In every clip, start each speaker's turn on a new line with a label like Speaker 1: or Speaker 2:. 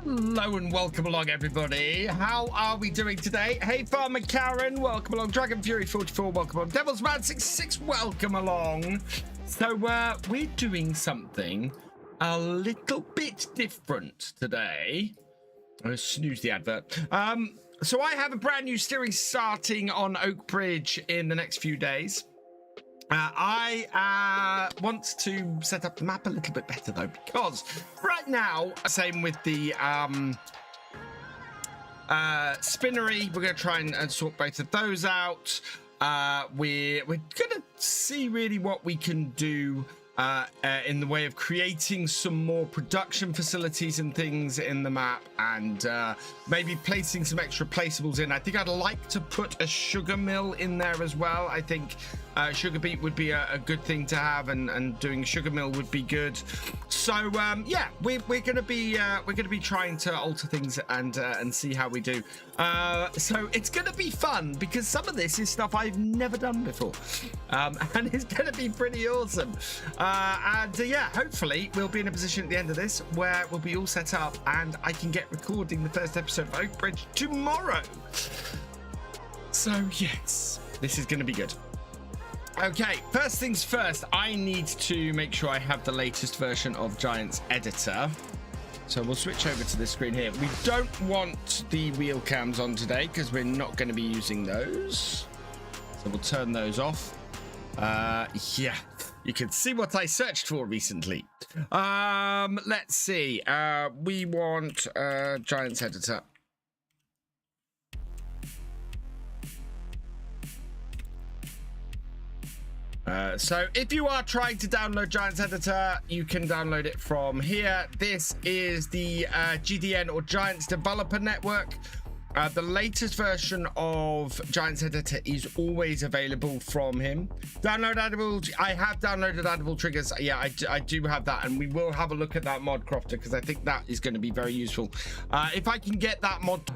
Speaker 1: Hello and welcome along, everybody. How are we doing today? Hey, Farmer Karen, welcome along. Dragon Fury 44, welcome along. Devil's Man 66, welcome along. So we're doing something a little bit different today. I'll snooze the advert. So I have a brand new series starting on Oakbridge in the next few days. I want to set up the map a little bit better, though, because right now, same with the spinnery, we're going to try and sort both of those out. We're going to see really what we can do in the way of creating some more production facilities and things in the map, and maybe placing some extra placeables in. I think I'd like to put a sugar mill in there as well. I think sugar beet would be a good thing to have, and doing a sugar mill would be good. So yeah, we're going to be trying to alter things and see how we do. So it's going to be fun because some of this is stuff I've never done before, and it's going to be pretty awesome. Yeah, hopefully we'll be in a position at the end of this where we'll be all set up and I can get recording the first episode of Oakbridge tomorrow. So yes, this is going to be good. Okay, first things first, I need to make sure I have the latest version of Giants Editor. So we'll switch over to this screen here. We don't want the wheel cams on today because we're not going to be using those. So we'll turn those off. Yeah, you can see what I searched for recently. Let's see. We want Giants Editor. So if you are trying to download Giants Editor, you can download it from here. This is the GDN or Giants Developer Network. The latest version of Giants Editor is always available from him. Download Edible. I have downloaded Edible Triggers. Yeah, I do have that, and we will have a look at that mod crofter because I think that is going to be very useful. If I can get that mod.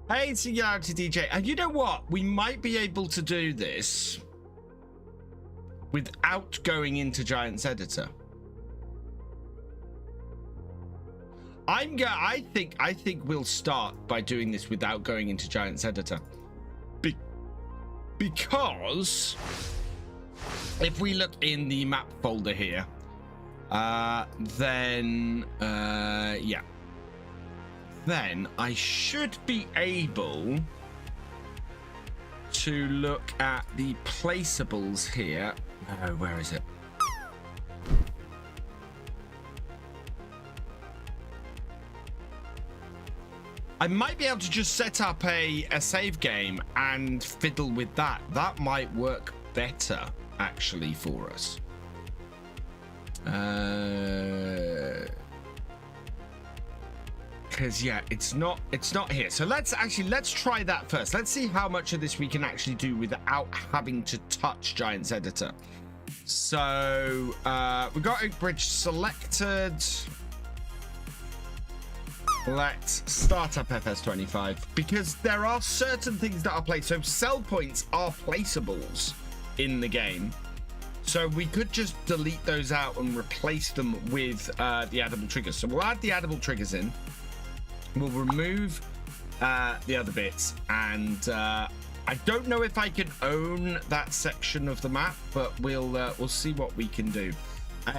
Speaker 1: Hey, Singularity DJ. And you know what? We might be able to do this without going into Giants Editor. I think we'll start by doing this without going into Giants Editor. Because if we look in the map folder here, then yeah. Then I should be able to look at the placeables here. No, where is it? I might be able to just set up a save game and fiddle with that. That might work better. actually for us. Because yeah, it's not here. So let's try that first. Let's see how much of this we can actually do without having to touch Giants Editor. So we've got Oakbridge selected. Let's start up FS25 because there are certain things that are placed. So sell points are placeables in the game. So we could just delete those out and replace them with the addable triggers. So we'll add the addable triggers in. We'll remove the other bits. And I don't know if I can own that section of the map, but we'll see what we can do.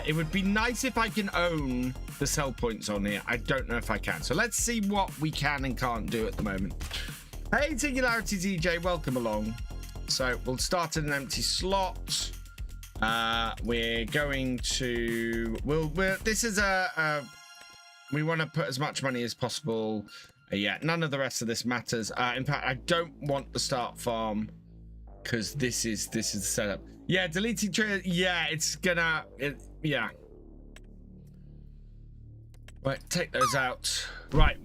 Speaker 1: It would be nice if I can own the sell points on here. I don't know if I can. So let's see what we can and can't do at the moment. Hey, Singularity DJ, welcome along. So we'll start in an empty slot. We're going to this is we want to put as much money as possible. Yeah, none of the rest of this matters. In fact, I don't want the start farm because this is the setup. Yeah, deleting trigger. Yeah, it's gonna yeah. Right, take those out. Right,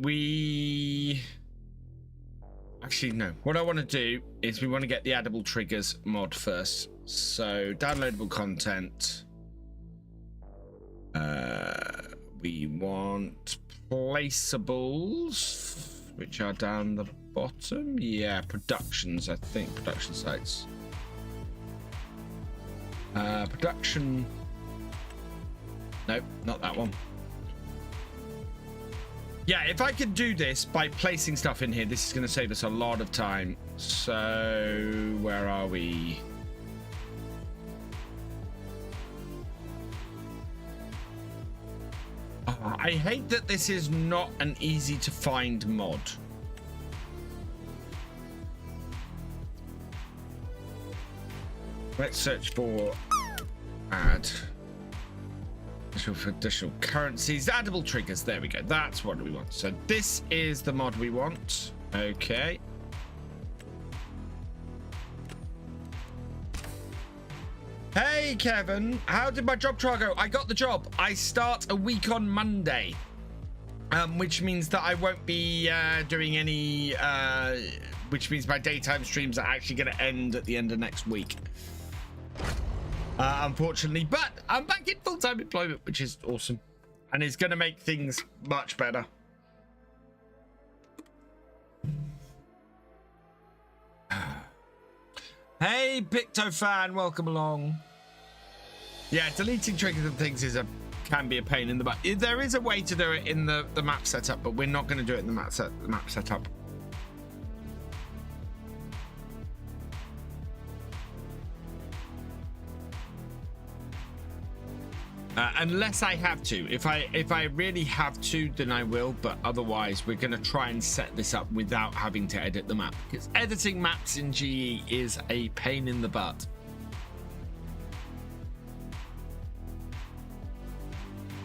Speaker 1: actually no. What I want to do is we want to get the addable triggers mod first. So downloadable content. We want placeables, which are down the bottom. Yeah, productions, I think. Production sites. Production. Nope, not that one. Yeah, if I could do this by placing stuff in here, this is going to save us a lot of time. So where are we? Oh, I hate that this is not an easy to find mod. Let's search for add for additional currencies, addable triggers. There we go. That's what we want. So this is the mod we want. Okay. Hey Kevin, how did my job trial go? I got the job. I start a week on Monday, which means that I won't be doing any, which means my daytime streams are actually going to end at the end of next week. Unfortunately, but I'm back in full-time employment, which is awesome and is going to make things much better. Hey Picto fan, welcome along. Yeah, deleting triggers and things can be a pain in the butt. There is a way to do it in the map setup, but we're not going to do it in the map setup. Unless I have to. If I really have to, then I will, but otherwise we're going to try and set this up without having to edit the map, because editing maps in GE is a pain in the butt.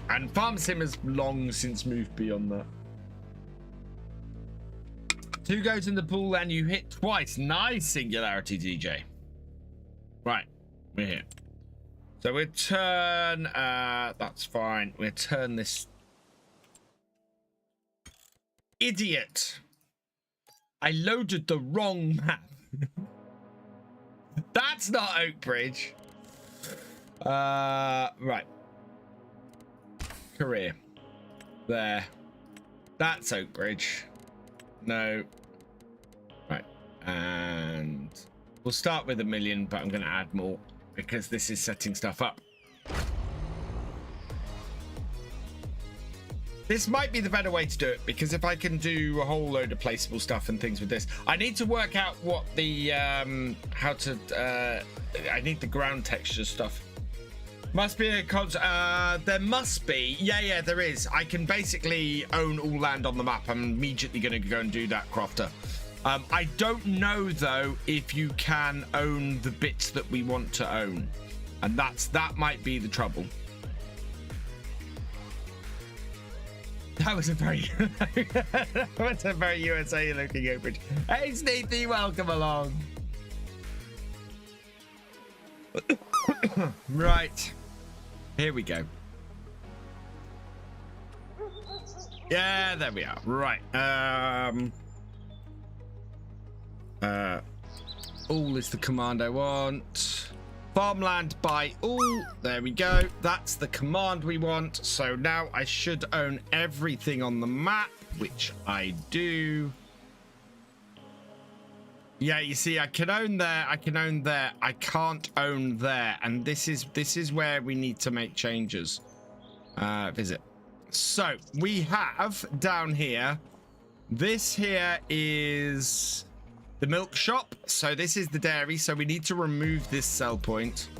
Speaker 1: And Farm Sim has long since moved beyond that. 2 goes in the pool and you hit twice. Nice, Singularity DJ. Right, we're here. So we'll turn, that's fine. We'll turn this idiot. I loaded the wrong map. That's not Oakbridge. Right. Career. There. That's Oakbridge. No. Right. And we'll start with 1 million, but I'm going to add more, because this is setting stuff up. This might be the better way to do it, because if I can do a whole load of placeable stuff and things with this, I need to work out what the I need the ground texture stuff. Must be a there must be. Yeah, there is. I can basically own all land on the map. I'm immediately going to go and do that, Crofter. I don't know though if you can own the bits that we want to own, and that might be the trouble. That was a very USA looking Oakbridge. Hey Sneethy, welcome along. Right. Here we go. Yeah, there we are. Right. All is the command I want. Farmland by all. There we go. That's the command we want. So now I should own everything on the map, which I do. Yeah, you see, I can own there. I can own there. I can't own there. And this is where we need to make changes. Visit. So we have down here. This here is the milk shop. So this is the dairy. So we need to remove this sell point.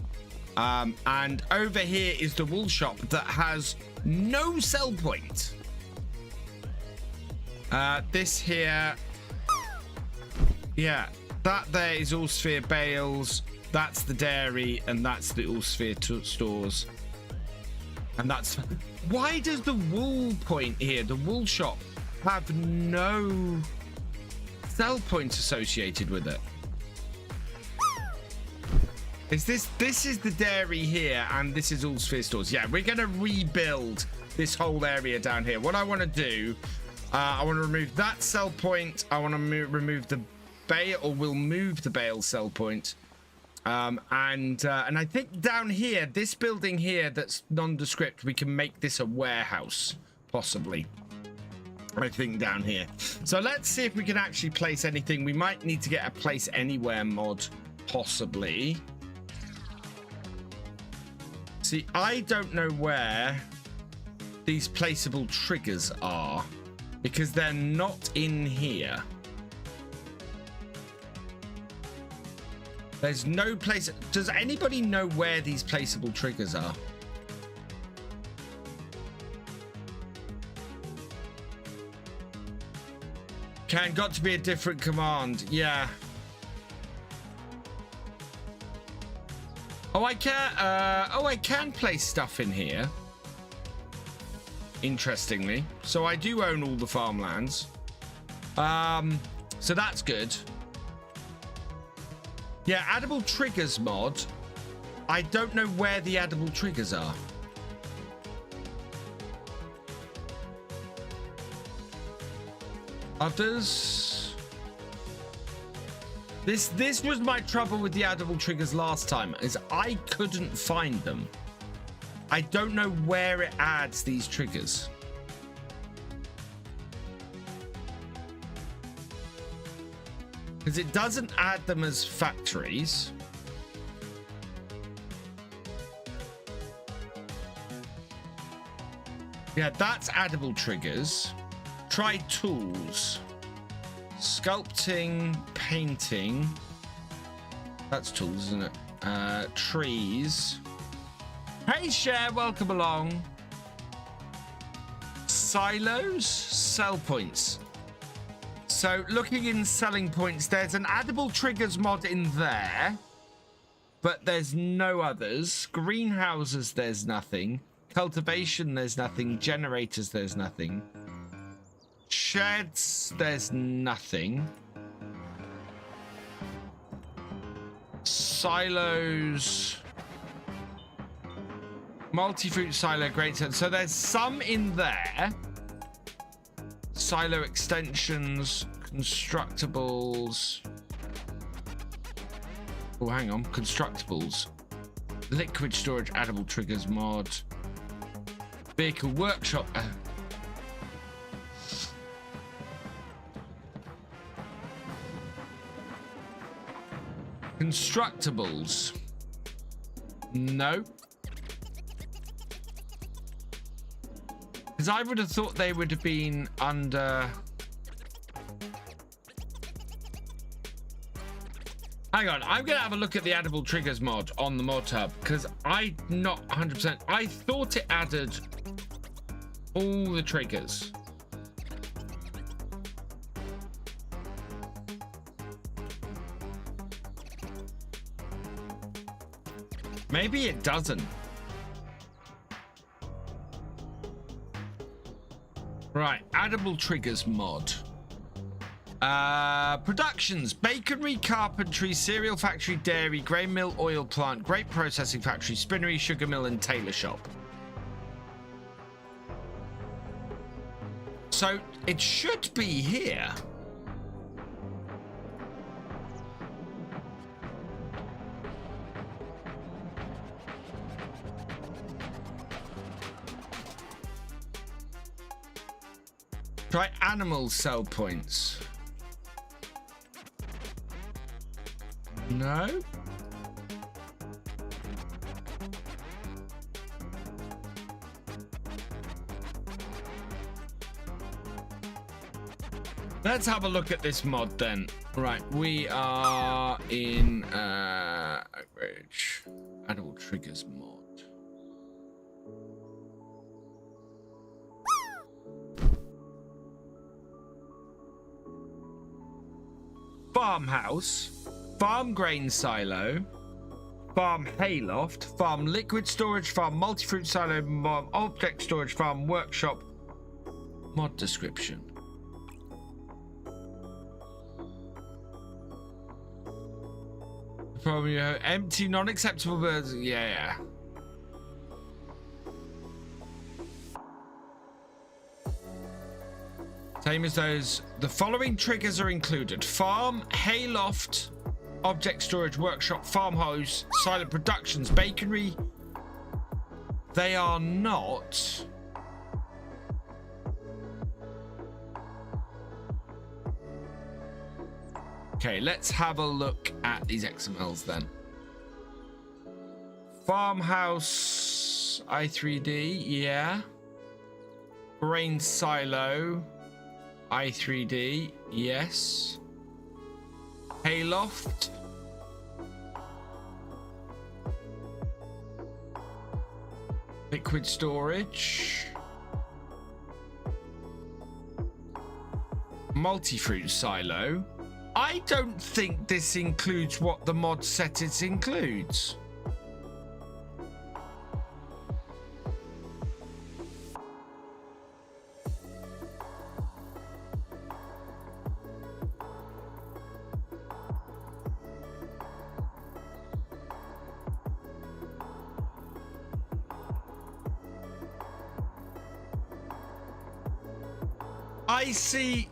Speaker 1: And over here is the wool shop that has no sell point. This here. Yeah, that there is all sphere bales. That's the dairy, and that's the all sphere stores. And that's why does the wool point here, the wool shop, have no sell points associated with it? Is this is the dairy here, and this is all sphere stores. Yeah, we're gonna rebuild this whole area down here. What I want to do, I want to remove that sell point. I want to remove the bale, or we'll move the bale sell point. And I think down here, this building here that's nondescript, we can make this a warehouse, possibly. I think down here. So let's see if we can actually place anything. We might need to get a place anywhere mod, possibly. See, I don't know where these placeable triggers are, because they're not in here. There's no place. Does anybody know where these placeable triggers are? Got to be a different command. Yeah. Oh, I can. I can place stuff in here. Interestingly, so I do own all the farmlands. So that's good. Yeah, addable triggers mod. I don't know where the addable triggers are. Others. This was my trouble with the addable triggers last time, is I couldn't find them. I don't know where it adds these triggers. Because it doesn't add them as factories. Yeah, that's addable triggers. Try tools. Sculpting, painting. That's tools, isn't it? Trees. Hey, Cher, welcome along. Silos, sell points. So looking in selling points, there's an addable triggers mod in there, but there's no others. Greenhouses, there's nothing. Cultivation, there's nothing. Generators, there's nothing. Sheds, there's nothing. Silos. Multi-fruit silo, great sense. So there's some in there. Silo extensions, constructibles. Oh, hang on. Constructibles. Liquid storage, addable triggers mod. Vehicle workshop. Constructibles. No. Because I would have thought they would have been under... Hang on, I'm going to have a look at the addable triggers mod on the mod hub, because I'm not 100%. I thought it added all the triggers. Maybe it doesn't. Right, addable triggers mod. Productions: bakery, carpentry, cereal factory, dairy, grain mill, oil plant, grape processing factory, spinnery, sugar mill, and tailor shop. So it should be here. Try animal sell points. No. Let's have a look at this mod then. Right, we are in Animal Triggers mod. Farmhouse, farm grain silo, farm hayloft, farm liquid storage, farm multi-fruit silo, farm object storage, farm workshop. Mod description. Probably empty, non-acceptable birds. Yeah. Same as those. The following triggers are included: farm, hayloft, object storage, workshop, farmhouse, silent productions, bakery. They are not. Okay, let's have a look at these XMLs then. Farmhouse I3D, yeah. Grain silo I3D, yes. Hayloft. Liquid storage. Multi-fruit silo. I don't think this includes what the mod said it includes. I see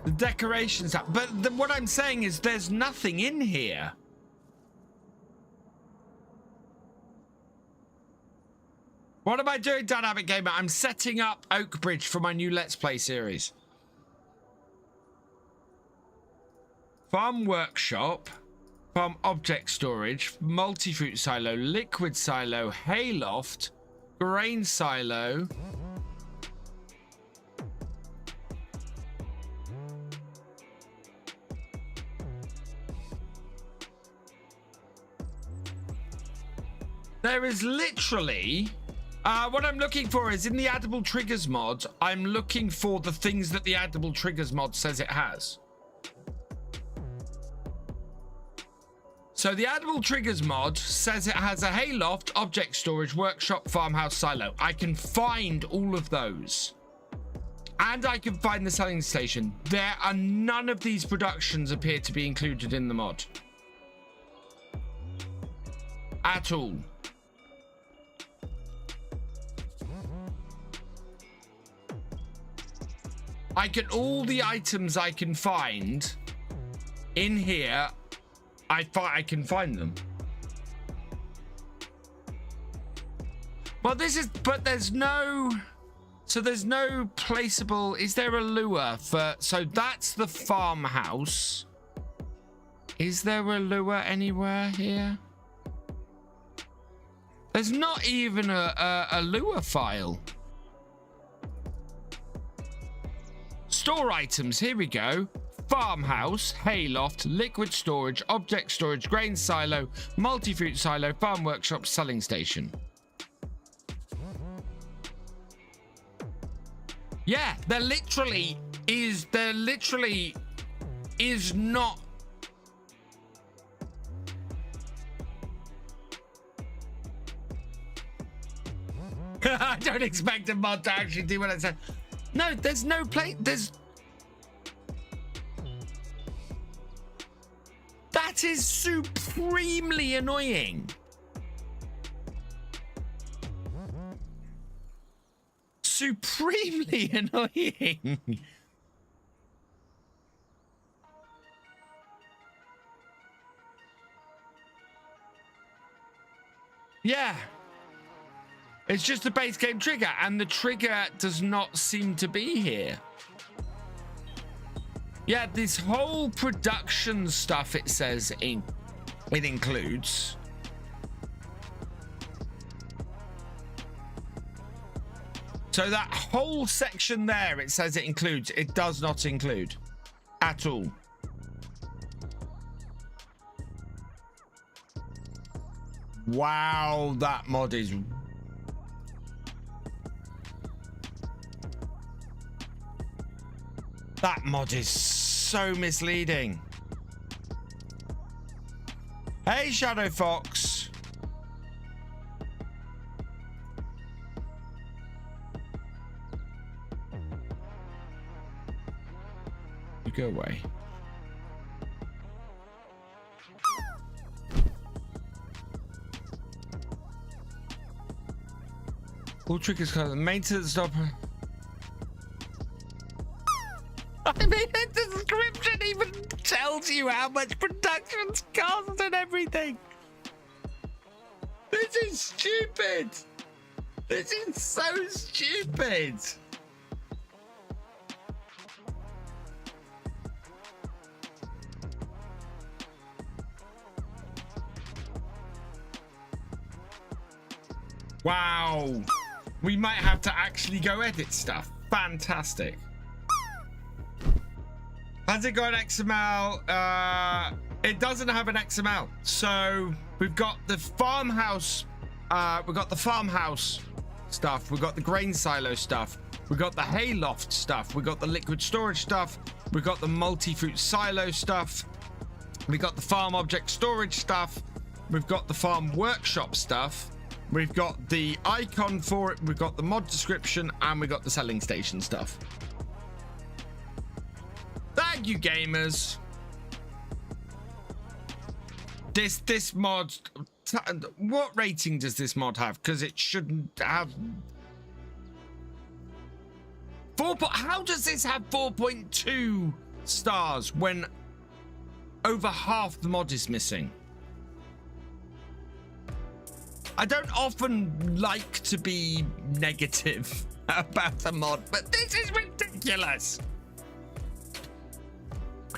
Speaker 1: the decorations, but what I'm saying is there's nothing in here. What am I doing, Dynamic Gamer? I'm setting up Oak Bridge for my new Let's Play series. Farm workshop, farm object storage, multi-fruit silo, liquid silo, hayloft, grain silo. There is literally what I'm looking for is in the Addable Triggers mod. I'm looking for the things that the Addable Triggers mod says it has. So the Addable Triggers mod says it has a hayloft, object storage, workshop, farmhouse, silo. I can find all of those. And I can find the selling station. There are none of these productions appear to be included in the mod. At all. All the items I can find in here, I can find them. Well, but there's no, so there's no placeable. Is there a lure for, so that's the farmhouse. Is there a lure anywhere here? There's not even a lure file. Store items, here we go. Farmhouse, hayloft, liquid storage, object storage, grain silo, multi-fruit silo, farm workshop, selling station. Yeah, there literally is not. I don't expect a mod to actually do what I said. No, there's no plate. That is supremely annoying. Supremely annoying. Yeah. It's just a base game trigger, and the trigger does not seem to be here. Yeah, this whole production stuff, it says it includes. So that whole section there, it says it includes. It does not include at all. Wow, that mod is... That mod is so misleading. Hey, Shadow Fox. You go away. All triggers called maintenance stopper. I mean, the description even tells you how much productions cost and everything. This is stupid. This is so stupid. Wow. We might have to actually go edit stuff. Fantastic. Has it got an XML? It doesn't have an XML. So we've got the farmhouse. We've got the farmhouse stuff. We've got the grain silo stuff. We've got the hayloft stuff. We've got the liquid storage stuff. We've got the multi-fruit silo stuff. We've got the farm object storage stuff. We've got the farm workshop stuff. We've got the icon for it. We've got the mod description, and we've got the selling station stuff. Thank you, gamers. This mod, what rating does this mod have? Because it shouldn't have 4. How does this have 4.2 stars when over half the mod is missing? I don't often like to be negative about the mod, but this is ridiculous.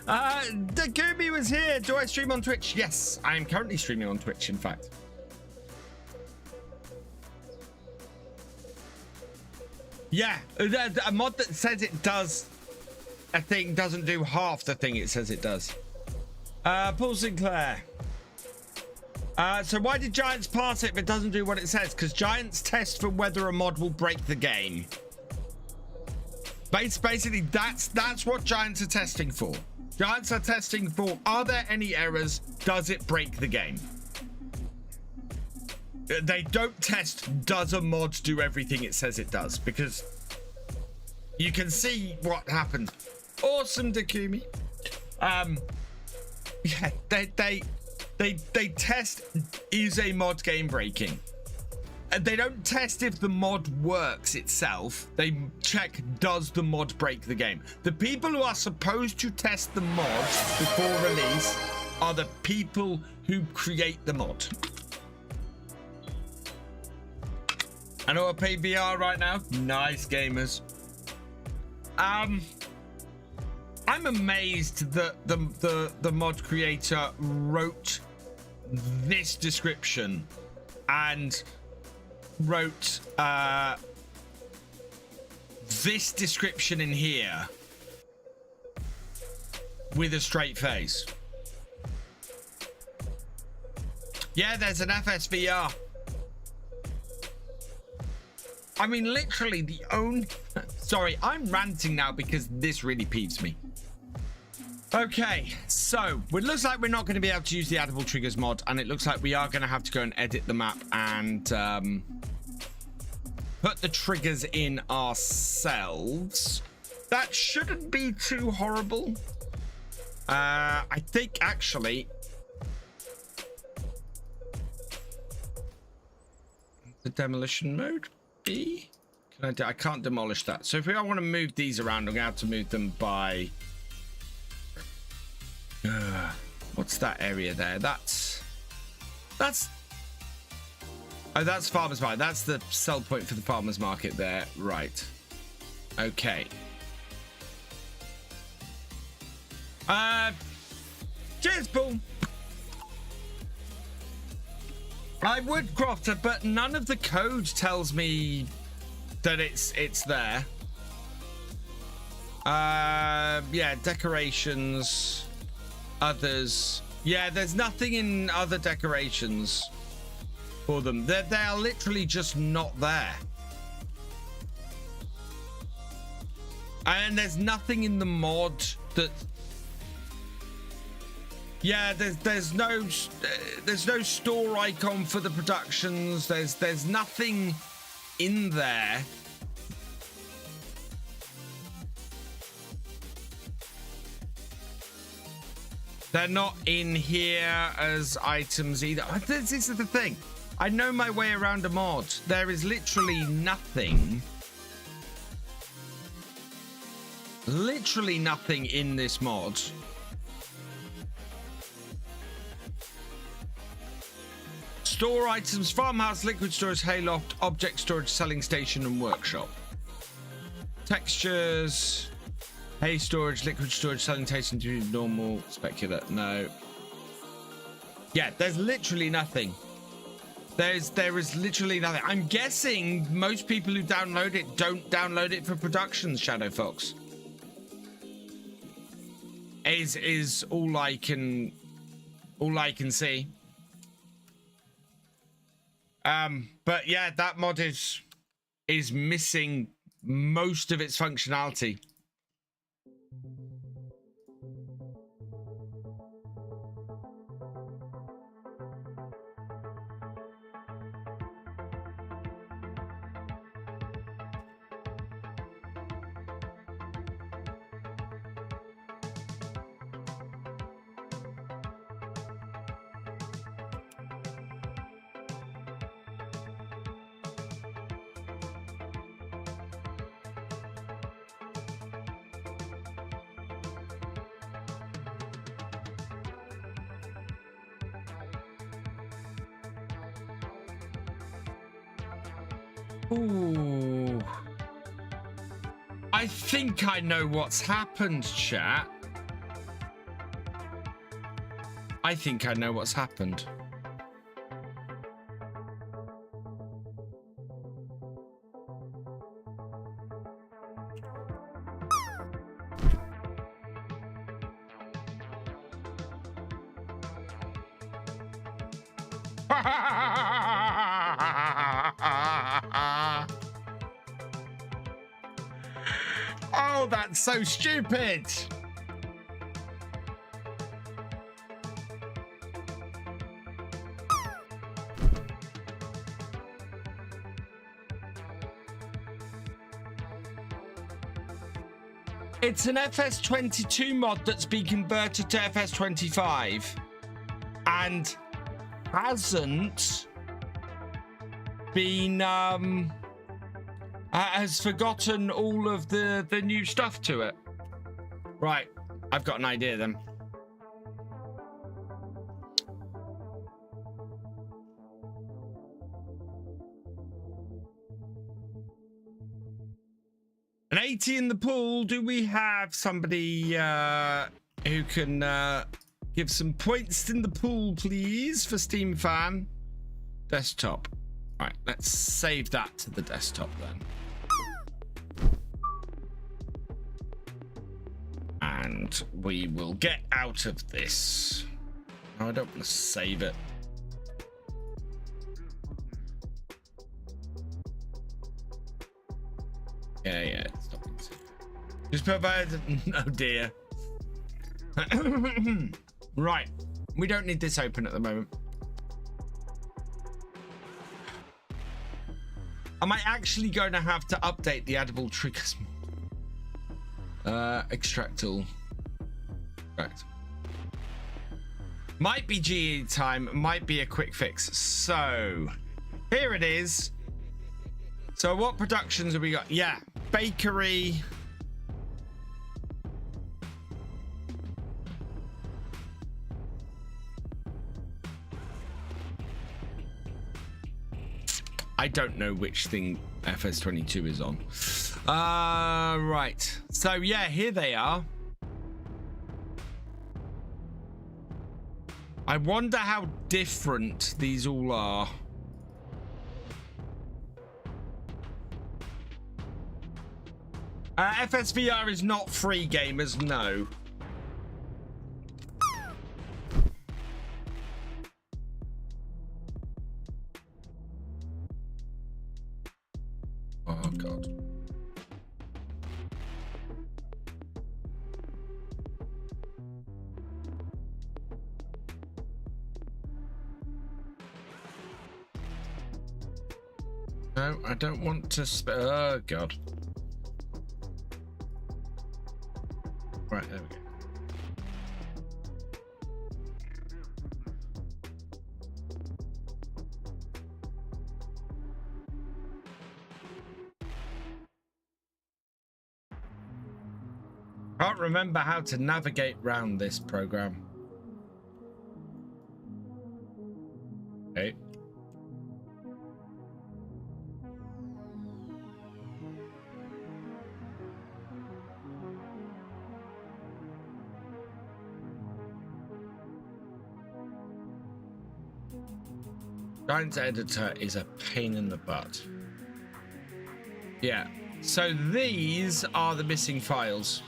Speaker 1: The Kumi was here. Do I stream on Twitch? Yes, I am currently streaming on Twitch, in fact. Yeah, a mod that says it does a thing doesn't do half the thing it says it does. Paul Sinclair. So why did Giants pass it if it doesn't do what it says? Because Giants test for whether a mod will break the game. Basically, that's what Giants are testing for. Giants are testing for, are there any errors? Does it break the game? They don't test, does a mod do everything it says it does? Because you can see what happened. Awesome, Dakumi. Yeah, they test, is a mod game breaking? They don't test if the mod works itself. They check, does the mod break the game? The people who are supposed to test the mod before release are the people who create the mod. I know I pay VR right now. Nice, gamers. I'm amazed that the mod creator wrote this description and wrote this description in here with a straight face. Yeah, there's an FSVR. I mean, literally the only... Sorry, I'm ranting now because this really peeves me. Okay, so it looks like we're not going to be able to use the addable triggers mod, and it looks like we are going to have to go and edit the map and put the triggers in ourselves. That shouldn't be too horrible. I think actually the demolition mode B. I can't demolish that. So if I want to move these around, I'm gonna have to move them by what's that area there? That's oh, that's farmers market. That's the sell point for the farmers market there. Right. Okay. Cheers, Paul. I would croft it, but none of the code tells me that it's there. Yeah, decorations, others. Yeah, there's nothing in other decorations for them. They are literally just not there. And there's nothing in the mod that. Yeah, there's no store icon for the productions. There's nothing in there. They're not in here as items either. This is the thing. I know my way around a mod. There is literally nothing. Literally nothing in this mod. Store items, farmhouse, liquid storage, hayloft, object storage, selling station, and workshop. Textures, hay storage, liquid storage, selling station, normal, specular. No. Yeah, there's literally nothing. There is literally nothing. I'm guessing most people who download it don't download it for productions, Shadow Fox. Is all I can see. But yeah, that mod is missing most of its functionality. Ooh. I think I know what's happened, chat. I think I know what's happened. Oh, that's so stupid. It's an FS22 mod that's been converted to FS25 and hasn't been has forgotten all of the new stuff to it. Right, I've got an idea then. An 80 in the pool. Do we have somebody who can give some points in the pool, please, for Steam Fan? Desktop. Right, let's save that to the desktop then. And we will get out of this. No, I don't want to save it. Yeah, it's not being saved. Just provide. Oh dear. Right, we don't need this open at the moment. Am I actually going to have to update the edible triggers? Extract all. Correct. Might be GE time, might be a quick fix. So here it is. So what productions have we got? Yeah, bakery. I don't know which thing FS22 is on. Right. So yeah, here they are. I wonder how different these all are. FSVR is not free, gamers, no. Oh, God. No, I don't want to oh, God. Right, there we go. Can't remember how to navigate round this program. Okay. Giants editor is a pain in the butt. Yeah, so these are the missing files.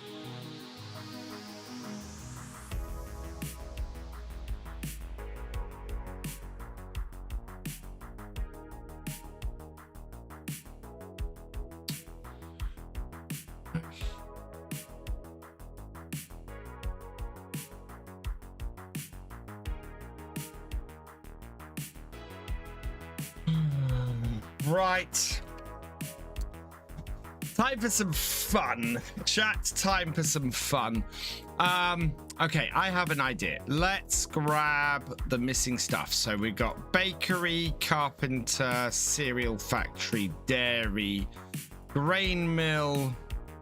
Speaker 1: Right. Time for some fun. Chat, time for some fun. Okay, I have an idea. Let's grab the missing stuff. So we've got bakery, carpenter, cereal factory, dairy, grain mill,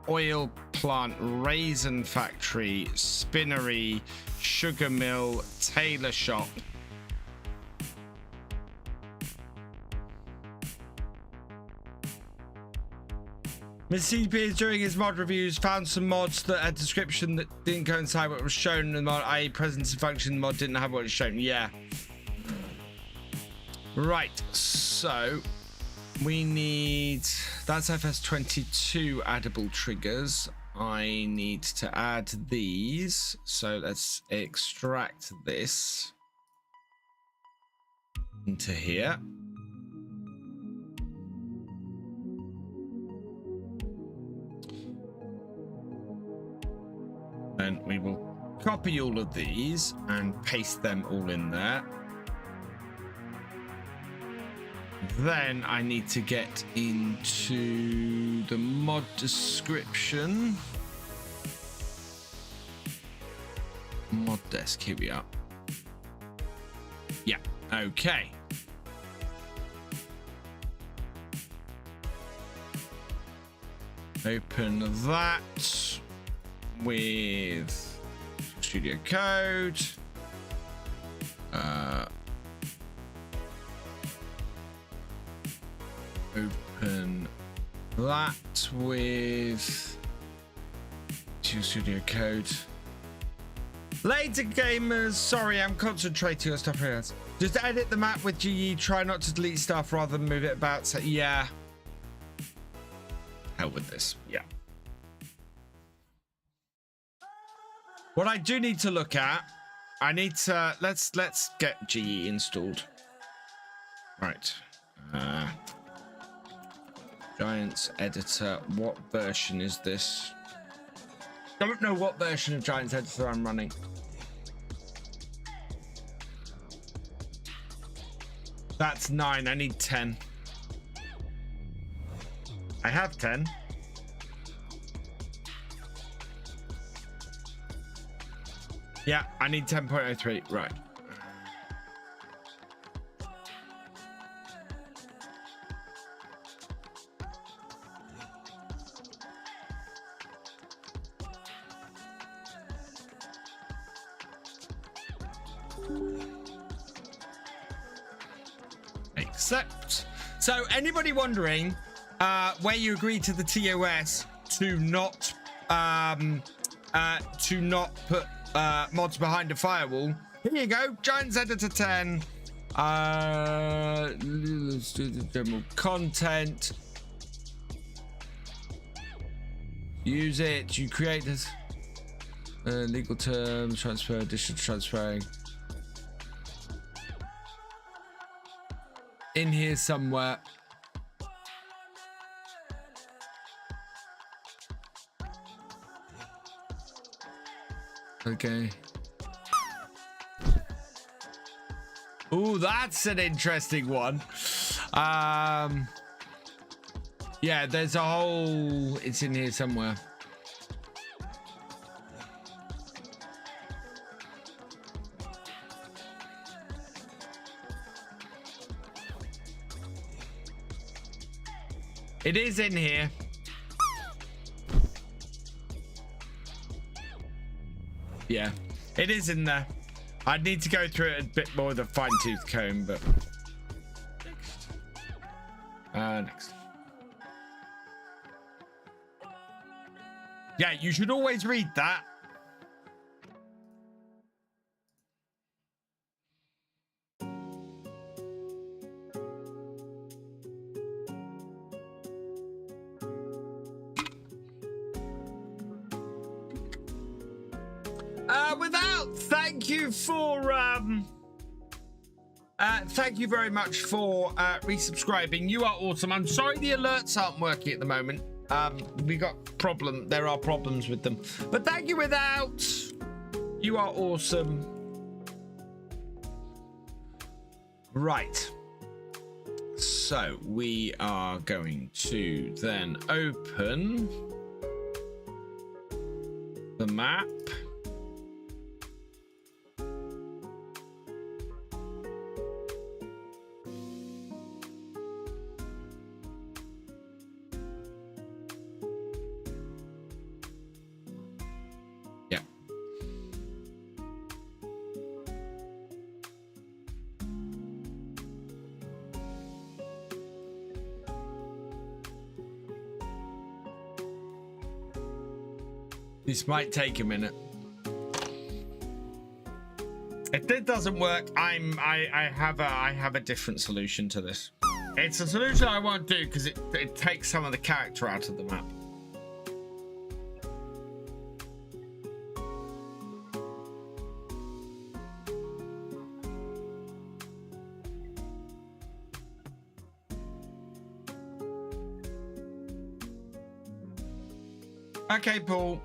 Speaker 1: oil plant, raisin factory, spinnery, sugar mill, tailor shop. Mr. CP is during his mod reviews found some mods that had a description that didn't coincide with what was shown in the mod, i.e. presence and function mod didn't have what was shown. Yeah. Right, so we need, that's FS22 addable triggers. I need to add these. So let's extract this into here. And we will copy all of these and paste them all in there. Then I need to get into the mod description. Mod desk, here we are. Yeah, okay. Open that with Studio Code. Open that with Studio Code. Later, gamers. Sorry, I'm concentrating on stuff here. Just edit the map with GE. Try not to delete stuff rather than move it about. So, yeah. Hell with this. Yeah. What I do need to look at, I need to let's get GE installed. Right. Giants editor. What version is this? Don't know what version of Giants editor I'm running. That's 9. I need 10. I have 10. Yeah, I need 10.03. Right. Accept. So anybody wondering where you agreed to the TOS to not put mods behind a firewall, here you go. Giants editor 10. Let's do the general content. Use it. You create this legal terms, transfer, addition, transferring. In here somewhere. Okay. Ooh, that's an interesting one. Yeah, there's a whole... It's in here somewhere. It is in here. Yeah, it is in there. I need to go through it a bit more with a fine-tooth comb, but... Next. Yeah, you should always read that. Thank you very much for resubscribing. You are awesome. I'm sorry the alerts aren't working at the moment. There are problems with them. But thank you without. You are awesome. Right. So we are going to then open the map. This might take a minute. If this doesn't work, I have a different solution to this. It's a solution I won't do because it takes some of the character out of the map. Okay, Paul.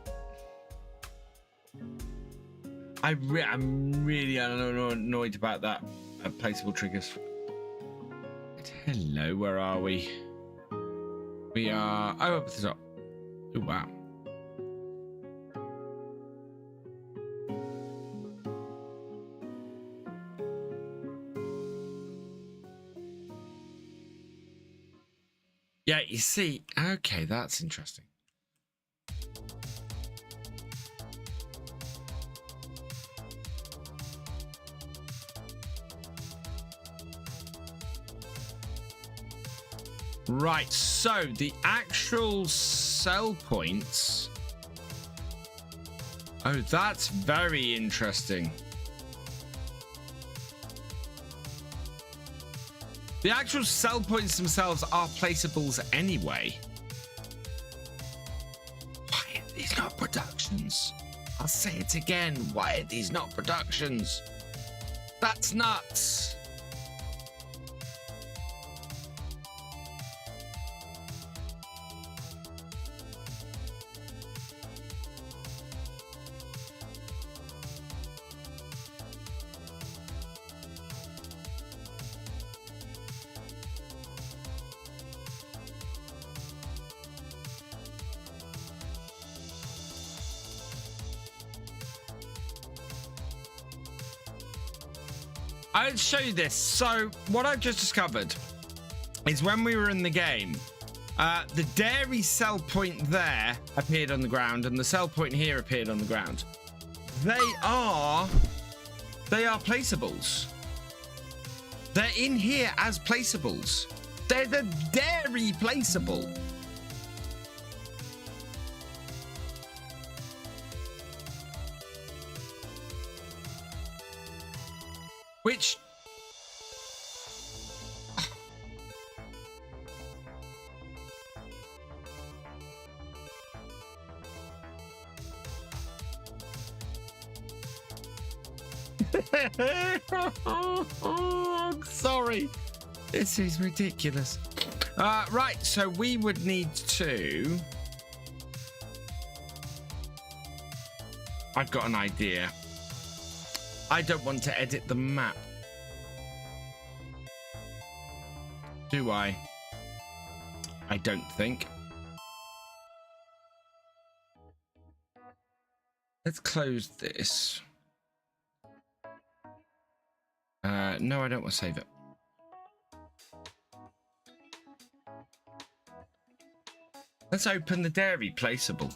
Speaker 1: I'm really annoyed about that placeable triggers. Hello, where are we? We are up at the top. Oh, wow. Yeah, you see. Okay, that's interesting. Right, so the actual sell points. Oh, that's very interesting. The actual sell points themselves are placeables anyway. Why are these not productions? I'll say it again. Why are these not productions? That's nuts. I'll show you this. So what I've just discovered is when we were in the game, the dairy sell point there appeared on the ground and the sell point here appeared on the ground. They are placeables. They're in here as placeables. They're the dairy placeable. Which sorry, this is ridiculous. Right, so we would need to, I've got an idea. I don't want to edit the map. Do I? I don't think. Let's close this. No, I don't want to save it. Let's open the dairy placeable.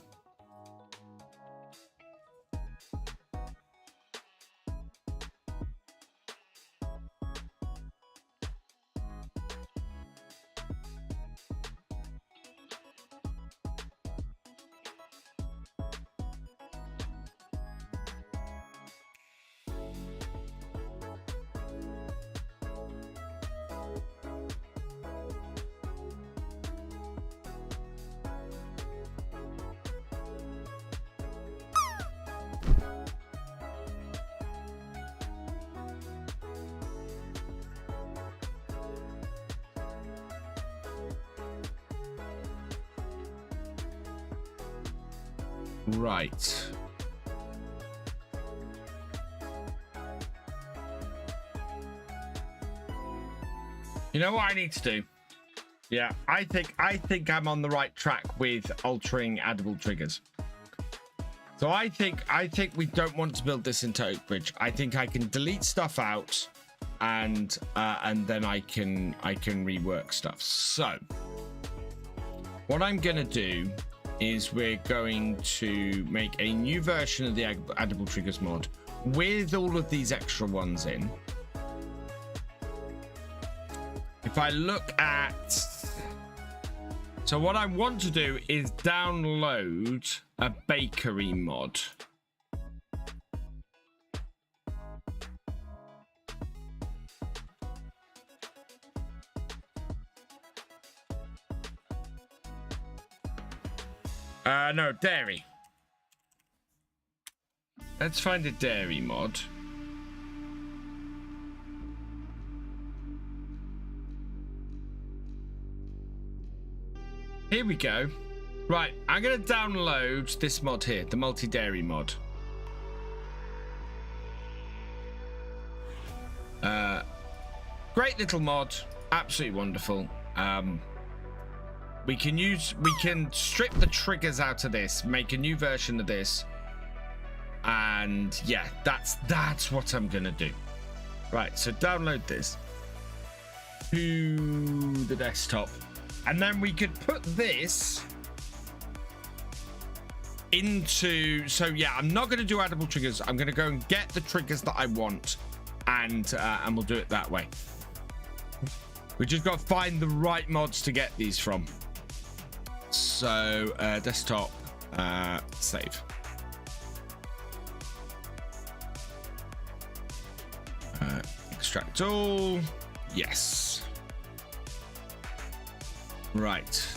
Speaker 1: Right. You know what I need to do? Yeah, I think I'm on the right track with altering addable triggers. So I think we don't want to build this into Oakbridge. I think I can delete stuff out and then I can rework stuff. So what I'm gonna do is we're going to make a new version of the addable triggers mod with all of these extra ones in. If I look at, so what I want to do is download a bakery mod. No, dairy. Let's find a dairy mod. Here we go. Right, I'm going to download this mod here, the multi-dairy mod. Great little mod, absolutely wonderful. We can strip the triggers out of this, make a new version of this, and yeah, that's what I'm gonna do. Right, so download this to the desktop, and then we could put this into. So yeah, I'm not gonna do addable triggers. I'm gonna go and get the triggers that I want, and we'll do it that way. We just got to find the right mods to get these from. So desktop, save. Extract all. Yes. Right.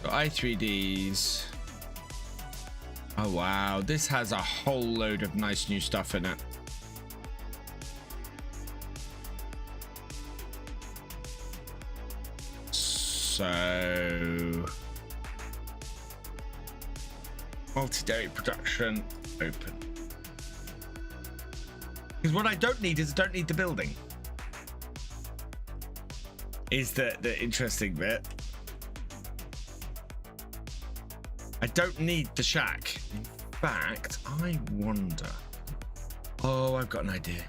Speaker 1: Got i3ds. Oh wow, this has a whole load of nice new stuff in it. So multi-dairy production, open. Because what I don't need is I don't need the building. Is the interesting bit. I don't need the shack. In fact, I wonder. Oh, I've got an idea.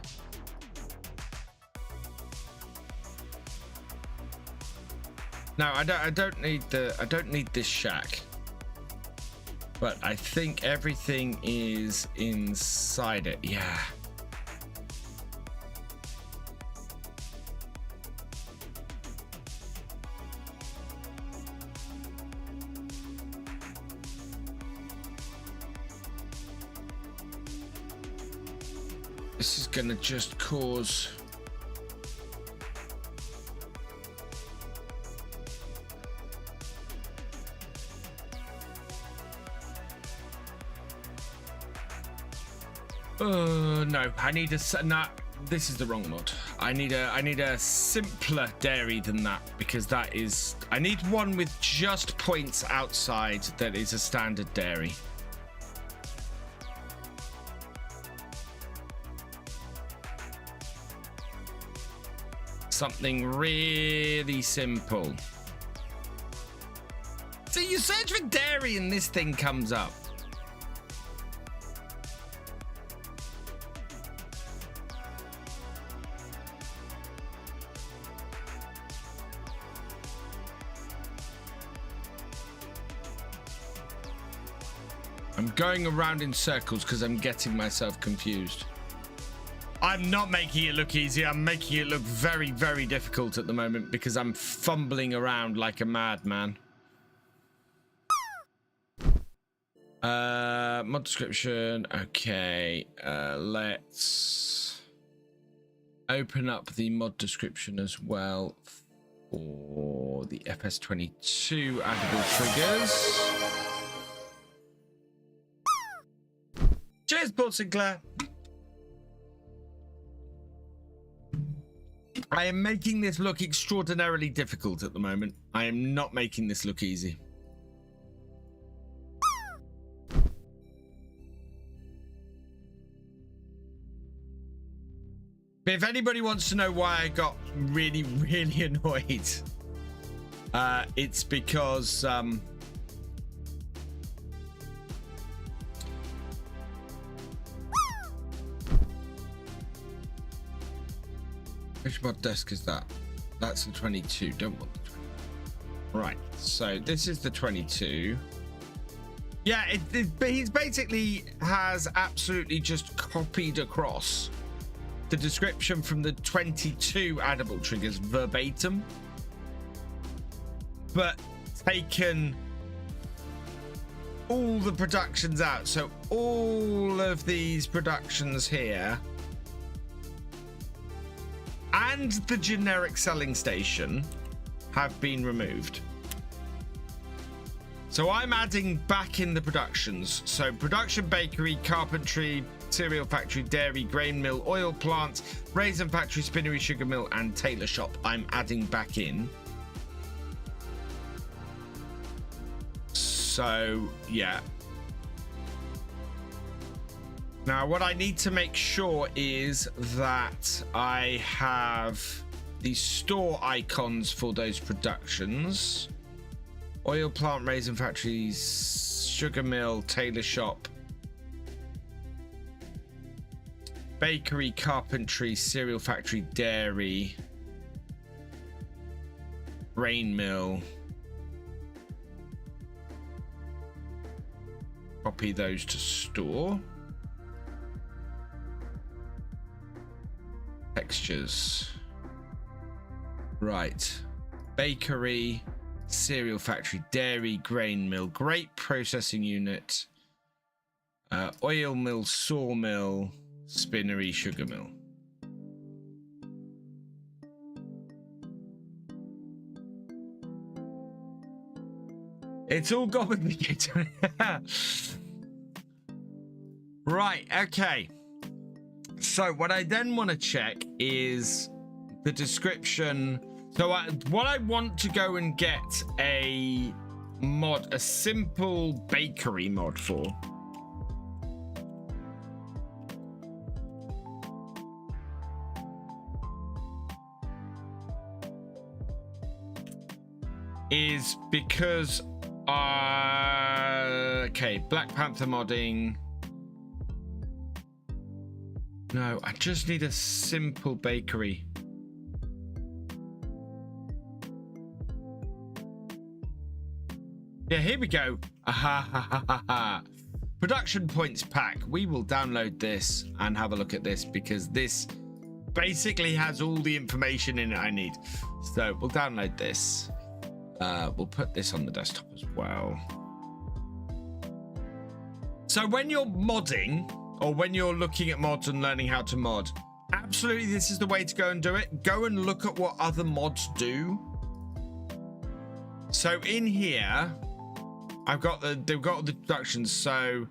Speaker 1: No, I don't need this shack. But I think everything is inside it. Yeah. This is gonna just cause no, I need a no, this is the wrong mod. I need a simpler dairy than that, because that is, I need one with just points outside that is a standard dairy. Something really simple. So you search for dairy and this thing comes up. I'm going around in circles because I'm getting myself confused. I'm not making it look easy. I'm making it look very, very difficult at the moment because I'm fumbling around like a madman. Mod description. Okay. Let's open up the mod description as well for the FS22 addable triggers. Cheers, Paul Sinclair. I am making this look extraordinarily difficult at the moment. I am not making this look easy. But if anybody wants to know why I got really, really annoyed, it's because which mod desk is that? That's the 22. Don't want the 20. Right. So this is the 22. Yeah, he's basically has absolutely just copied across the description from the 22 addable triggers verbatim, but taken all the productions out. So all of these productions here and the generic selling station have been removed. So I'm adding back in the productions. So production, bakery, carpentry, cereal factory, dairy, grain mill, oil plant, raisin factory, spinnery, sugar mill, and tailor shop. I'm adding back in. So yeah. Now, what I need to make sure is that I have the store icons for those productions. Oil plant, raisin factories, sugar mill, tailor shop, bakery, carpentry, cereal factory, dairy, grain mill. Copy those to store. Textures. Right. Bakery, cereal factory, dairy, grain mill, grape processing unit, oil mill, sawmill, spinnery, sugar mill. It's all gobbledygook. Right, okay. So what I then want to check is the description. So what I want to go and get a mod, a simple bakery mod for, is because okay, Black Panther modding. No, I just need a simple bakery. Yeah, here we go. Production points pack. We will download this and have a look at this because this basically has all the information in it I need. So we'll download this. We'll put this on the desktop as well. So when you're modding or when you're looking at mods and learning how to mod, absolutely this is the way to go and do it. Go and look at what other mods do. So in here, they've got all the deductions. So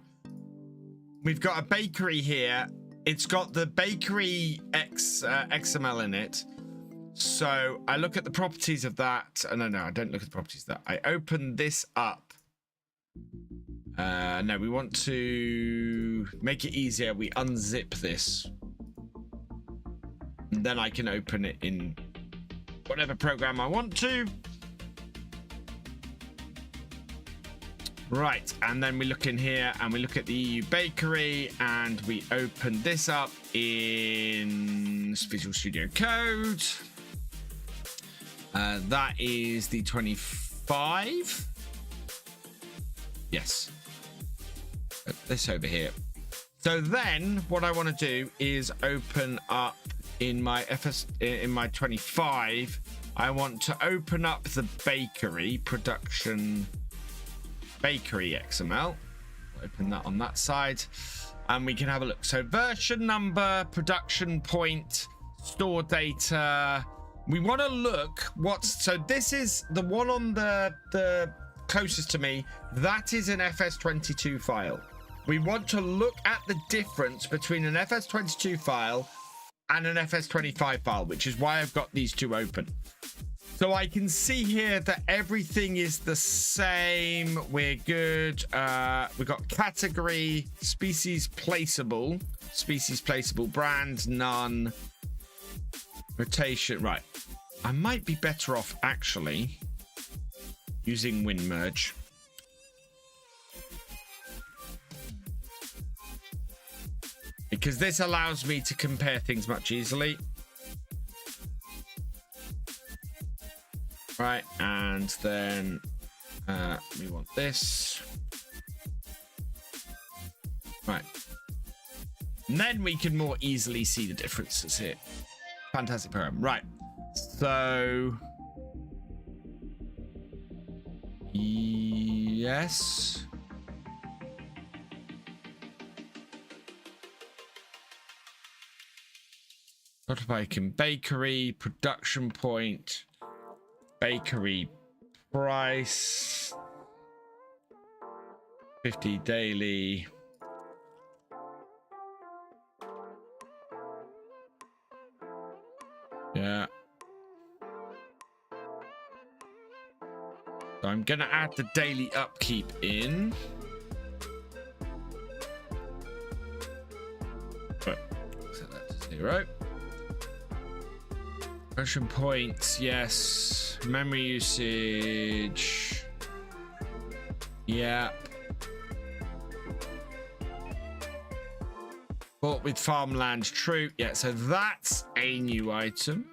Speaker 1: we've got a bakery here. It's got the bakery XML in it. So I look at the properties of that. No, I don't look at the properties of that. I open this up. No, we want to make it easier. We unzip this. And then I can open it in whatever program I want to. Right, and then we look in here and we look at the EU bakery and we open this up in Visual Studio Code. That is the 25. Yes. Put this over here. So then what I want to do is open up in my in my 25. I want to open up the bakery production. Bakery XML. Open that on that side and we can have a look. So version number, production point, store data. We want to look so this is the one on the closest to me. That is an FS22 file. We want to look at the difference between an FS22 file and an FS25 file, which is why I've got these two open. So I can see here that everything is the same. We're good. We've got category, species placeable, brand, none, rotation. Right. I might be better off actually using WinMerge. Because this allows me to compare things much easily. Right, and then we want this. Right. And then we can more easily see the differences here. Fantastic program. Right. So yes. What if I can bakery, production point, bakery price, 50 daily. Yeah. So I'm gonna add the daily upkeep in. Right. Set that to 0. Version points, yes. Memory usage. Yeah. Bought with farmland, true. Yeah, so that's a new item.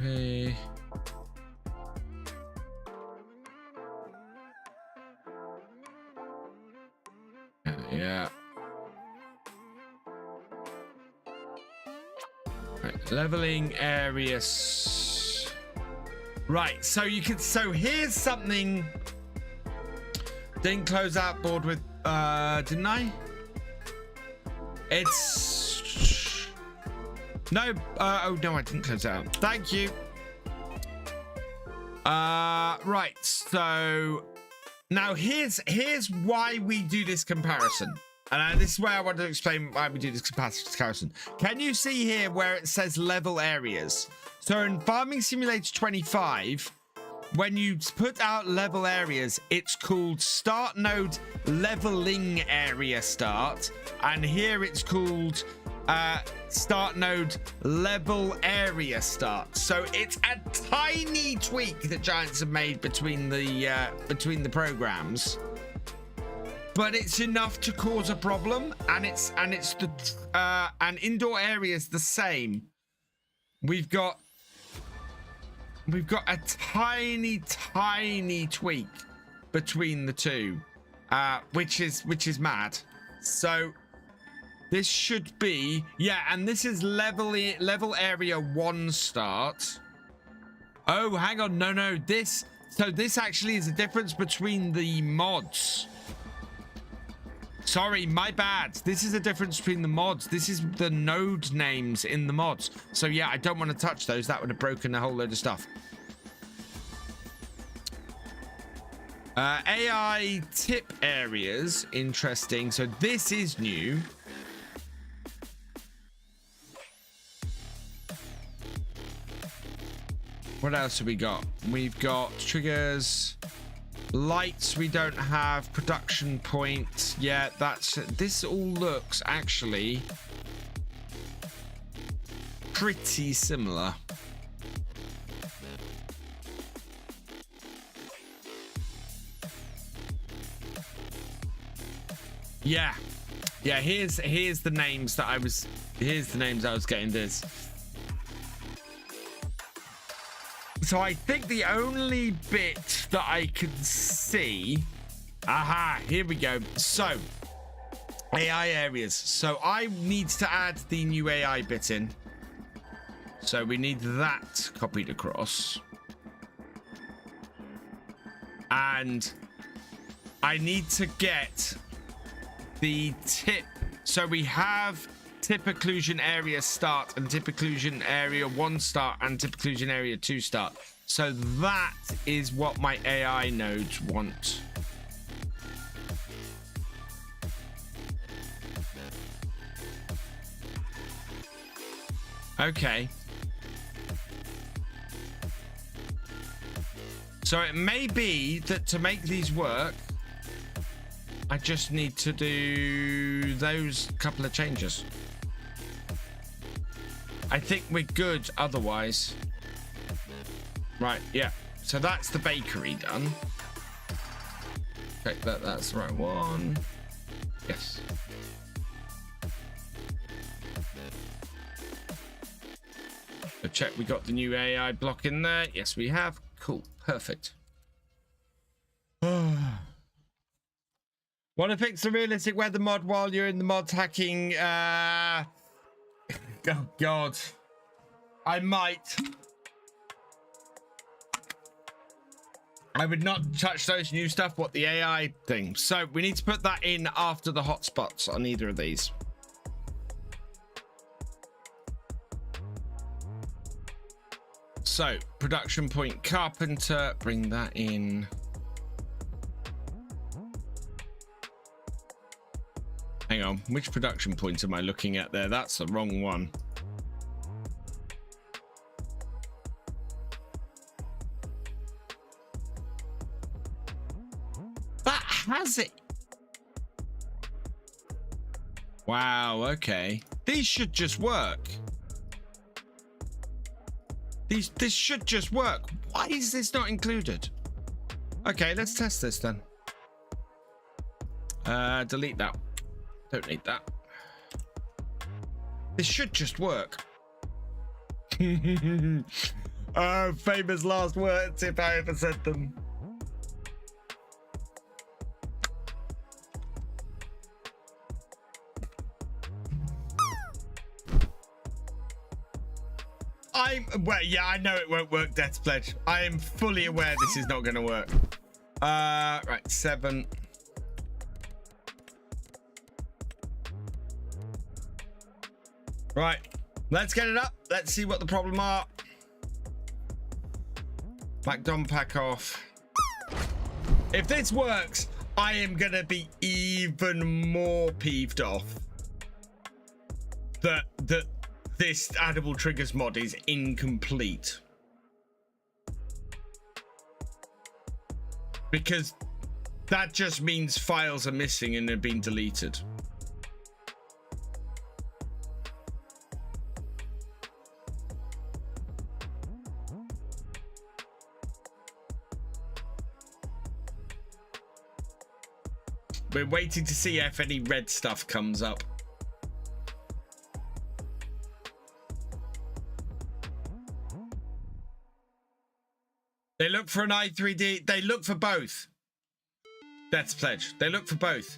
Speaker 1: Hey. Yeah. Right, leveling areas. Right, so you can. So here's something. Didn't close out board with. Didn't I? It's no. Oh no, I didn't close out. Thank you. Right. So. Now, here's why we do this comparison. And this is where I want to explain why we do this comparison. Can you see here where it says level areas? So in Farming Simulator 25, when you put out level areas, it's called start node leveling area start. And here it's called start node level area start. So it's a tiny tweak that Giants have made between the programs, but it's enough to cause a problem, and it's the and indoor area's the same. We've got a tiny tweak between the two, which is mad. So this should be, yeah, and this is level area 1 start. Oh, hang on, no, this actually is a difference between the mods. Sorry, my bad. This is a difference between the mods. This is the node names in the mods. So yeah, I don't want to touch those. That would have broken a whole load of stuff. AI tip areas, interesting. So this is new. What else have we got? We've got triggers, lights we don't have, production points. Yeah, this all looks actually pretty similar. Yeah, here's the names that I was getting this. So I think the only bit that I can see, aha, here we go. So AI areas. So I need to add the new AI bit in. So we need that copied across. And I need to get the tip. So we have tip occlusion area start and tip occlusion area 1 start and tip occlusion area 2 start. So that is what my AI nodes want. Okay. So it may be that to make these work, I just need to do those couple of changes. I think we're good otherwise. Right, yeah. So that's the bakery done. Check that's the right one. Yes. So check we got the new AI block in there. Yes, we have. Cool. Perfect. Want to fix the realistic weather mod while you're in the mod hacking? Oh God, I might. I would not touch those new stuff. What the AI thing? So we need to put that in after the hotspots on either of these. So production point carpenter, bring that in. Hang on, which production point am I looking at there? That's the wrong one. That has it. Wow, okay. These should just work. This should just work. Why is this not included? Okay, let's test this then. Delete that. Don't need that. This should just work. Famous last words if I ever said them. Well, yeah, I know it won't work, Death's Pledge. I am fully aware this is not going to work. Right, 7. Right, let's get it up. Let's see what the problem are. MacDom pack off. If this works, I am going to be even more peeved off that this addable triggers mod is incomplete. Because that just means files are missing and have been deleted. We're waiting to see if any red stuff comes up. They look for an I3D. They look for both. Death's Pledge. They look for both.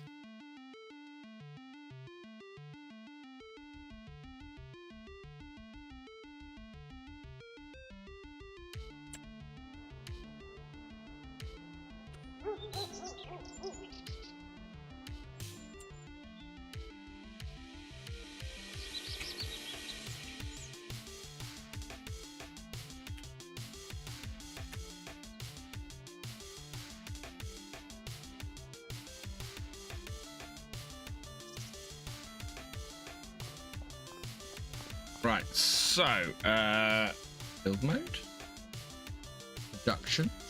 Speaker 1: Right, so build mode, productions.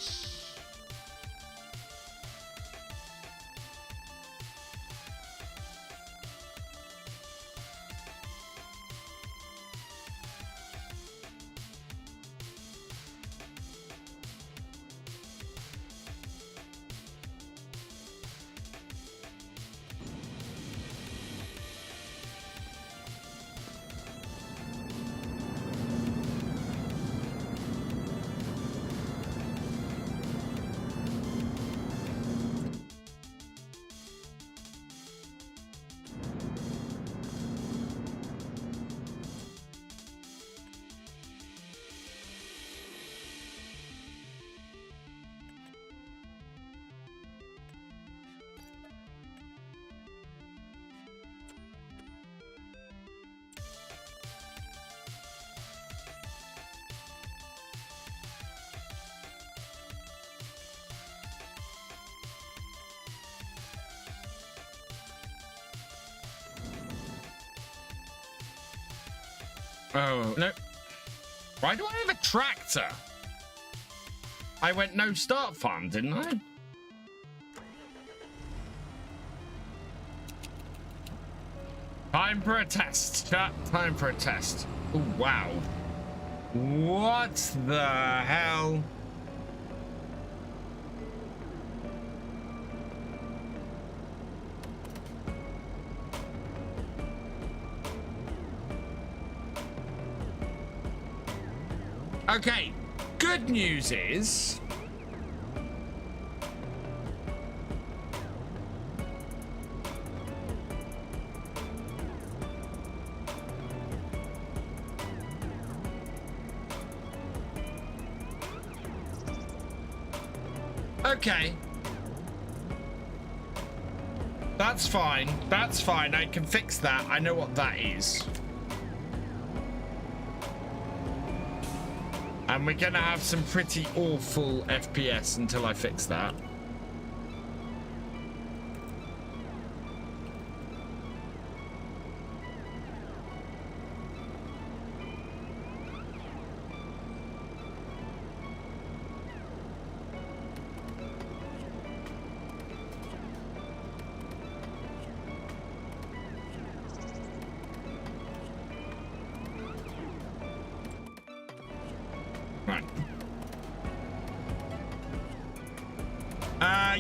Speaker 1: Oh, no. Why do I have a tractor? I went no start farm, didn't I? Time for a test. Chat, time for a test. Oh, wow. What the hell? Okay, good news is okay. That's fine. That's fine. I can fix that. I know what that is. And we're gonna have some pretty awful FPS until I fix that.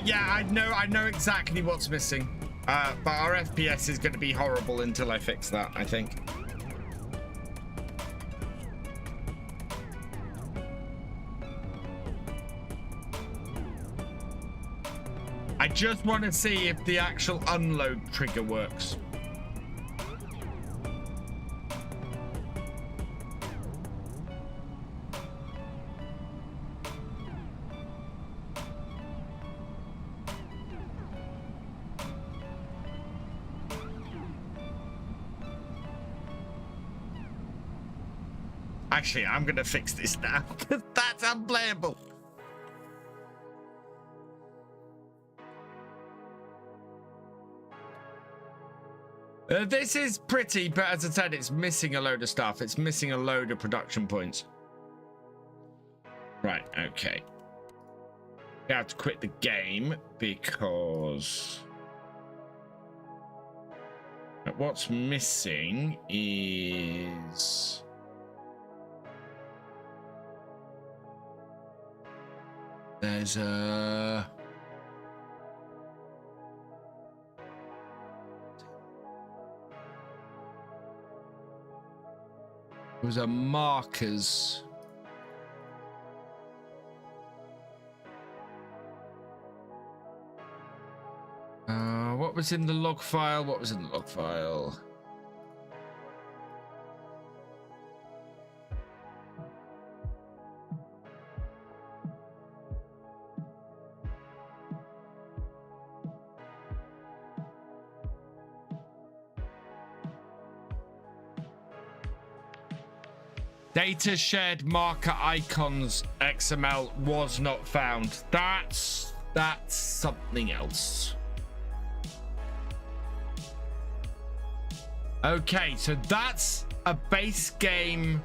Speaker 1: Yeah, I know exactly what's missing. But our FPS is going to be horrible until I fix that, I think. I just want to see if the actual unload trigger works. Actually, I'm going to fix this now, because that's unplayable. This is pretty, but as I said, it's missing a load of stuff. It's missing a load of production points. Right, okay. We have to quit the game because what's missing is... There's a... was a markers. What was in the log file? What was in the log file? Data shared marker icons XML was not found. That's something else. Okay, so that's a base game.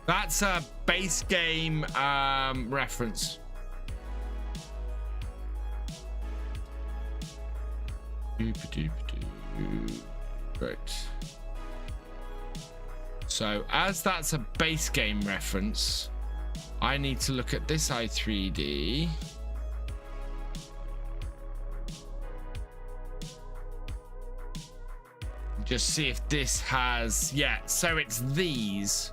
Speaker 1: That's a base game reference. Right. So as that's a base game reference, I need to look at this i3D. Just see if this has, yeah, so it's these.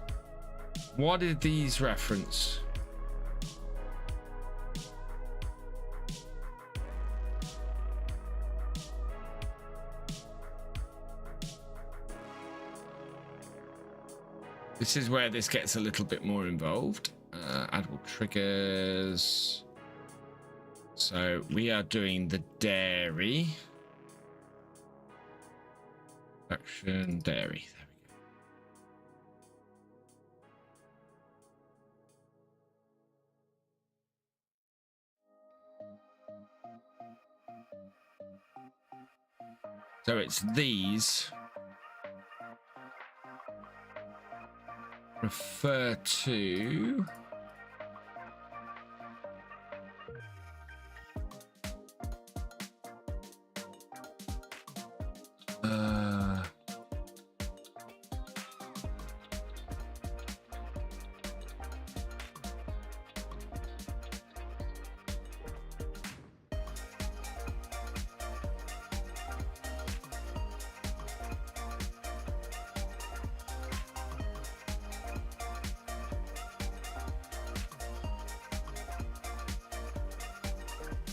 Speaker 1: What did these reference? This is where this gets a little bit more involved. Addable triggers. So we are doing the dairy. Action dairy. There we go. So it's these. Refer to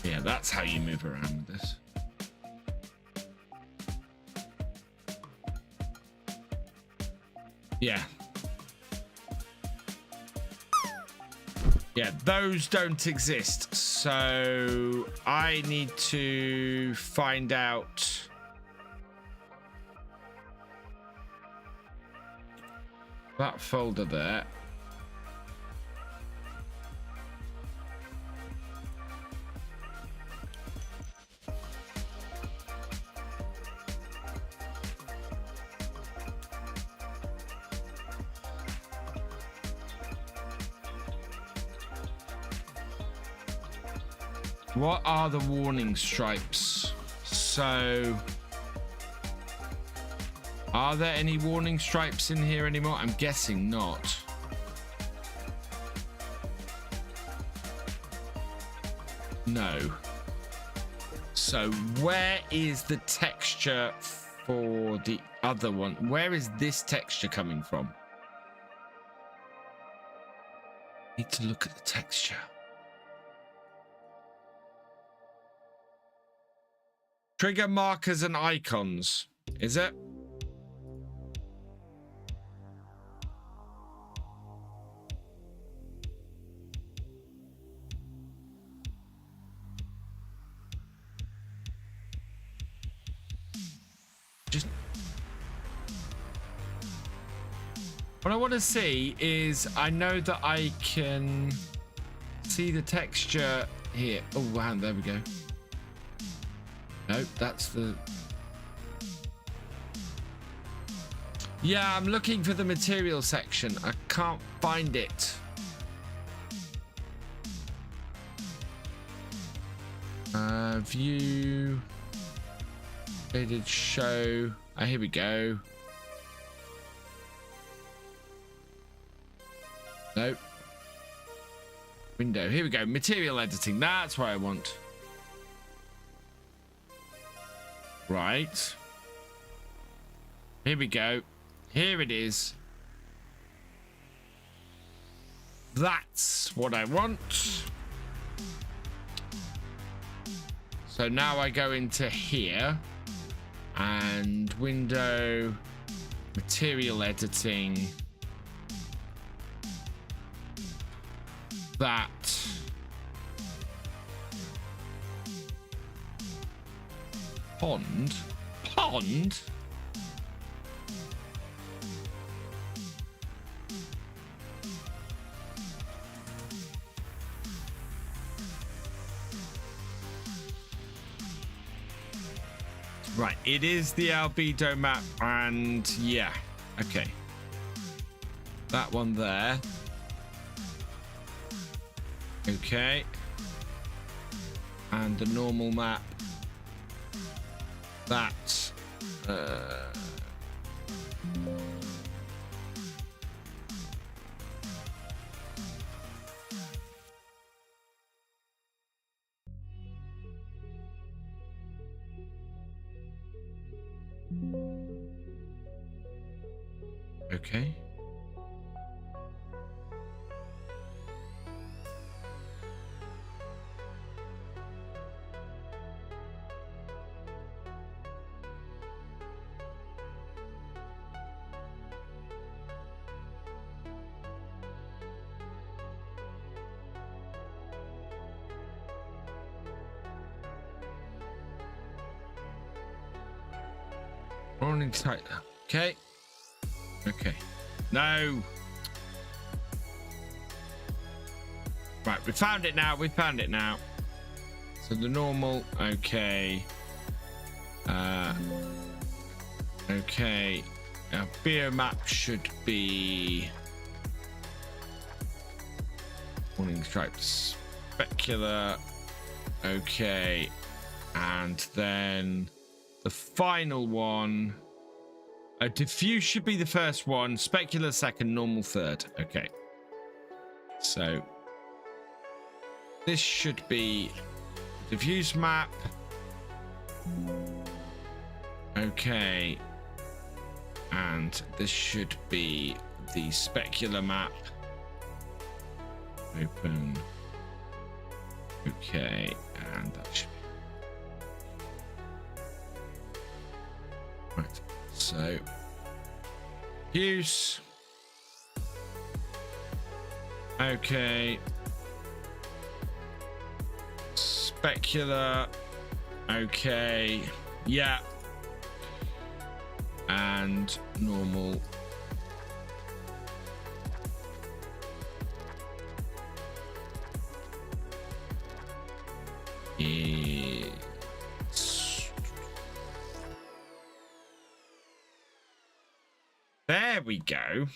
Speaker 1: yeah, that's how you move around with this. Yeah. Yeah, those don't exist. So I need to find out. That folder there. What are the warning stripes? So, are there any warning stripes in here anymore? I'm guessing not. No. So, where is the texture for the other one? Where is this texture coming from? Need to look at the texture. Trigger markers and icons. Is it? Just what I want to see is I know that I can see the texture here. Oh wow, there we go. Nope, that's the... Yeah, I'm looking for the material section. I can't find it. View. Shaded show. Oh, here we go. Nope. Window. Here we go. Material editing. That's what I want. Right. Here we go. Here it is. That's what I want. So now I go into here and window, material editing. That. Pond? Pond? Right, it is the albedo map, and yeah, okay. That one there. Okay. And the normal map. That. Okay. Running tight. Okay. Okay. No. Right, we found it now. We found it now. So the normal. Okay. Okay. Our beer map should be warning stripes. Specular. Okay. And then the final one. Diffuse should be the first one, specular second, normal third. Okay. So this should be diffuse map. Okay. And this should be the specular map. Open. Okay. And that should be right. So, use. Okay. Specular. Okay. Yeah. And normal. There we go.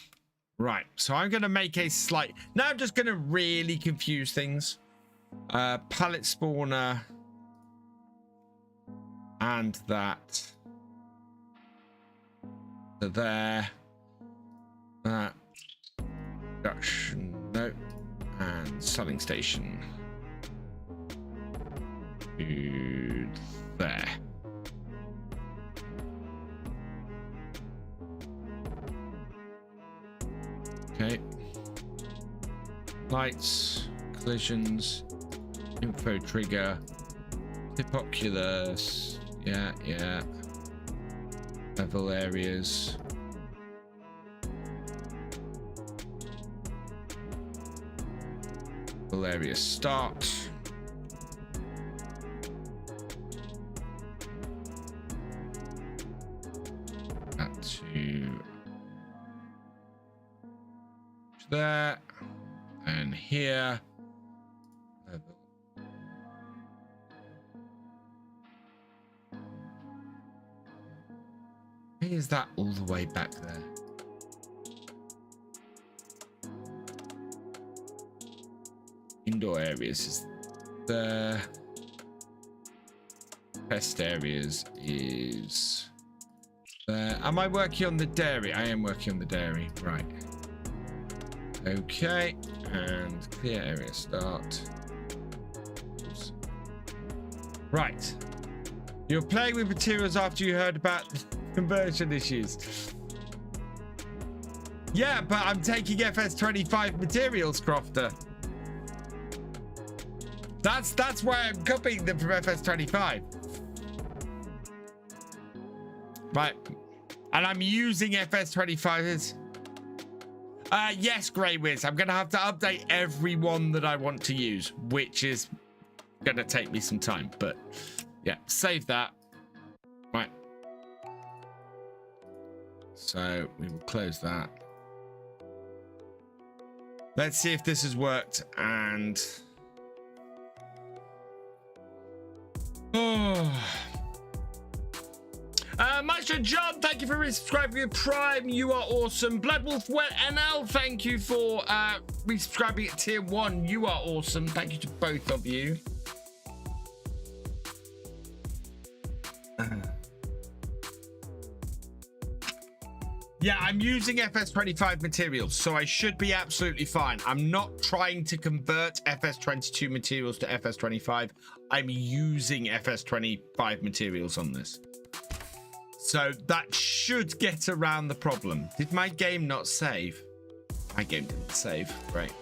Speaker 1: Right, so I'm going to make a slight... Now I'm just going to really confuse things. Pallet spawner. And that. So there. That. Production. No. And selling station. To there. Okay. Lights, collisions, info trigger, tip oculus. Yeah, yeah. Level areas. Level area start. That to there and here. Is that all the way back there? Indoor areas is there. Pest areas is there. Am I working on the dairy? I am working on the dairy. Right. Okay. And clear area start. Oops. Right. You're playing with materials after you heard about conversion issues. Yeah, but I'm taking FS25 materials, Crofter. That's why I'm copying them from FS25. Right. And I'm using FS25s. Yes, Grey Wiz. I'm going to have to update every one that I want to use, which is going to take me some time. But yeah, save that. Right. So we will close that. Let's see if this has worked. And Maestro John, thank you for resubscribing with Prime. You are awesome. Bloodwolf Wet NL, thank you for resubscribing at tier 1. You are awesome. Thank you to both of you. Yeah, I'm using FS25 materials, so I should be absolutely fine. I'm not trying to convert FS22 materials to FS25. I'm using FS25 materials on this. So that should get around the problem. Did my game not save? My game didn't save. Great.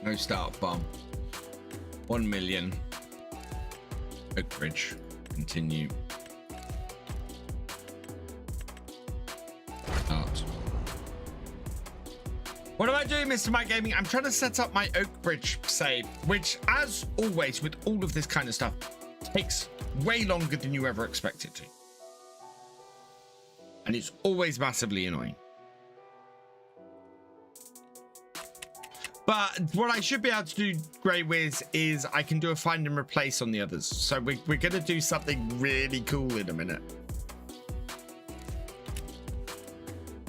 Speaker 1: No start bomb. 1 million. Oak Bridge. Continue. Start. What am I doing, Mr. My Gaming? I'm trying to set up my Oak Bridge save, which, as always, with all of this kind of stuff, takes way longer than you ever expect it to. And it's always massively annoying. But what I should be able to do, Grey Wiz, is I can do a find and replace on the others. So we're going to do something really cool in a minute.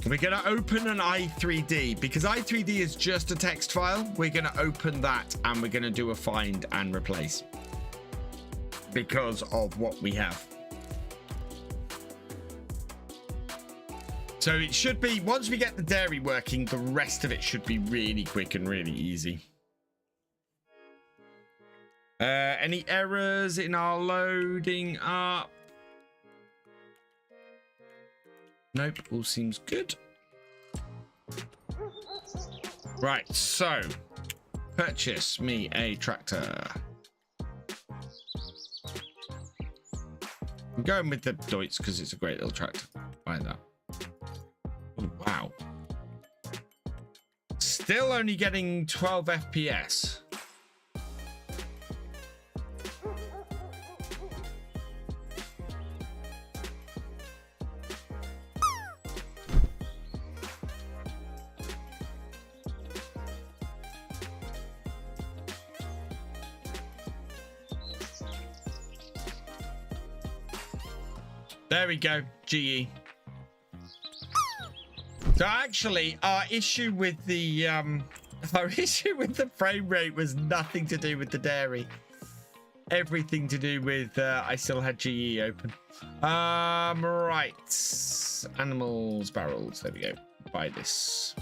Speaker 1: We're going to open an i3D. Because i3D is just a text file, we're going to open that and we're going to do a find and replace. Because of what we have. So it should be, once we get the dairy working, the rest of it should be really quick and really easy. Any errors in our loading up? Nope, all seems good. Right, so purchase me a tractor. I'm going with the Deutz because it's a great little tractor. Buy that. Oh, wow. Still only getting 12 FPS. There we go, GE. So actually, our issue with the frame rate was nothing to do with the dairy. Everything to do with I still had GE open. Right. Animals, barrels. There we go. Buy this.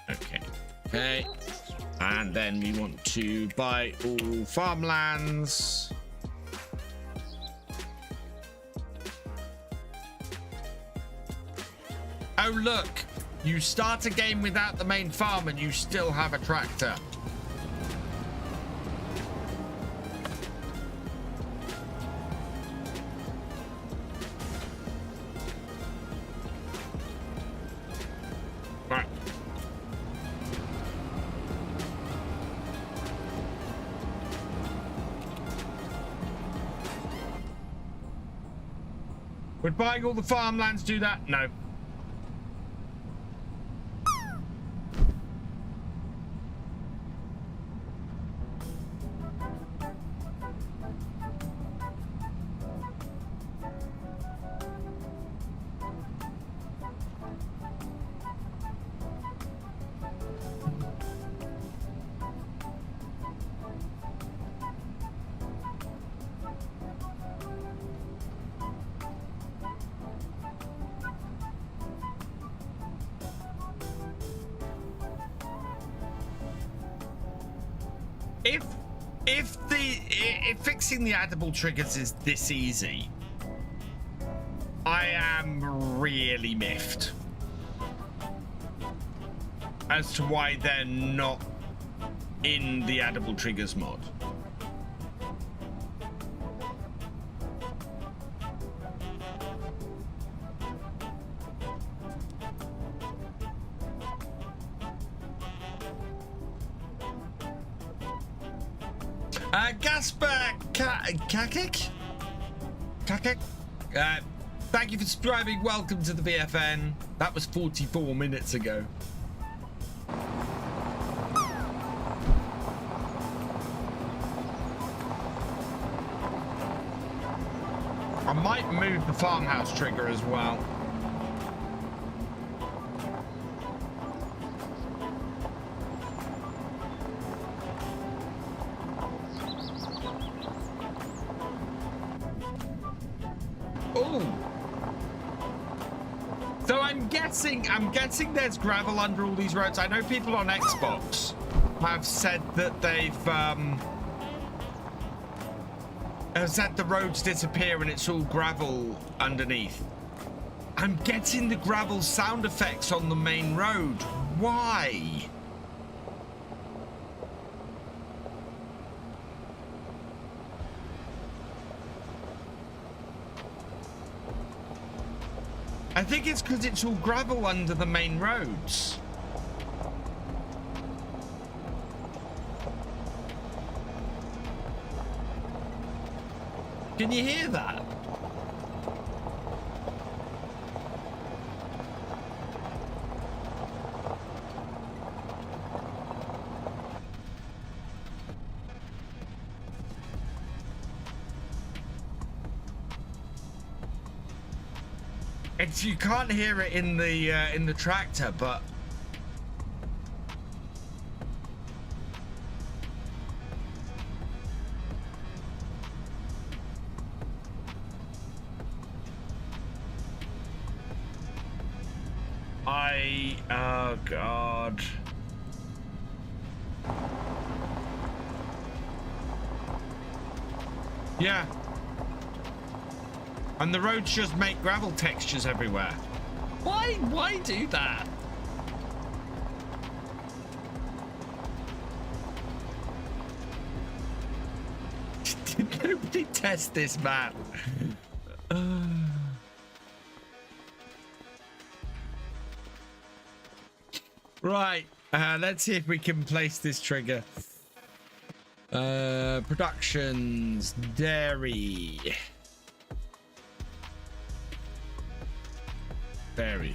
Speaker 1: Okay. Okay. And then we want to buy all farmlands. Oh, look, you start a game without the main farm and you still have a tractor. Right. Would buying all the farmlands do that? No. If fixing the addable triggers is this easy, I am really miffed as to why they're not in the addable triggers mod. Gasper Kakik? Thank you for subscribing. Welcome to the BFN. That was 44 minutes ago. I might move the farmhouse trigger as well. So I'm guessing there's gravel under all these roads. I know people on Xbox have said that they've said the roads disappear and it's all gravel underneath. I'm getting the gravel sound effects on the main road. Why? I think it's because it's all gravel under the main roads. Can you hear that? You can't hear it in the tractor, but oh God. Yeah. And the roads just make gravel textures everywhere. Why do that? Did nobody test this map? Right, let's see if we can place this trigger. Productions, dairy. Very.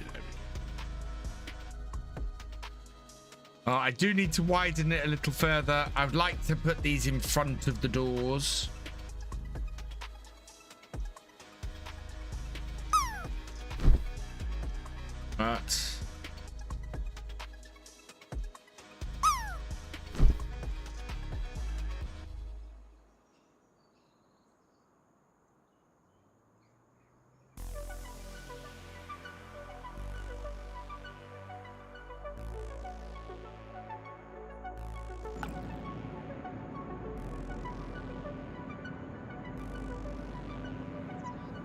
Speaker 1: Oh, I do need to widen it a little further. I would like to put these in front of the doors. But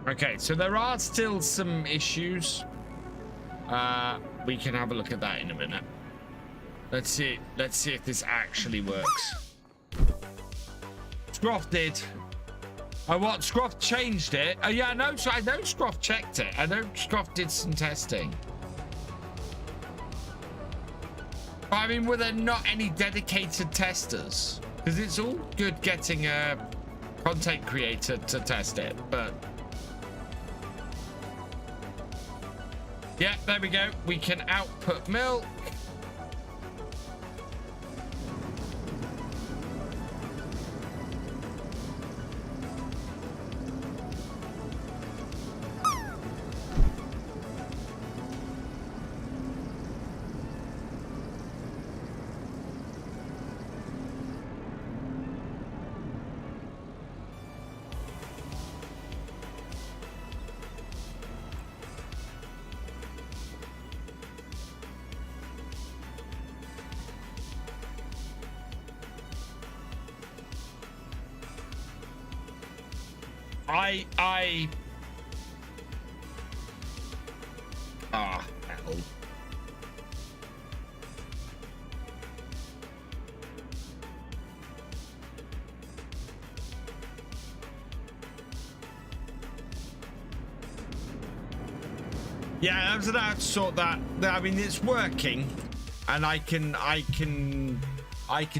Speaker 1: okay, so there are still some issues. We can have a look at that in a minute. Let's see if this actually works. Scruff did. Oh, what? Scruff changed it? Oh, yeah, I know Scruff checked it. I know Scruff did some testing. But, I mean, were there not any dedicated testers? Because it's all good getting a content creator to test it, but yeah, there we go. We can output milk. Ah, hell. Yeah, I'm gonna have to sort that. I mean, it's working, and I can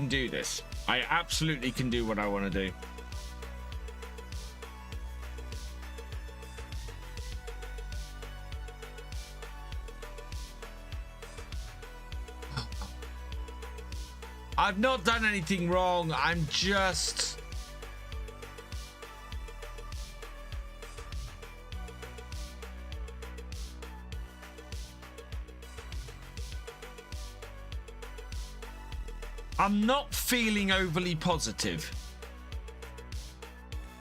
Speaker 1: do this. I absolutely can do what I want to do. I've not done anything wrong. I'm just... I'm not feeling overly positive,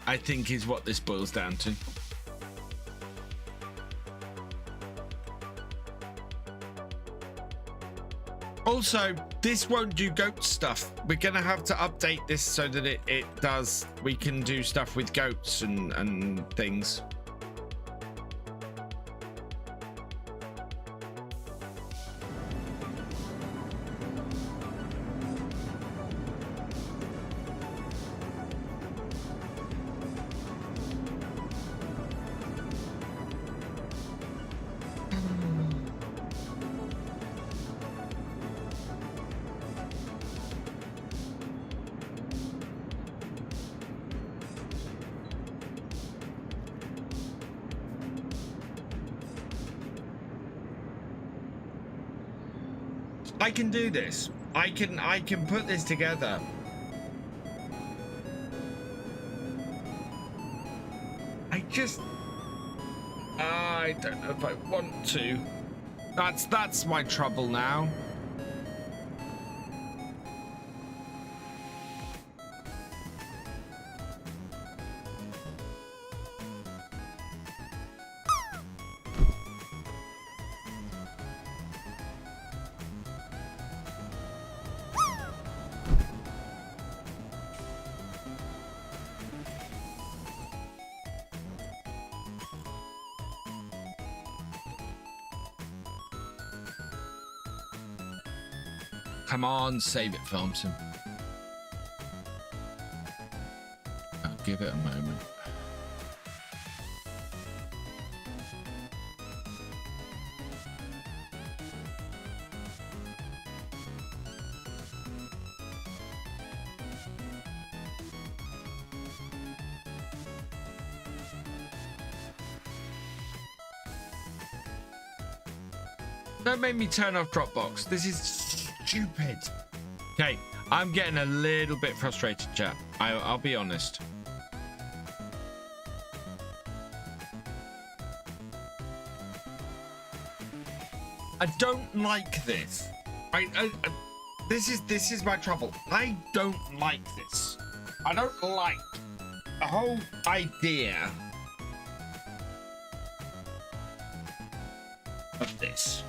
Speaker 1: I think, is what this boils down to. Also, this won't do goat stuff. We're gonna have to update this so that it does. We can do stuff with goats and things. I can do this. I can put this together. I don't know if I want to. That's my trouble now. Come on, save it, Thompson. I'll give it a moment. Don't make me turn off Dropbox. This is stupid. Okay, I'm getting a little bit frustrated, chat. I'll be honest. I don't like this. This is my trouble. I don't like this. I don't like the whole idea of this.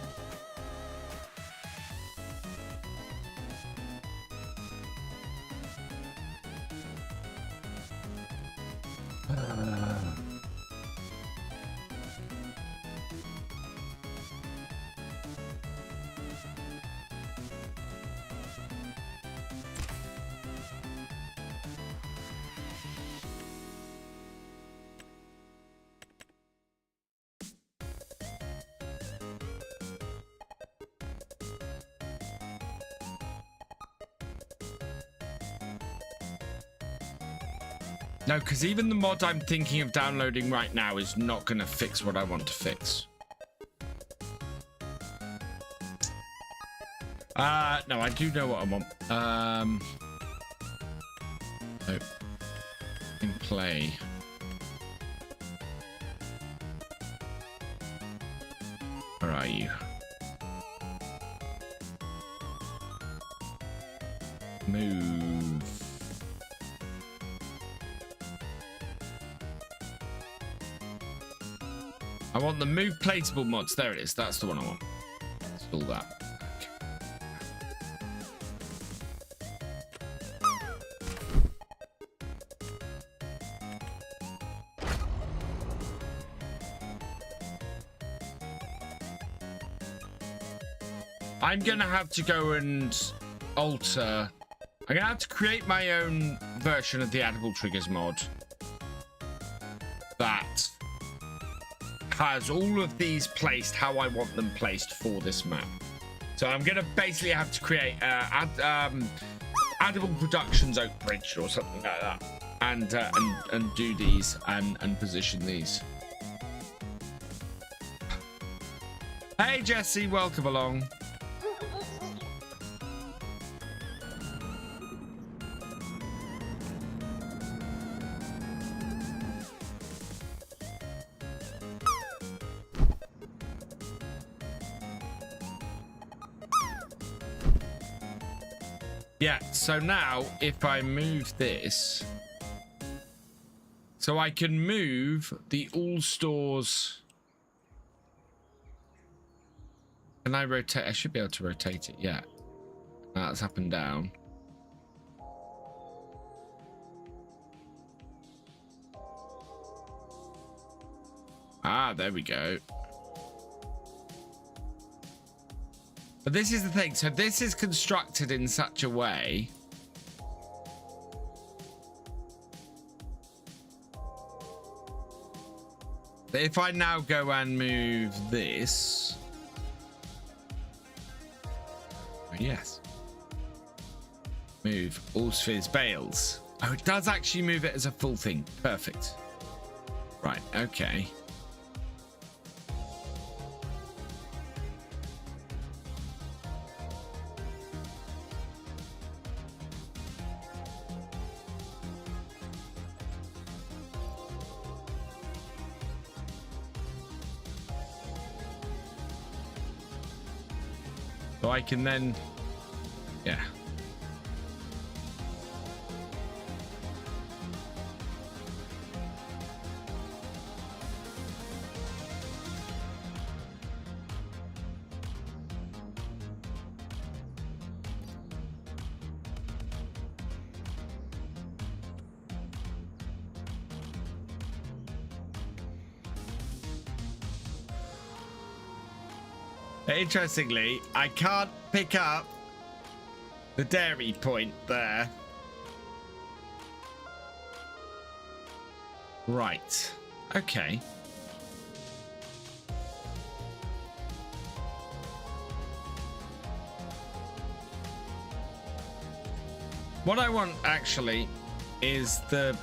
Speaker 1: No, because even the mod I'm thinking of downloading right now is not going to fix what I want to fix. No, I do know what I want. Oh, in play. Where are you? Move. I want the move placeable mods. There it is. That's the one I want. Install that. I'm going to have to go and alter. I'm going to have to create my own version of the Edible Triggers mod that has all of these placed how I want them placed for this map. So I'm going to basically have to create Edible Productions Oak Bridge or something like that, and do these and position these. Hey Jesse, welcome along. Yeah, so now if I move this, so I can move the all stores. Can I rotate? I should be able to rotate it. Yeah, that's up and down. Ah, there we go. But this is the thing. So this is constructed in such a way that if I now go and move this, oh, yes, move all spheres bales. Oh, it does actually move it as a full thing. Perfect. Right. Okay. So I can then, yeah. Interestingly, I can't pick up the dairy point there. Right. Okay. What I want actually is the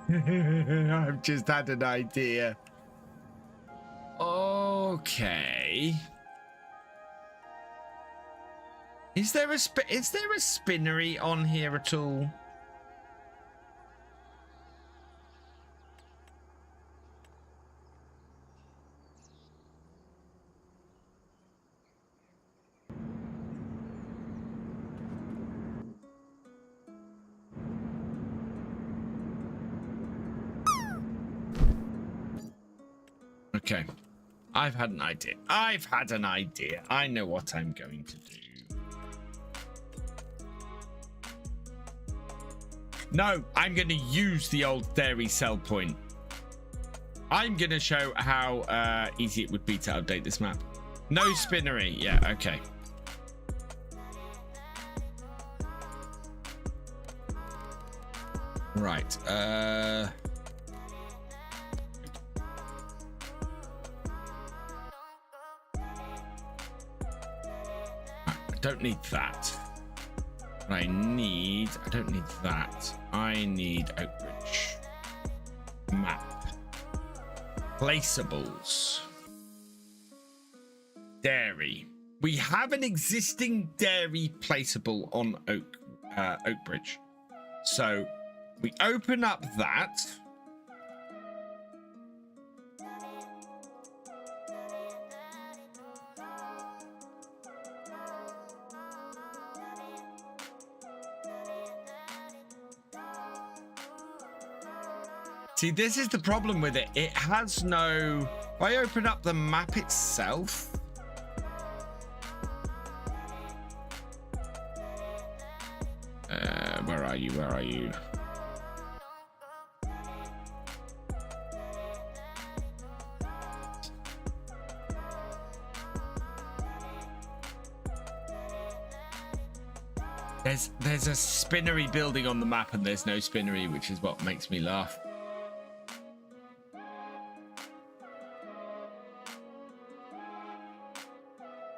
Speaker 1: I've just had an idea. Okay. Is there a spinnery on here at all? Okay, I've had an idea. I know what I'm going to do. No, I'm going to use the old dairy sell point. I'm going to show how easy it would be to update this map. No spinnery. Yeah, okay. Right. Don't need that. I don't need that. I need Oakbridge. Map. Placeables. Dairy. We have an existing dairy placeable on Oakbridge. So we open up that. See, this is the problem with it. It has no... If I open up the map itself, Where are you? Where are you? There's a spinnery building on the map and there's no spinnery, which is what makes me laugh.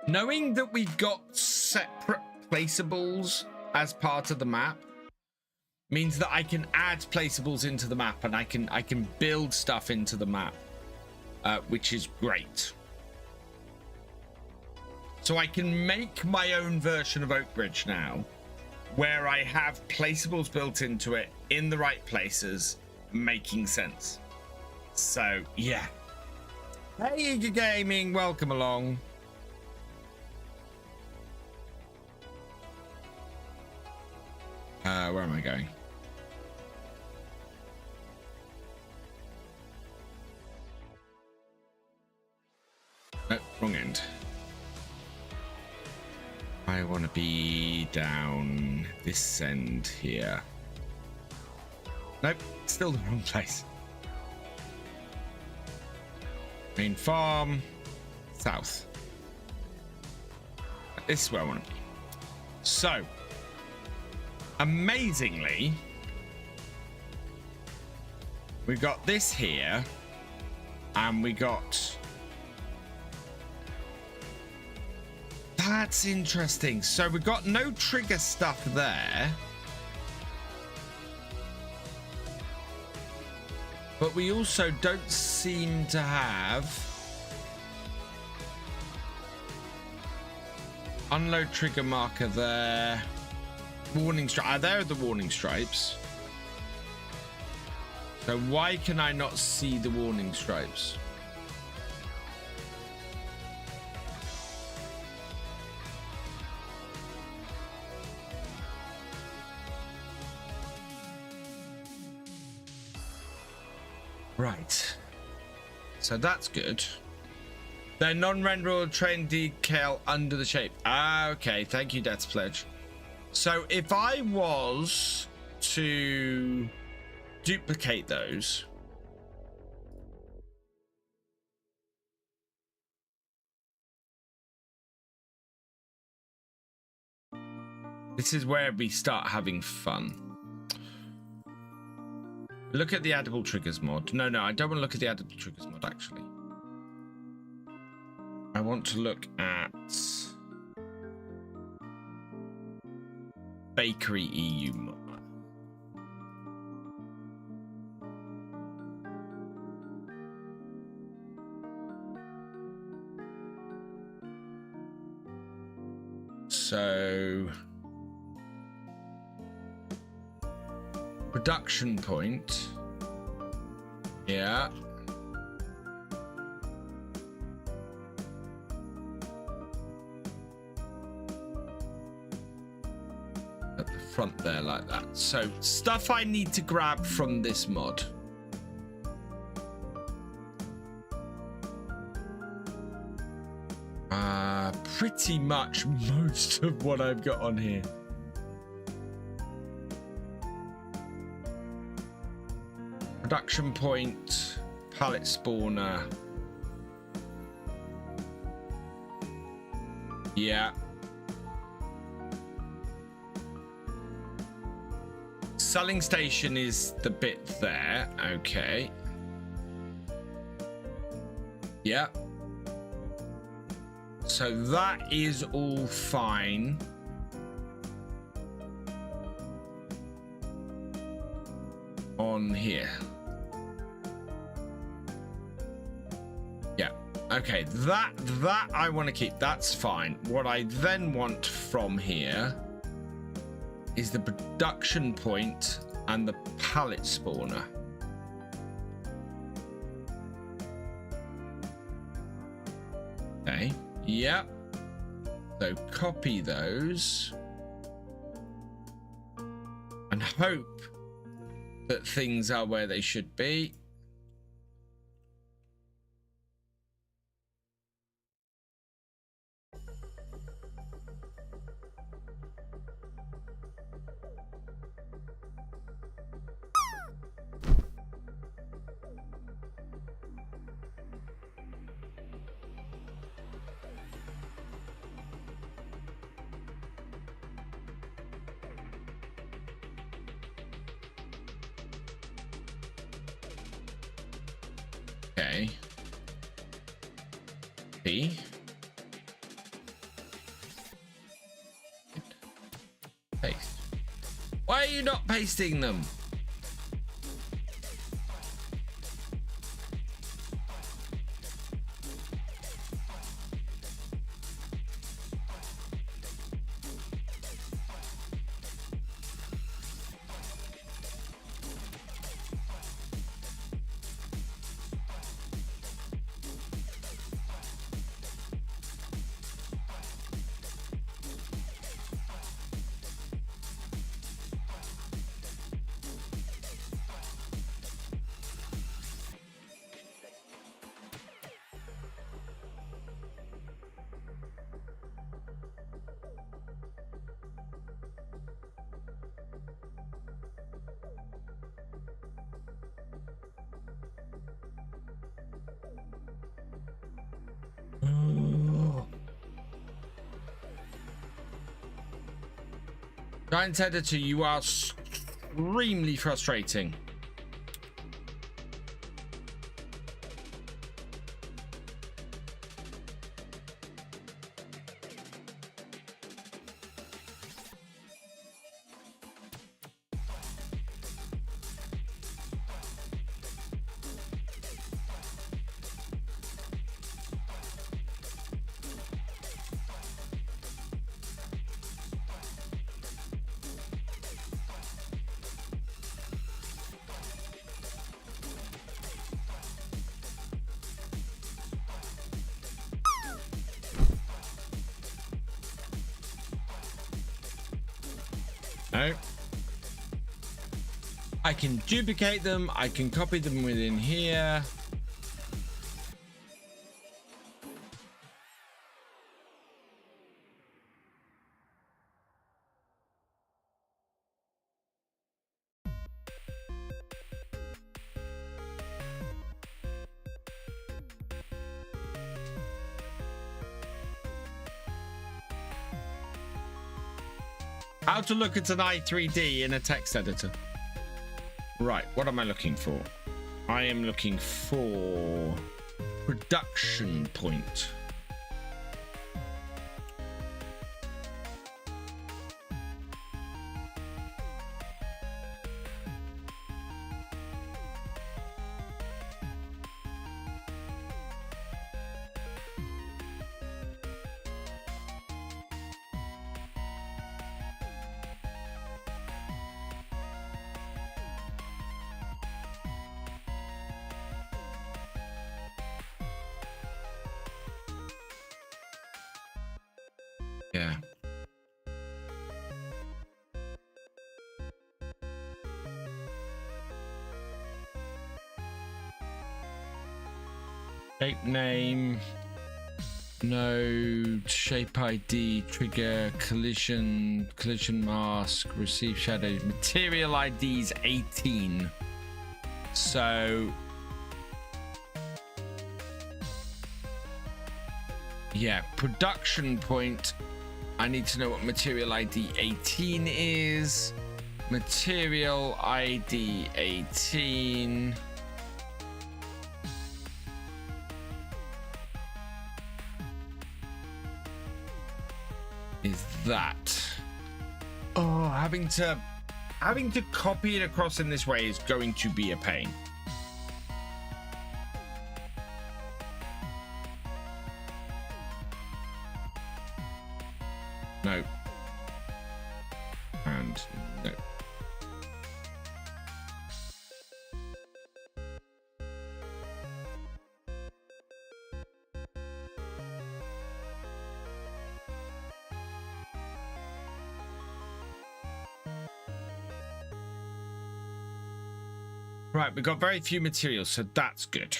Speaker 1: Knowing that we've got separate placeables as part of the map means that I can add placeables into the map and I can build stuff into the map, which is great. So I can make my own version of Oakbridge now, where I have placeables built into it in the right places, making sense. So yeah. Hey Eager Gaming, welcome along. Where am I going? Nope, wrong end. I want to be down this end here. Nope, still the wrong place. Main farm, south. This is where I want to be. So, amazingly, we got this here, and we got... That's interesting. So we got no trigger stuff there. But we also don't seem to have unload trigger marker there. Warning stripe. There are the warning stripes. So why can I not see the warning stripes? Right, so that's good. They're non-renderable train decal under the shape. Ah, okay, thank you, Death's Pledge. So if I was to duplicate those, this is where we start having fun. Look at the addable triggers mod. No, I don't want to look at the addable triggers mod, actually. I want to look at Bakery EU mod. So... production point. Yeah. At the front there like that. So stuff I need to grab from this mod. Pretty much most of what I've got on here. Production point, pallet spawner. Yeah. Selling station is the bit there. Okay. Yeah. So that is all fine. On here. Yeah. Okay, that I want to keep. That's fine. What I then want from here is the production point and the pallet spawner. Okay. Yep. So copy those and hope that things are where they should be. Okay. P. Paste. Why are you not pasting them? Giant editor, you are extremely frustrating. No. I can duplicate them. I can copy them within here. How to look at an i3D in a text editor. Right, what am I looking for? I am looking for production point. Yeah. Shape name, node, shape ID, trigger, collision mask, receive shadow, material IDs 18. So yeah, production point. I need to know what material ID 18 is. Material ID 18 is that. Oh, having to copy it across in this way is going to be a pain. No. And no. Right, we've got very few materials, so that's good.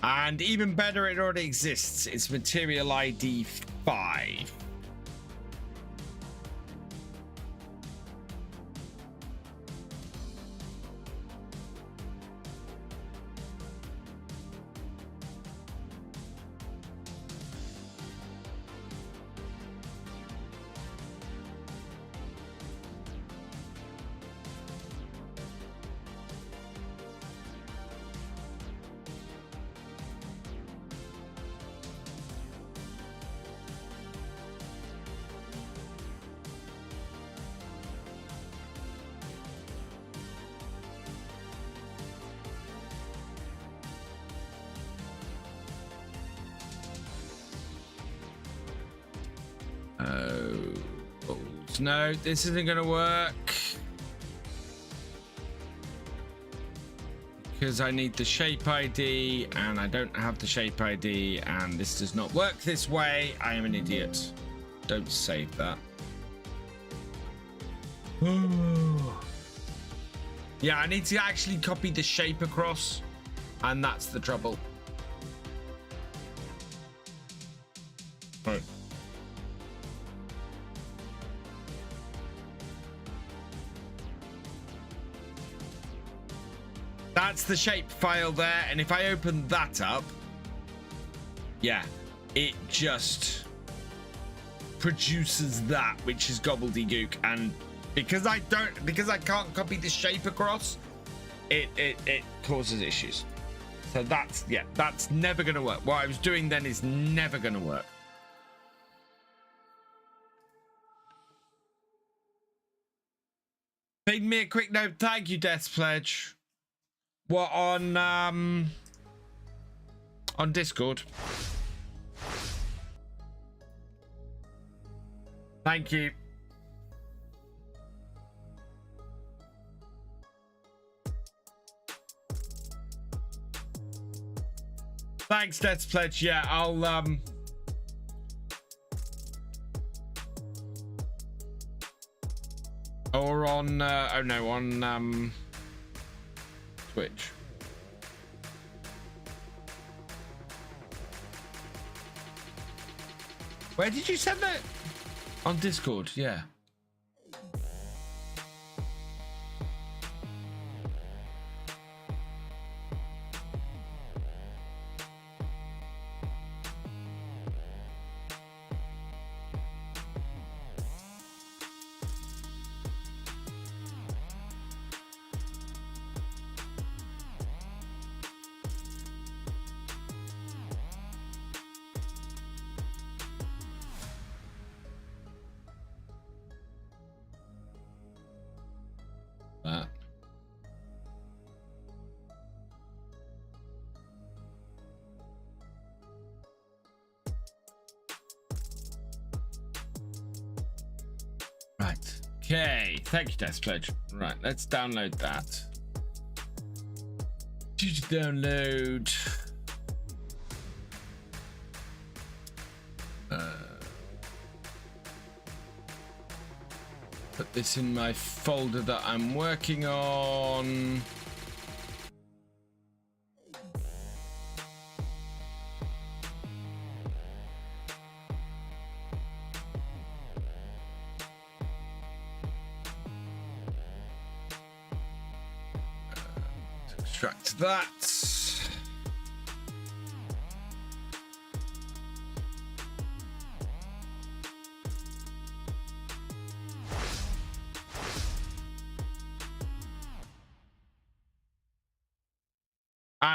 Speaker 1: And even better, it already exists. It's material ID 5. No, this isn't going to work. Because I need the shape ID and I don't have the shape ID and this does not work this way. I am an idiot. Don't save that. Yeah, I need to actually copy the shape across and that's the trouble. Right. That's the shape file there, and if I open that up, yeah, it just produces that, which is gobbledygook. And because I can't copy the shape across, it causes issues. So that's, yeah, that's never gonna work. What I was doing then is never gonna work. Ping me a quick note. Thank you, Death Pledge. What, on Discord? Thank you. Thanks, Death Pledge. Yeah, I'll or on oh no, on Twitch. Where did you send that? On Discord, yeah. Right. Okay. Thank you, Death Pledge. Right. Let's download that. Choose to download. Put this in my folder that I'm working on. Extract that.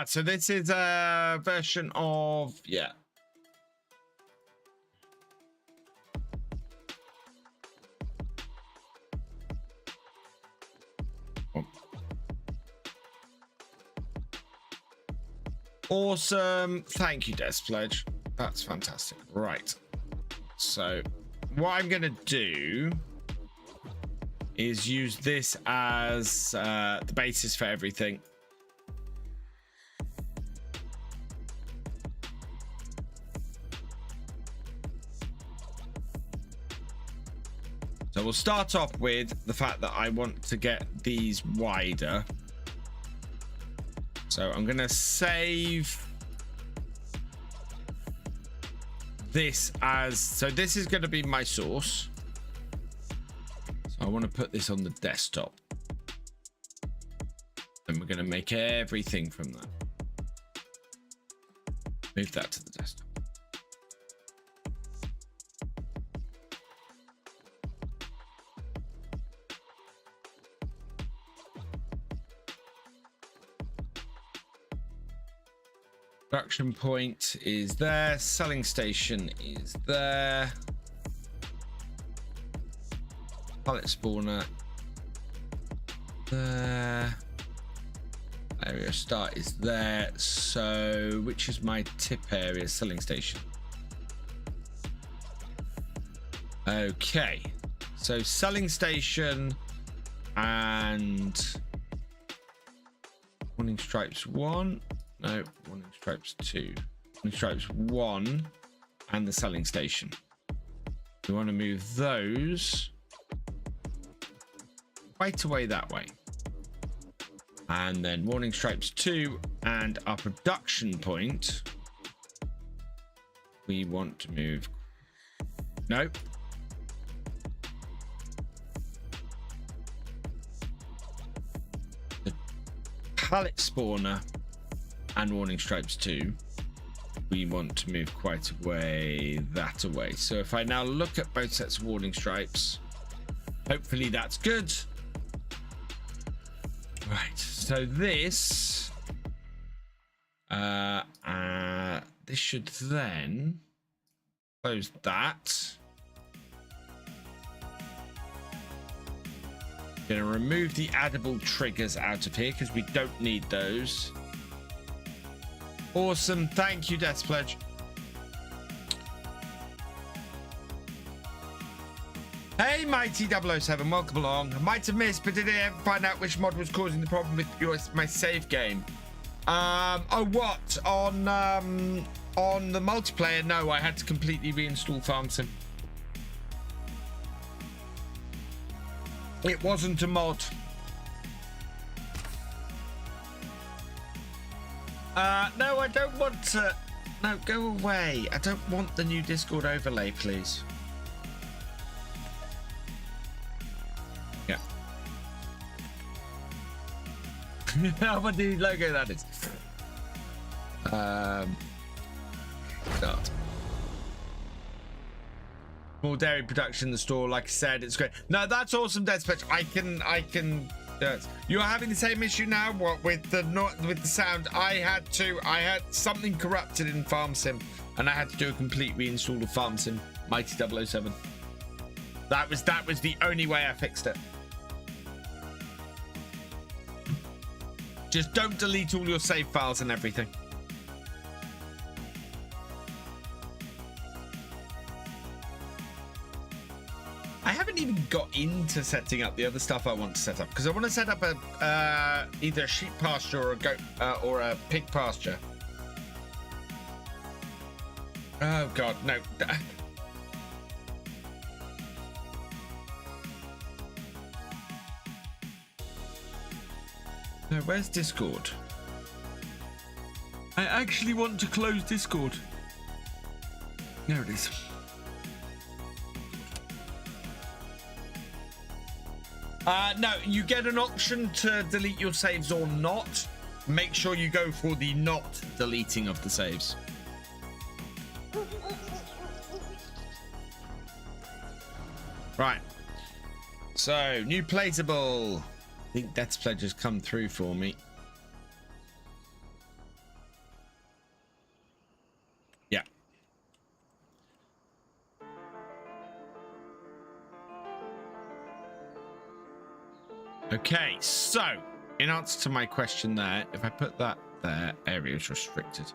Speaker 1: So this is a version of, yeah. Awesome. Thank you, Death Pledge. That's fantastic. Right. So what I'm going to do is use this as the basis for everything. So we'll start off with the fact that I want to get these wider. So I'm going to save this as, so this is going to be my source. So I want to put this on the desktop. And we're going to make everything from that. Move that to the desktop. Production point is there. Selling station is there. Pallet spawner there. Area start is there. So which is my tip area? Selling station. Okay. So selling station and warning stripes 1. No, warning stripes 2. Warning stripes 1 and the selling station. We want to move those right away that way. And then warning stripes 2 and our production point. We want to move. No. The pallet spawner and warning stripes 2. We want to move quite a way that away. So if I now look at both sets of warning stripes, hopefully that's good. Right, so this this should then close that. Gonna remove the addable triggers out of here because we don't need those. Awesome, thank you, Death Pledge. Hey, Mighty007, welcome along. I might have missed, but did I ever find out which mod was causing the problem with my save game? Oh, what? On the multiplayer? No, I had to completely reinstall FarmSim. It wasn't a mod. No, I don't want to. No, go away. I don't want the new Discord overlay, please. Yeah. What the logo that is? Start. Small dairy production in the store, like I said, it's great. No, that's awesome, Deadspatch. I can. Yes. You are having the same issue now. What with the sound? I had something corrupted in FarmSim, and I had to do a complete reinstall of FarmSim. Mighty007. That was the only way I fixed it. Just don't delete all your save files and everything. I haven't even got into setting up the other stuff I want to set up because I want to set up a either a sheep pasture or a goat or a pig pasture. Oh god, no. No, where's Discord? I actually want to close Discord. There it is. No, you get an option to delete your saves or not. Make sure you go for the not deleting of the saves. Right. So, new playtable. I think Death's Pledge has come through for me. Yeah. Okay, so in answer to my question there, if I put that there, area is restricted.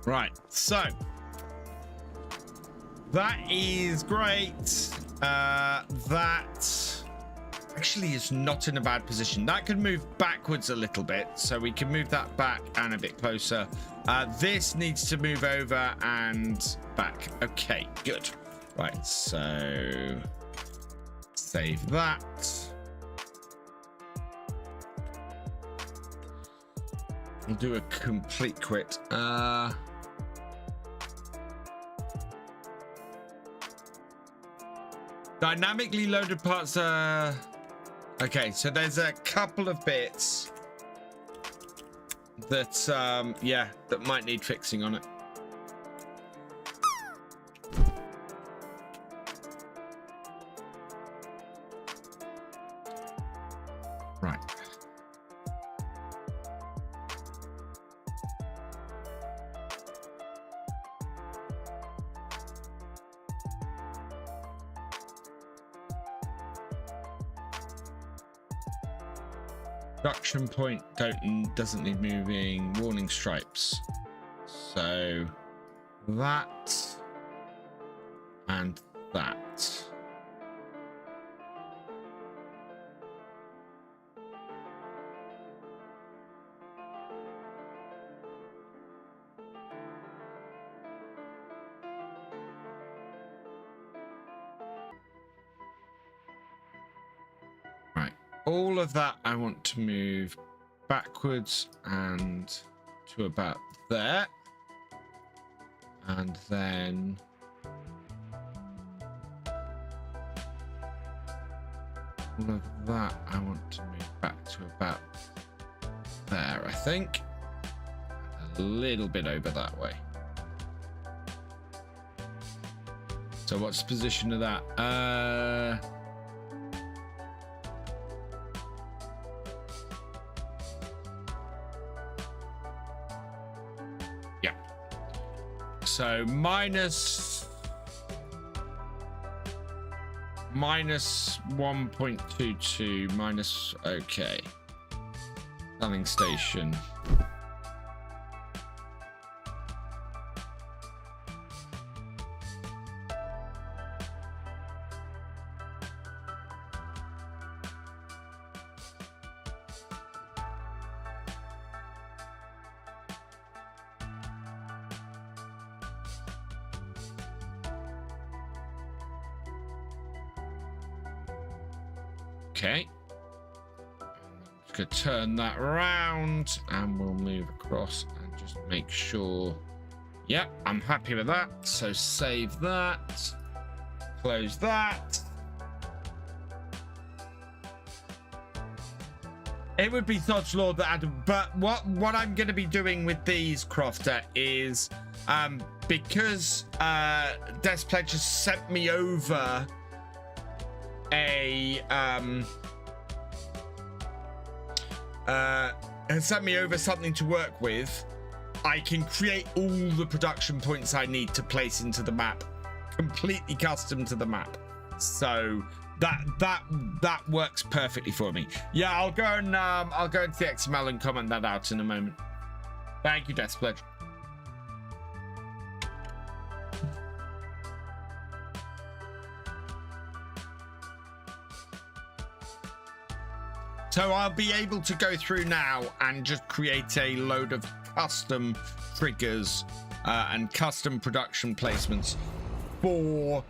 Speaker 1: Right, so that is great. That actually is not in a bad position. That could move backwards a little bit, so we can move that back and a bit closer. This needs to move over and back. Okay, good. Right, so save that. We'll do a complete quit. Dynamically loaded parts. Okay, so there's a couple of bits that yeah, that might need fixing on it. Right. Production point doesn't need moving. Warning stripes. So that and that. Right. All of that I want to move backwards and to about there. And then all of that I want to move back to about there, I think. And a little bit over that way. So what's the position of that? Yeah. So minus 1.22 minus, okay. Selling station. Okay, just gonna turn that around and we'll move across and just make sure. Yep, I'm happy with that. So save that, close that. It would be Tazoslo that Adam, but what I'm going to be doing with these, Crofter, is because Despledge has sent me over something to work with. I can create all the production points I need to place into the map, completely custom to the map. So that works perfectly for me. Yeah, I'll go into the XML and comment that out in a moment. Thank you, Despledge. So I'll be able to go through now and just create a load of custom triggers and custom production placements for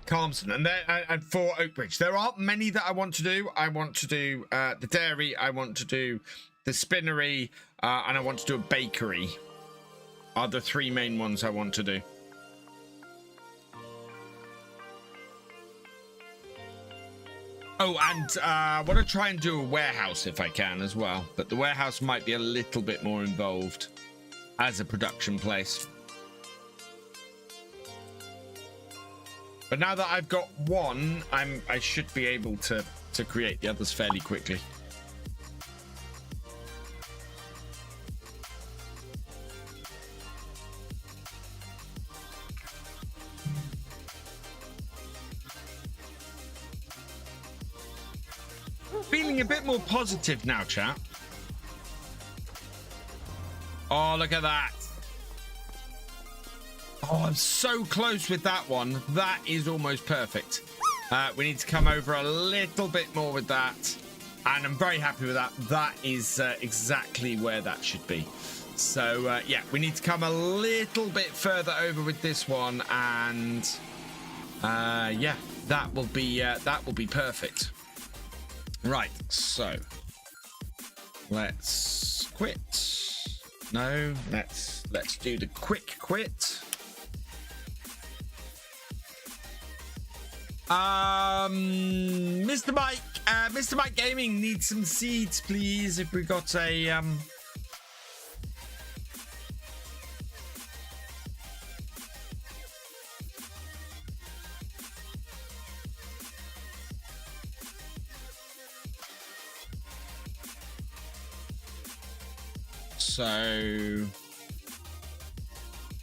Speaker 1: Calmston and for Oakbridge. There aren't many that I want to do. I want to do the dairy, I want to do the spinnery, and I want to do a bakery. Are the three main ones I want to do. Oh, and I want to try and do a warehouse if I can as well. But the warehouse might be a little bit more involved as a production place. But now that I've got one, I should be able to create the others fairly quickly. Feeling a bit more positive now, chat. Oh, look at that. Oh, I'm so close with that one. That is almost perfect. We need to come over a little bit more with that. And I'm very happy with that. That is exactly where that should be. So, yeah, we need to come a little bit further over with this one. And, yeah, that will be perfect. Right, so let's quit. No, let's do the quick quit. Mr. Mike Gaming needs some seeds, please. If we got a So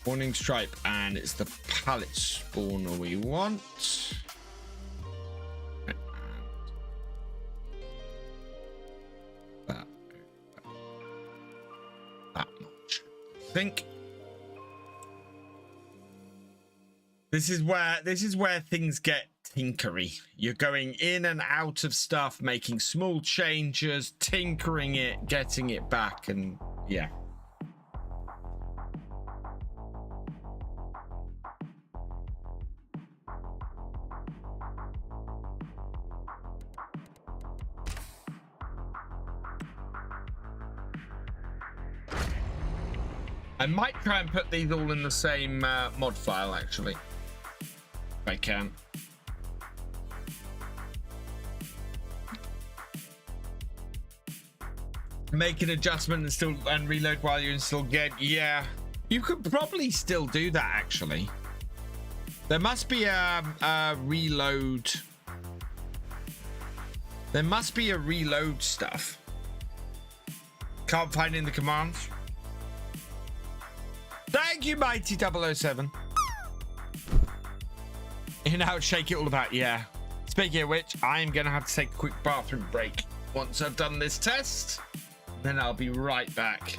Speaker 1: warning stripe, and it's the pallet spawner we want. And that think. This is where things get tinkery. You're going in and out of stuff, making small changes, tinkering it, getting it back, and yeah. I might try and put these all in the same mod file, actually. If I can. Make an adjustment and reload while you're still good. Yeah, you could probably still do that, actually. There must be a reload. There must be a reload stuff. Can't find in the commands. Thank you, Mighty 007. In out, shake it all about. Yeah. Speaking of which, I'm going to have to take a quick bathroom break once I've done this test. Then I'll be right back.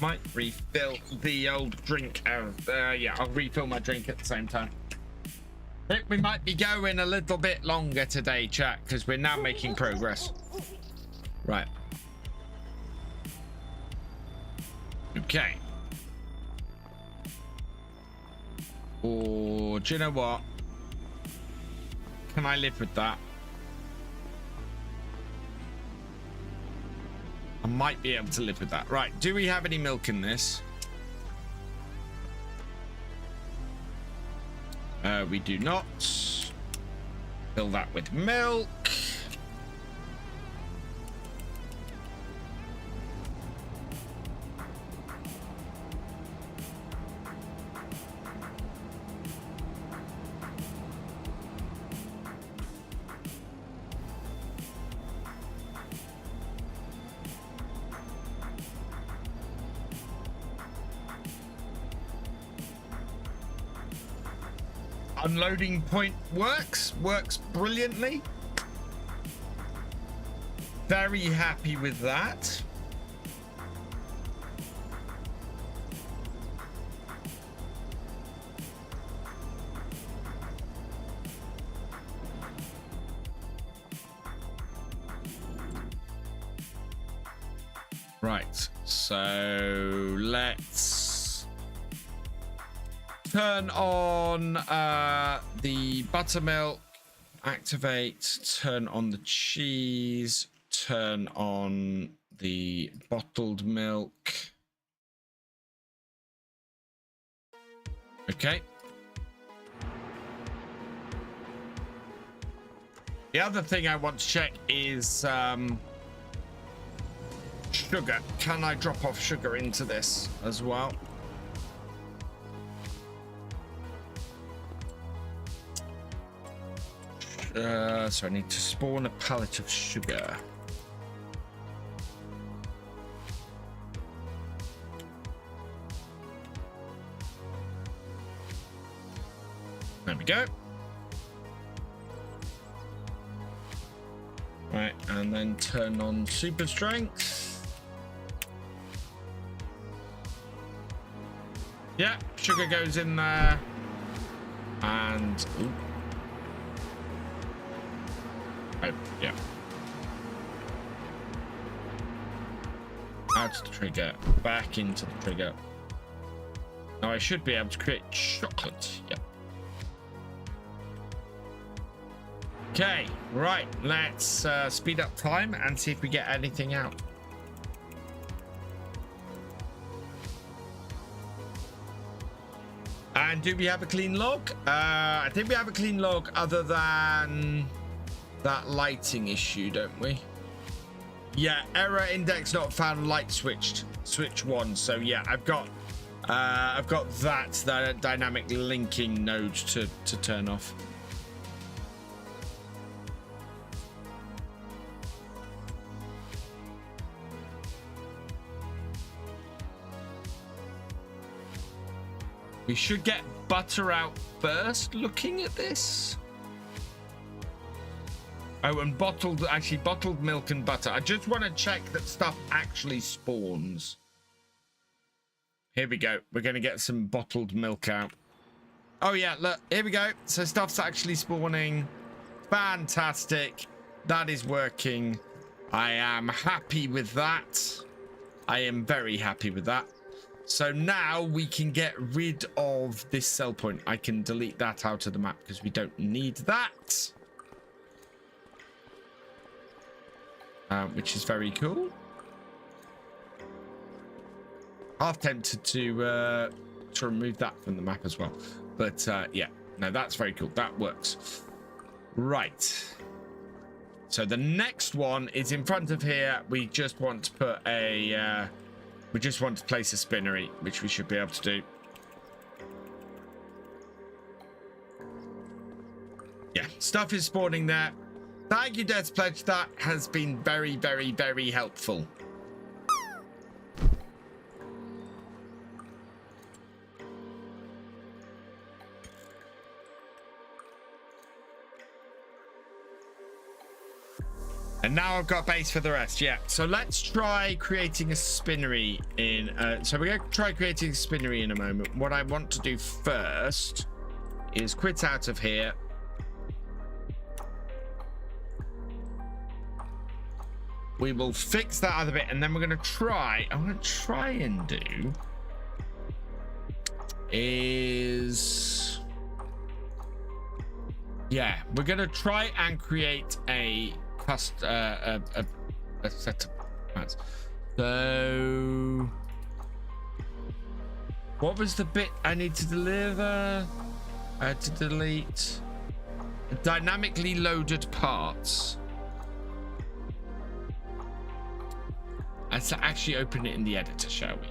Speaker 1: Might refill the old drink. Yeah, I'll refill my drink at the same time. I think we might be going a little bit longer today, chat, because we're now making progress. Right. Okay. Or do you know what? Can I live with that? I might be able to live with that. Right, do we have any milk in this? We do not. Fill that with milk. Unloading point works brilliantly. Very happy with that. Right, so let's turn on the buttermilk, activate, turn on the cheese, turn on the bottled milk. Okay. The other thing I want to check is sugar. Can I drop off sugar into this as well? So I need to spawn a pallet of sugar. There we go. Right, and then turn on super strength. Yeah, sugar goes in there. And ooh. Oh, yeah. Add to the trigger, back into the trigger. Now I should be able to create chocolate. Yep. Okay, right. Let's speed up time and see if we get anything out. And do we have a clean log? I think we have a clean log other than that lighting issue, don't we? Yeah, error index not found, light switch 1. So yeah, I've got that dynamic linking node to turn off. We should get butter out first, looking at this. Oh, and bottled milk and butter. I just want to check that stuff actually spawns. Here we go. We're going to get some bottled milk out. Oh, yeah, look. Here we go. So stuff's actually spawning. Fantastic. That is working. I am happy with that. I am very happy with that. So now we can get rid of this sell point. I can delete that out of the map because we don't need that. Which is very cool. Half tempted to remove that from the map as well. But yeah, no, that's very cool. That works. Right. So the next one is in front of here. We just want to put a... we just want to place a spinnery, which we should be able to do. Yeah, stuff is spawning there. Thank you, Death Pledge. That has been very, very, very helpful. And now I've got base for the rest. Yeah. So let's try creating a spinnery in. So we're going to try creating a spinnery in a moment. What I want to do first is quit out of here. We will fix that other bit, and then we're going to try. I'm going to try and do is. Yeah, we're going to try and create a set of plans. So what was the bit I need to deliver? I had to delete dynamically loaded parts. Let's actually open it in the editor, shall we?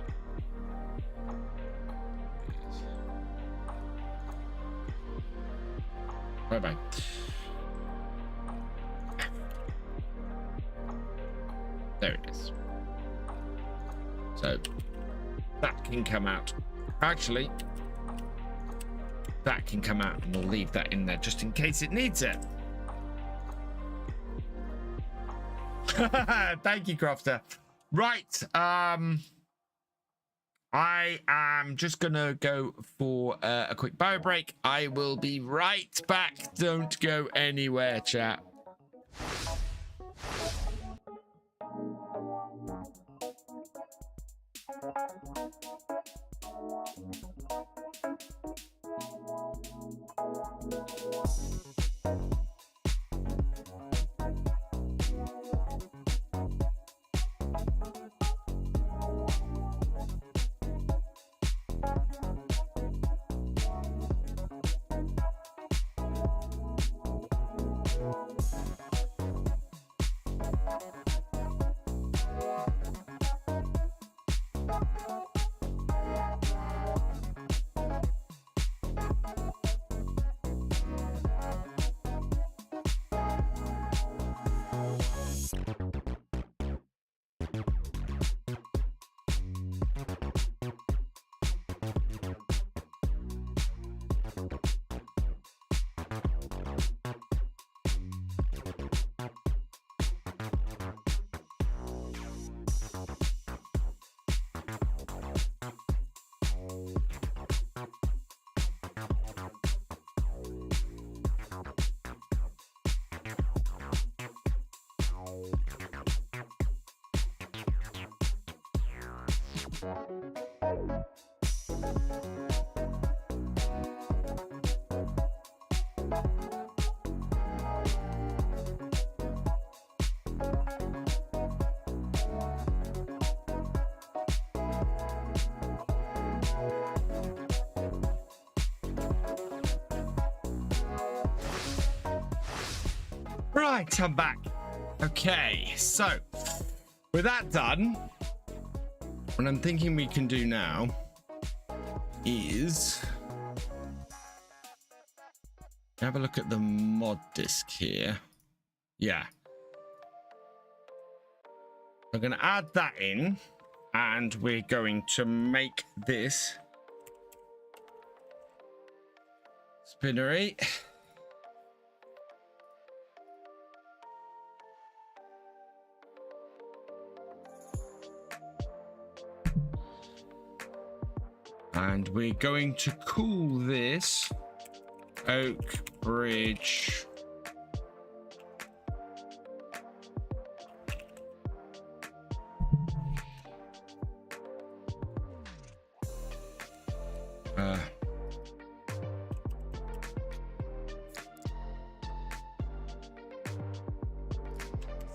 Speaker 1: Bye-bye. There it is. So that can come out. Actually, that can come out, and we'll leave that in there just in case it needs it. Thank you, Crofter. Right. I am just gonna go for a quick bio break. I will be right back. Don't go anywhere, chat. Right, I'm back. Okay, so with that done, what I'm thinking we can do now is have a look at the mod disk here. Yeah. I'm going to add that in, and we're going to make this spinnery. And we're going to call this Oak Bridge.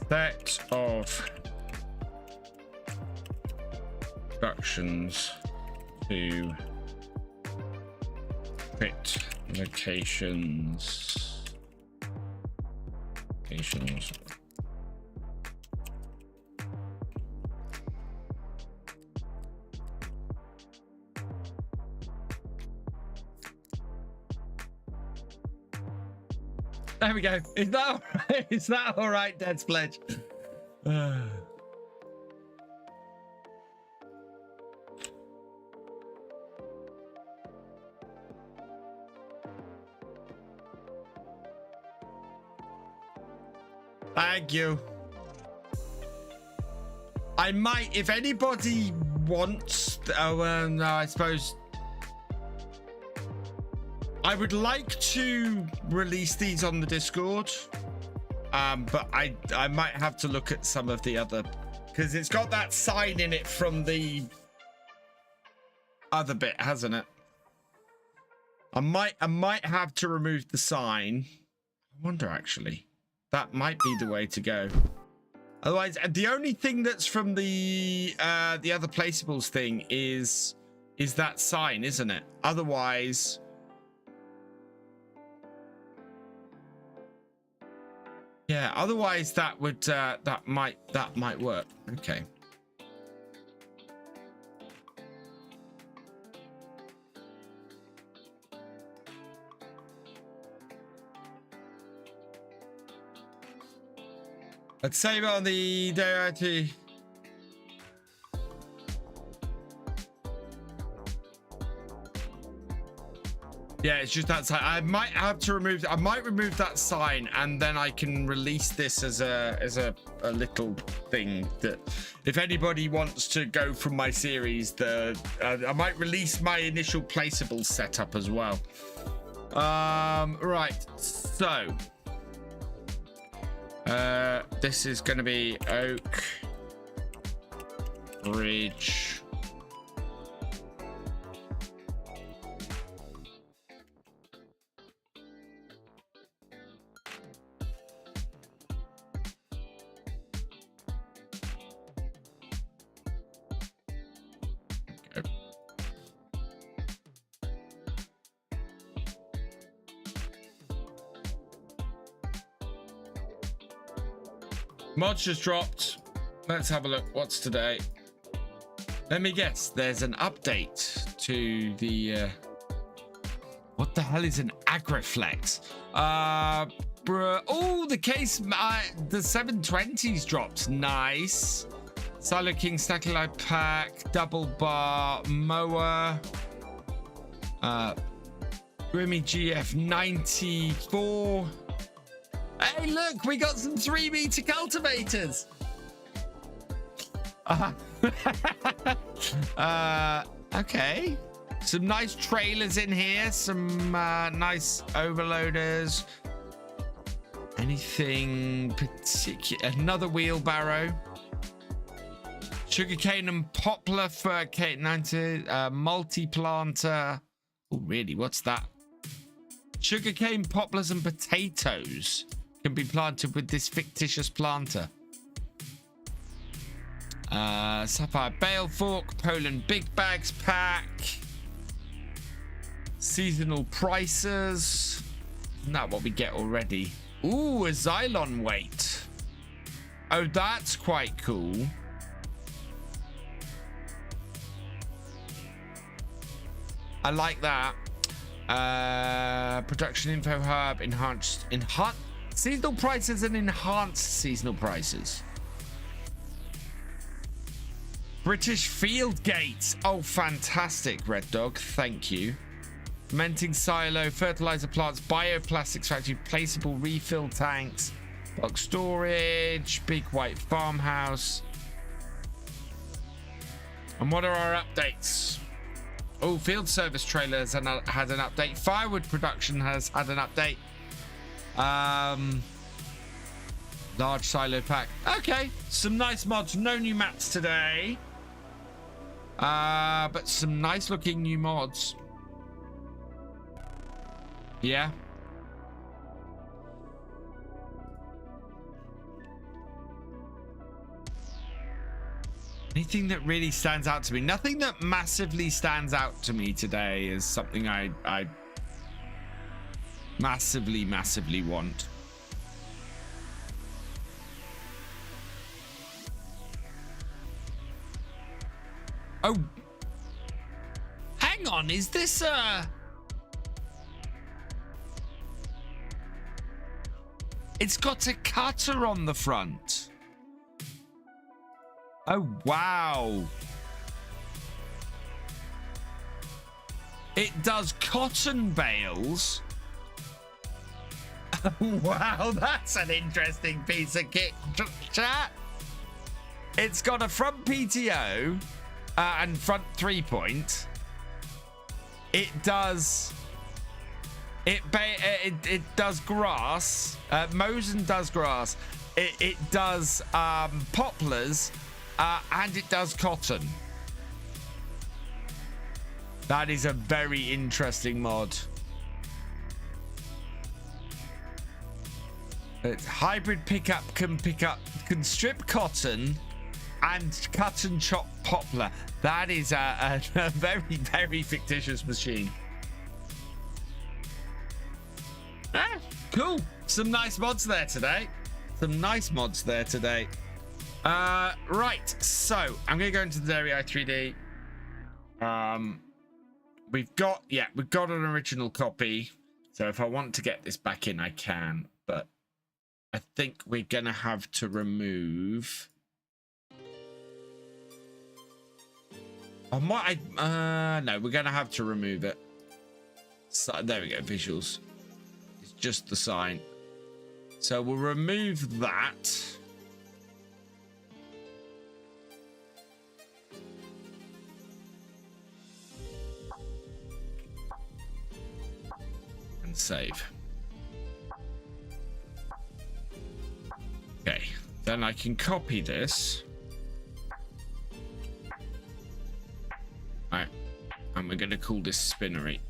Speaker 1: Set of instructions to fit locations. There we go. Is that all right? Is that all right, Dead Spledge? Thank you. I might, if anybody wants, no, I suppose I would like to release these on the Discord, but I might have to look at some of the other, because it's got that sign in it from the other bit, hasn't it? I might have to remove the sign. I wonder, actually. That might be the way to go. Otherwise, the only thing that's from the other placeables thing is that sign, isn't it? Otherwise, yeah. Otherwise, that would that might work. Okay. Let's save on the DIT. Yeah, it's just that sign. I might have to remove. I might remove that sign, and then I can release this as a little thing that, if anybody wants to go from my series, I might release my initial placeable setup as well. Right. So. This is going to be Oak Bridge. Okay. Mods just dropped. Let's have a look. What's today? Let me guess. There's an update to the... what the hell is an Agriflex? Oh, the case... the 720s dropped. Nice. Silo King, Snacky Light Pack, Double Bar, Mower. Grimmy GF 94. Hey, look, we got some 3-meter cultivators. Okay. Some nice trailers in here. Some nice overloaders. Anything particular? Another wheelbarrow. Sugarcane and poplar for K90. Multi-planter. Oh, really? What's that? Sugarcane, poplars, and potatoes can be planted with this fictitious planter. Sapphire bale fork, Poland big bags pack, seasonal prices. Isn't that what we get already? Ooh, a Xylon weight. Oh, that's quite cool. I like that. Production info hub, enhanced seasonal prices and enhanced seasonal prices. British field gates. Oh, fantastic, Red Dog. Thank you. Fermenting silo, fertilizer plants, bioplastics factory, placeable refill tanks, box storage, big white farmhouse. And what are our updates? Oh, field service trailer has had an update. Firewood production has had an update. Large silo pack. Okay, some nice mods. No new mats today. But some nice looking new mods. Yeah. Anything that really stands out to me? Nothing that massively stands out to me today is something I massively want. Oh, hang on, is this it's got a cutter on the front. Oh, wow. It does cotton bales. Wow, that's an interesting piece of kit, chat. It's got a front PTO and front 3-point. It does does grass. Mosen does grass. It does poplars. And it does cotton. That is a very interesting mod. It's hybrid pickup can strip cotton and cut and chop poplar. That is a very, very fictitious machine. Ah, cool. Some nice mods there today. Right, so I'm gonna go into the Dairy i3D. We've got an original copy, so if I want to get this back in I can, but I think we're gonna have to remove no, we're gonna have to remove it. So there we go, visuals. It's just the sign, so we'll remove that. Save. Okay, then I can copy this. All right, and we're going to call this spinnery.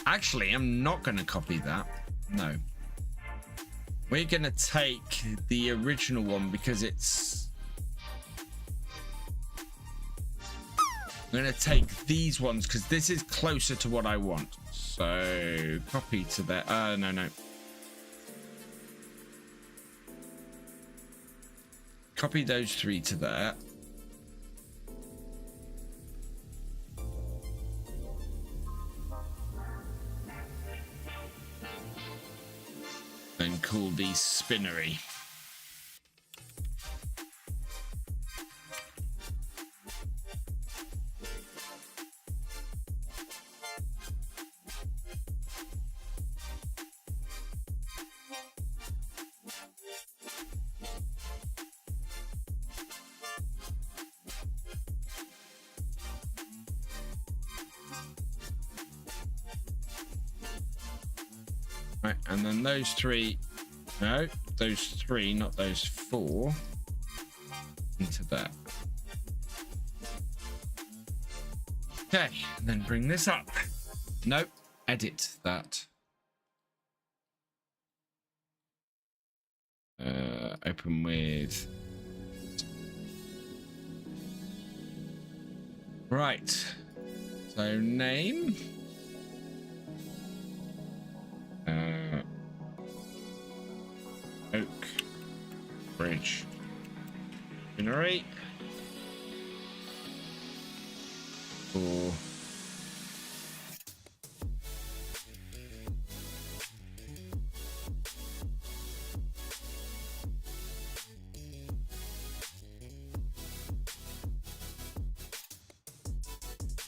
Speaker 1: Actually, I'm not going to copy that. No, we're going to take the original one because it's. I'm going to take these ones because this is closer to what I want. So copy to that. No. Copy those 3 to there. Then call these spinnery. Right, and then those 3, no, those 3, not those 4, into that. Okay, and then bring this up. Nope, edit that. Open with. Right, so name. Oak Bridge Spinnery for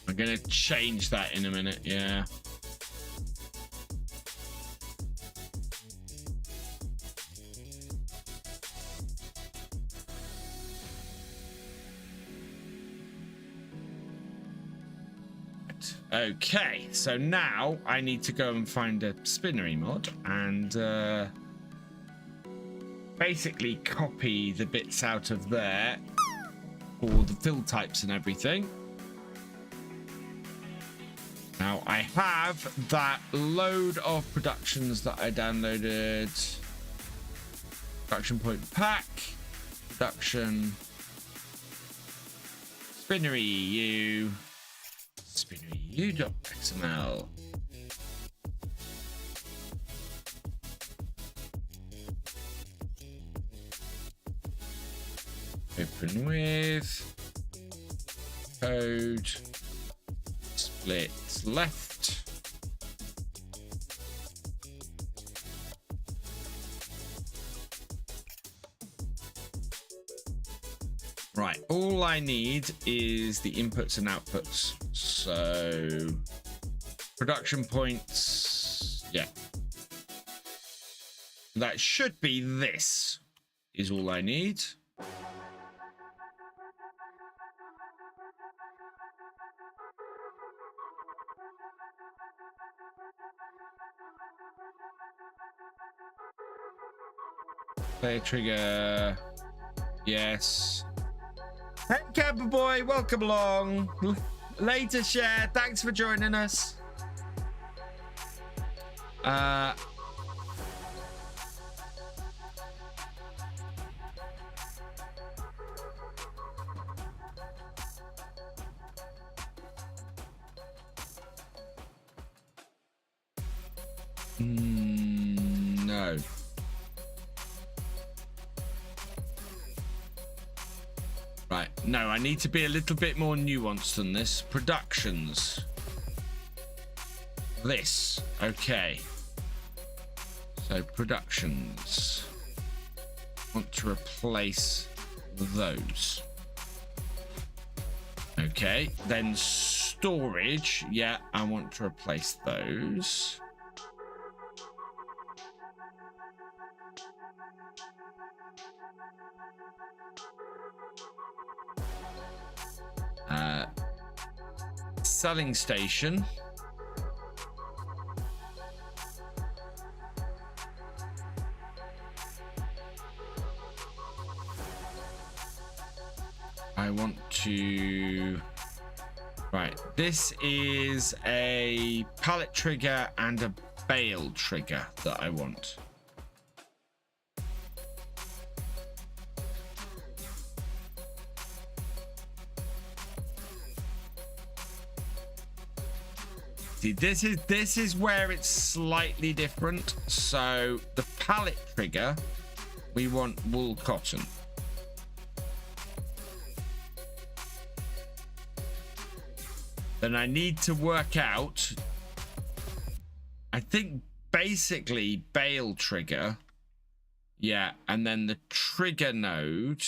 Speaker 1: I'm gonna change that in a minute, yeah. Right. Okay. So now I need to go and find a spinnery mod and basically copy the bits out of there, all the fill types and everything. Now I have that load of productions that I downloaded. Production point pack, production, spinnery u.xml. Open with code split left. Right, all I need is the inputs and outputs. So production points, yeah. That should be this is all I need. Player trigger, yes. Hey, Camper Boy, welcome along. Later, Share. Thanks for joining us. No. Right, no, I need to be a little bit more nuanced than this. Productions. This, okay. So productions. Want to replace those. Okay, then storage. Yeah, I want to replace those. Selling station. I want to... Right, this is a pallet trigger and a bale trigger that I want. This is where it's slightly different. So the pallet trigger, we want wool cotton. Then I need to work out, I think basically bale trigger. Yeah, and then the trigger node.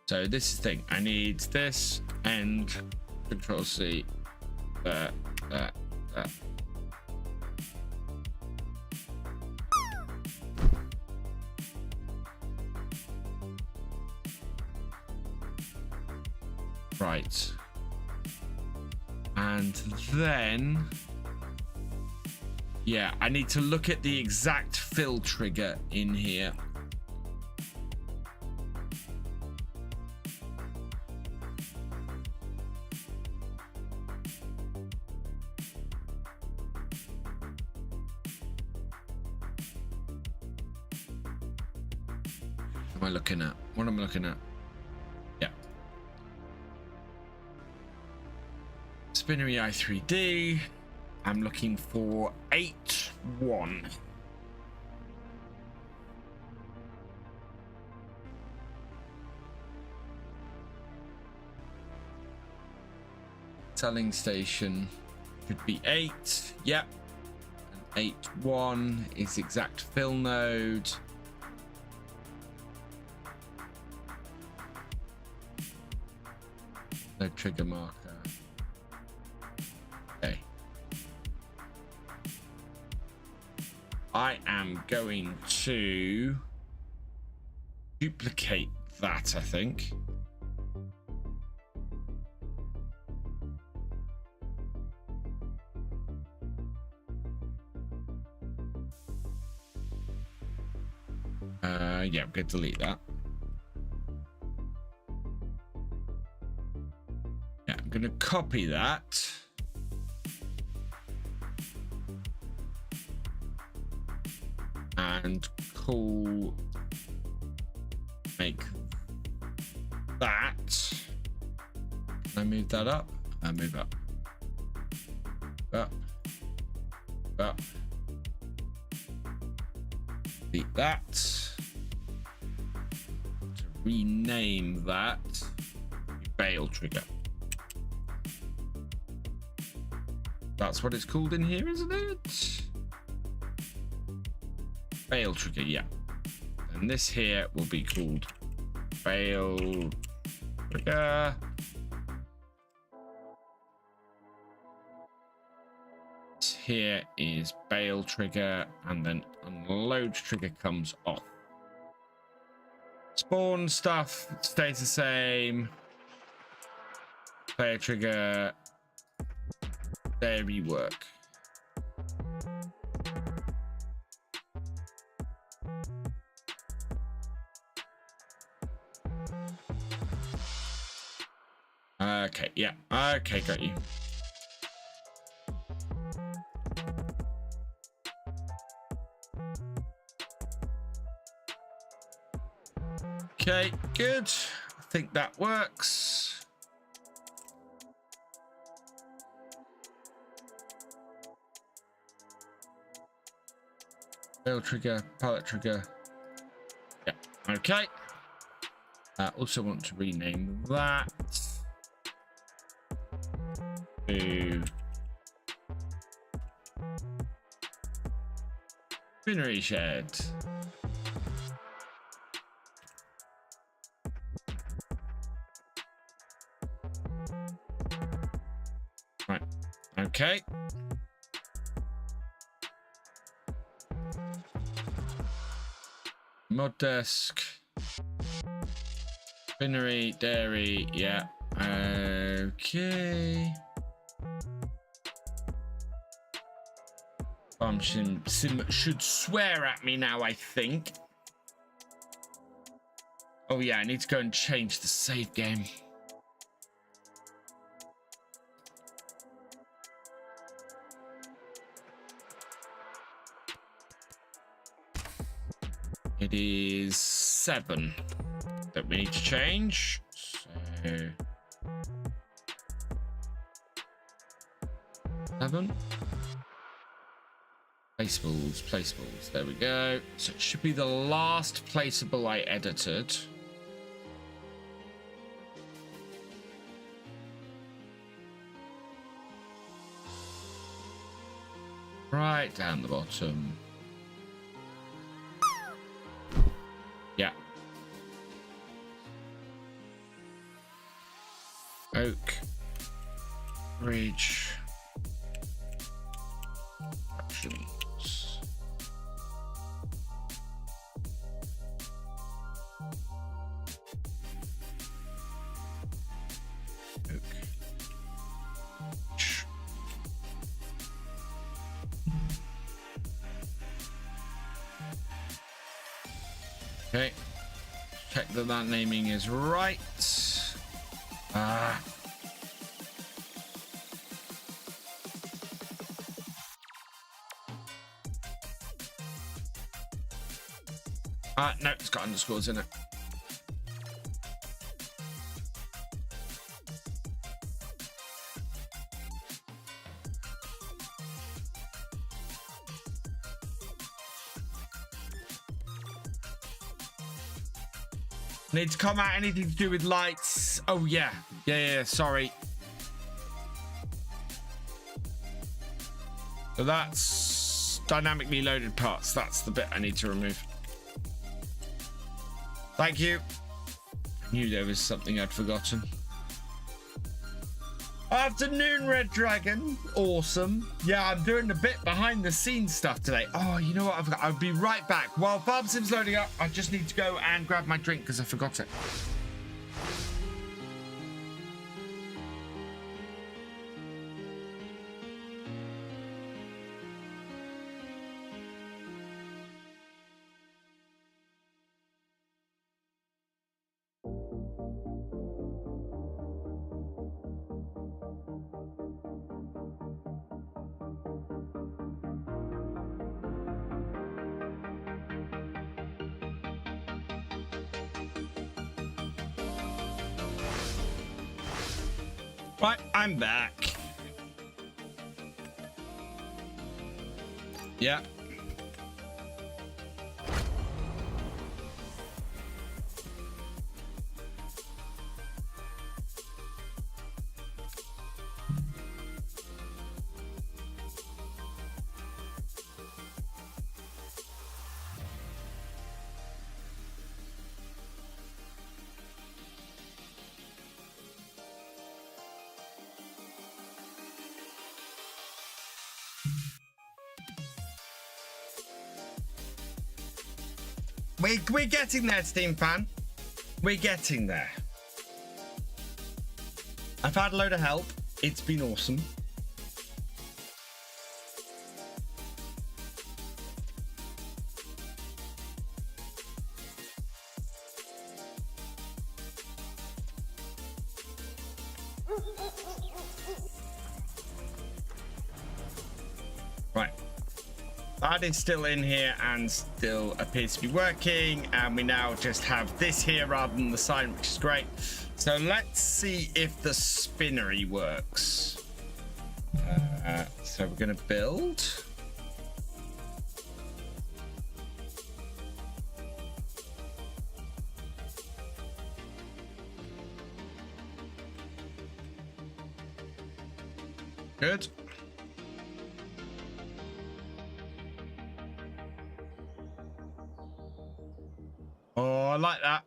Speaker 1: So this is the thing. I need this and Control C. That. Right. And then, yeah, I need to look at the exact fill trigger in here. What am I looking at? What am I looking at? Yeah. Spinnery i3D. I'm looking for 8-1. Selling station should be 8. Yep. And 8-1 is exact fill node. No trigger marker. Okay. I am going to duplicate that, I think. Yeah, I'm going to delete that. Yeah, I'm going to copy that. And make that. Can I move that up? I move up. Up. Up. Delete that. To rename that Bale Trigger. That's what it's called in here, isn't it? Bale Trigger, yeah. And this here will be called Bale Trigger. Here is Bale Trigger, and then Unload Trigger comes off. Spawn stuff stays the same. Player Trigger, dairy work. Okay, yeah. Okay, got you. Okay, good. I think that works. Bale Trigger, pallet trigger. Yeah, okay. I also want to rename that to Spinnery Shed. Right, okay. Mod desk. Spinnery, dairy, yeah. Okay. Sim should swear at me now, I think. Oh yeah, I need to go and change the save game. It is 7 that we need to change. So 7. Placeables. There we go. So it should be the last placeable I edited. Right down the bottom. Yeah. Oak. Ridge. Actions. Oak. Ridge. Okay. Check that that naming is right. No, it's got underscores in it. Need to come out anything to do with lights. Oh yeah. Yeah, sorry. So that's dynamically loaded parts. That's the bit I need to remove. Thank you. I knew there was something I'd forgotten. Afternoon, Red Dragon. Awesome. Yeah, I'm doing a bit behind the scenes stuff today. Oh, you know what? I'll be right back. While Farm Sim's loading up, I just need to go and grab my drink because I forgot it. Right, I'm back. Yeah. We're getting there, Steam Fan. We're getting there. I've had a load of help. It's been awesome. Right. That is still in here and still appears to be working, and we now just have this here rather than the sign, which is great. So let's see if the spinnery works. So we're going to build. Good. Oh, I like that.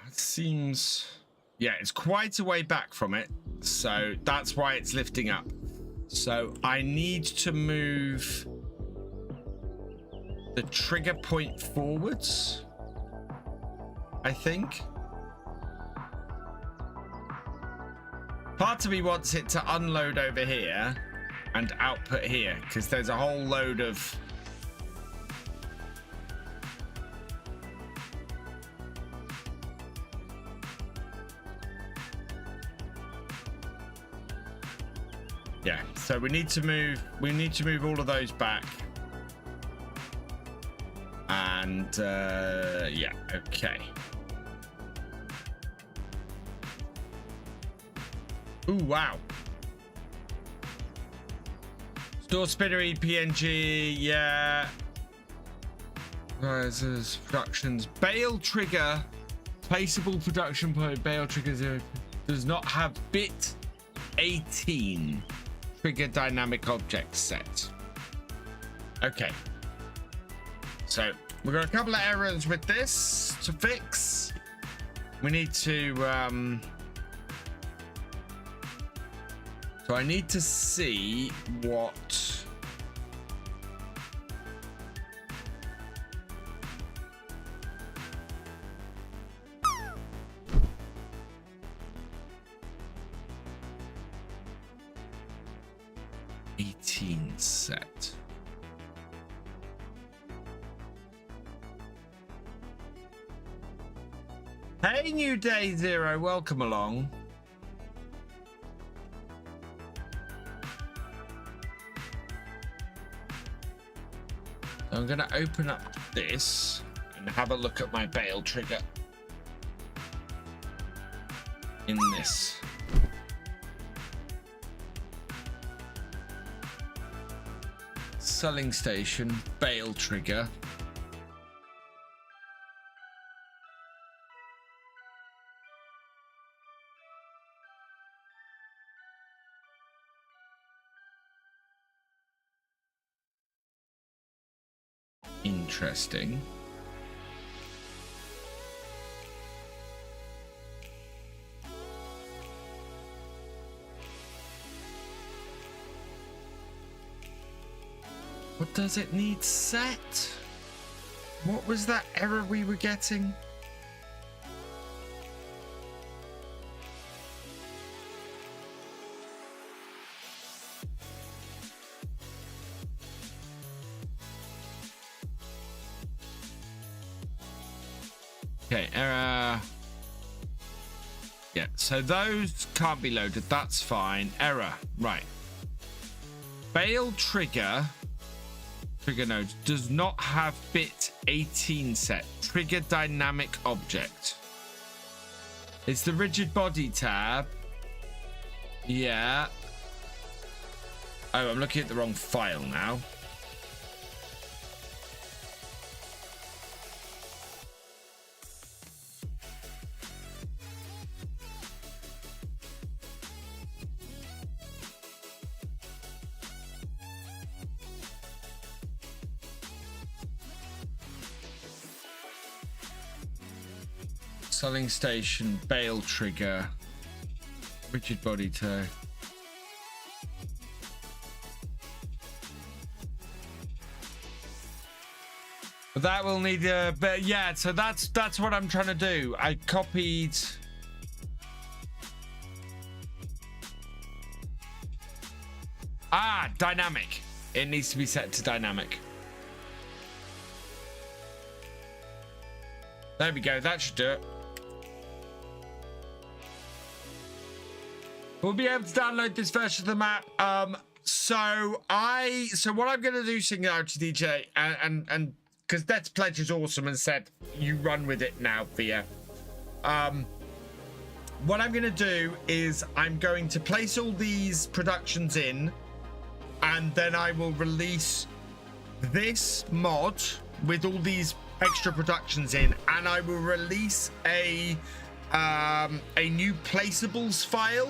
Speaker 1: That seems... Yeah, it's quite a way back from it. So that's why it's lifting up. So I need to move the trigger point forwards, I think. Part of me wants it to unload over here and output here, because there's a whole load of... Yeah, so we need to move all of those back. And yeah, okay. Ooh, wow. Store spinnery, PNG, yeah. Productions. Bale trigger, placeable production point, bale trigger does not have bit 18. Trigger dynamic object set. Okay. So we've got a couple of errors with this to fix. We need to so I need to see what set. Hey, New Day Zero, welcome along. I'm going to open up this and have a look at my bale trigger in this. Selling station, bale trigger. Interesting. What does it need set? What was that error we were getting? Okay, error. Yeah, so those can't be loaded. That's fine. Error. Right. Bale trigger. Trigger node does not have bit 18 set. Trigger dynamic object. It's the rigid body tab. Yeah. Oh, I'm looking at the wrong file now. Selling station, bale trigger, rigid body toe. That will need a but yeah, so that's what I'm trying to do. I copied dynamic. It needs to be set to dynamic. There we go, that should do it. We'll be able to download this version of the map. So what I'm gonna do, sing out to DJ, and because Death's Pledge is awesome and said you run with it now, Via. What I'm gonna do is I'm going to place all these productions in, and then I will release this mod with all these extra productions in, and I will release a new placeables file,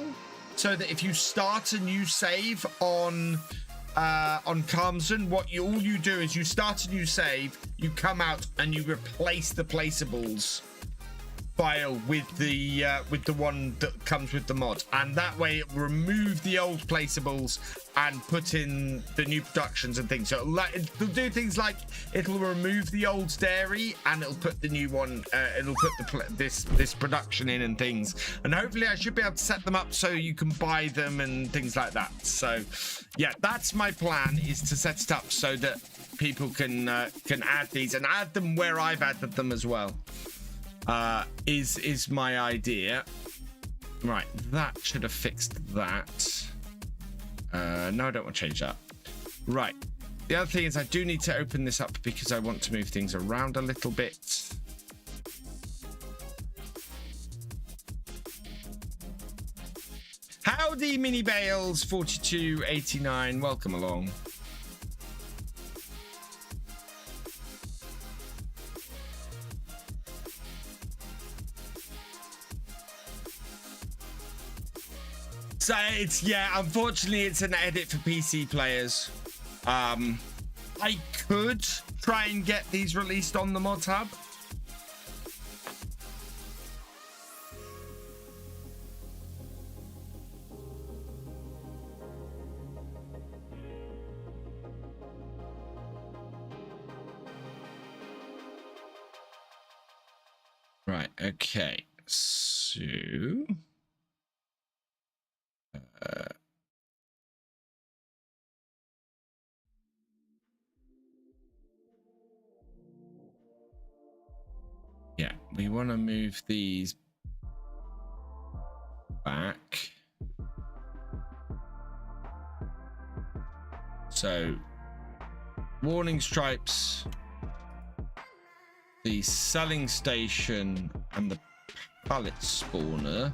Speaker 1: so that if you start a new save on Carmson, all you do is you start a new save, you come out and you replace the placeables file with the one that comes with the mod, and that way it will remove the old placeables and put in the new productions and things. So it'll do things like it'll remove the old dairy and it'll put the new one, it'll put this production in and things, and hopefully I should be able to set them up so you can buy them and things like that. So yeah, that's my plan, is to set it up so that people can add these and add them where I've added them as well. Is my idea. Right, that should have fixed that. No, I don't want to change that. Right, the other thing is I do need to open this up because I want to move things around a little bit. Howdy, Mini Bales 4289, welcome along. So it's, yeah, unfortunately it's an edit for PC players. I could try and get these released on the mod hub. Right, okay, so yeah, we want to move these back. So warning stripes, the selling station and the pallet spawner.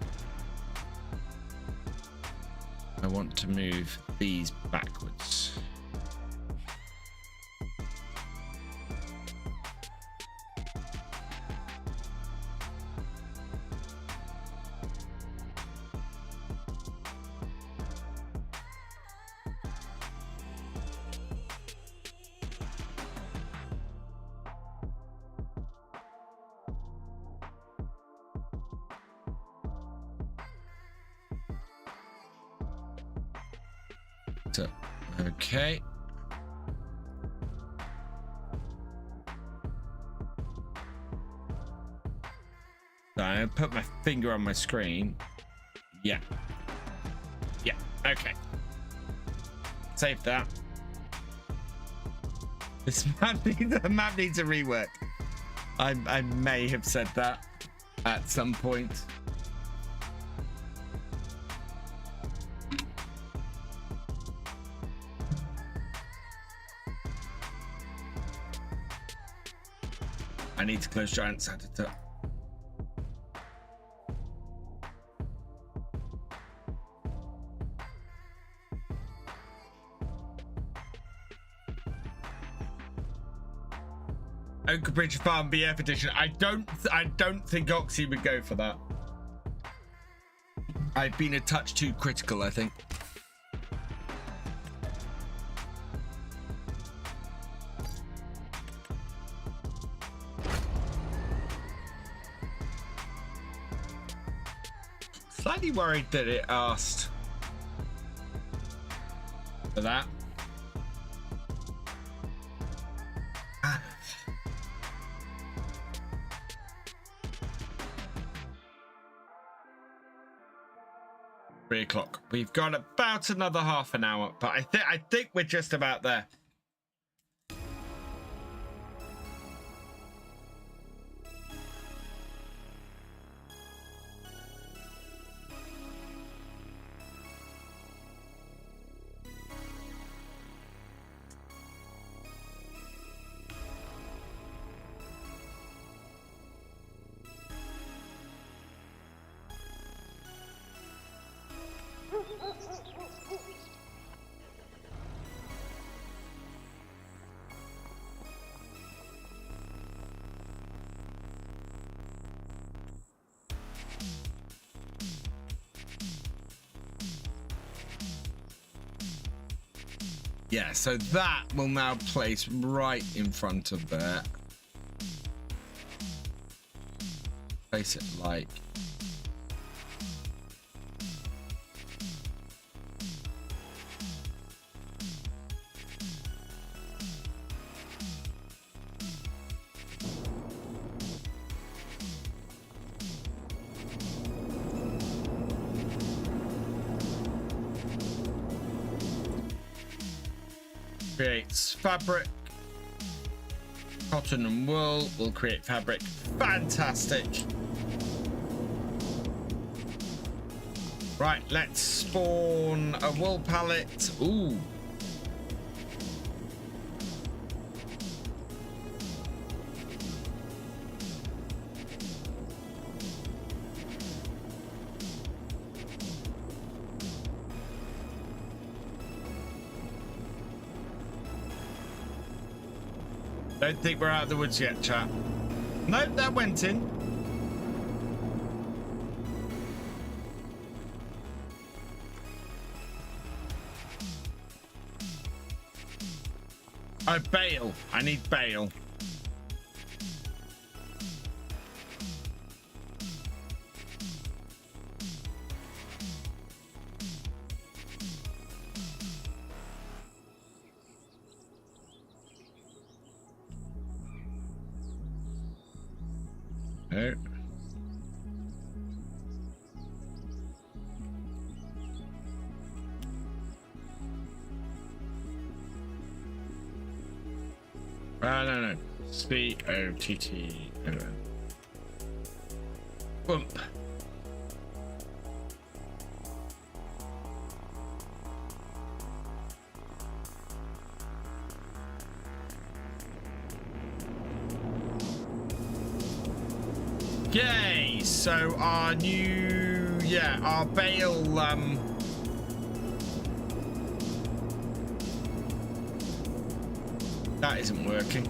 Speaker 1: I want to move these backwards. Okay. So I put my finger on my screen. Yeah. Yeah. Okay. Save that. This map needs a rework. I may have said that at some point. I need to close Giants editor. Oakbridge Farm BF edition. I don't think Oxy would go for that. I've been a touch too critical, I think. Slightly worried that it asked for that. Ah. 3 o'clock. We've got about another half an hour, but I think we're just about there. Yeah, so that will now place right in front of there. Place it like... creates fabric. Cotton and wool will create fabric. Fantastic. Right, let's spawn a wool pallet. Ooh. Don't think we're out of the woods yet, chat. Nope, that went in. Oh, bale. I need bale. No. No. Spott. Bump. Yay! So our new, our bale, that isn't working.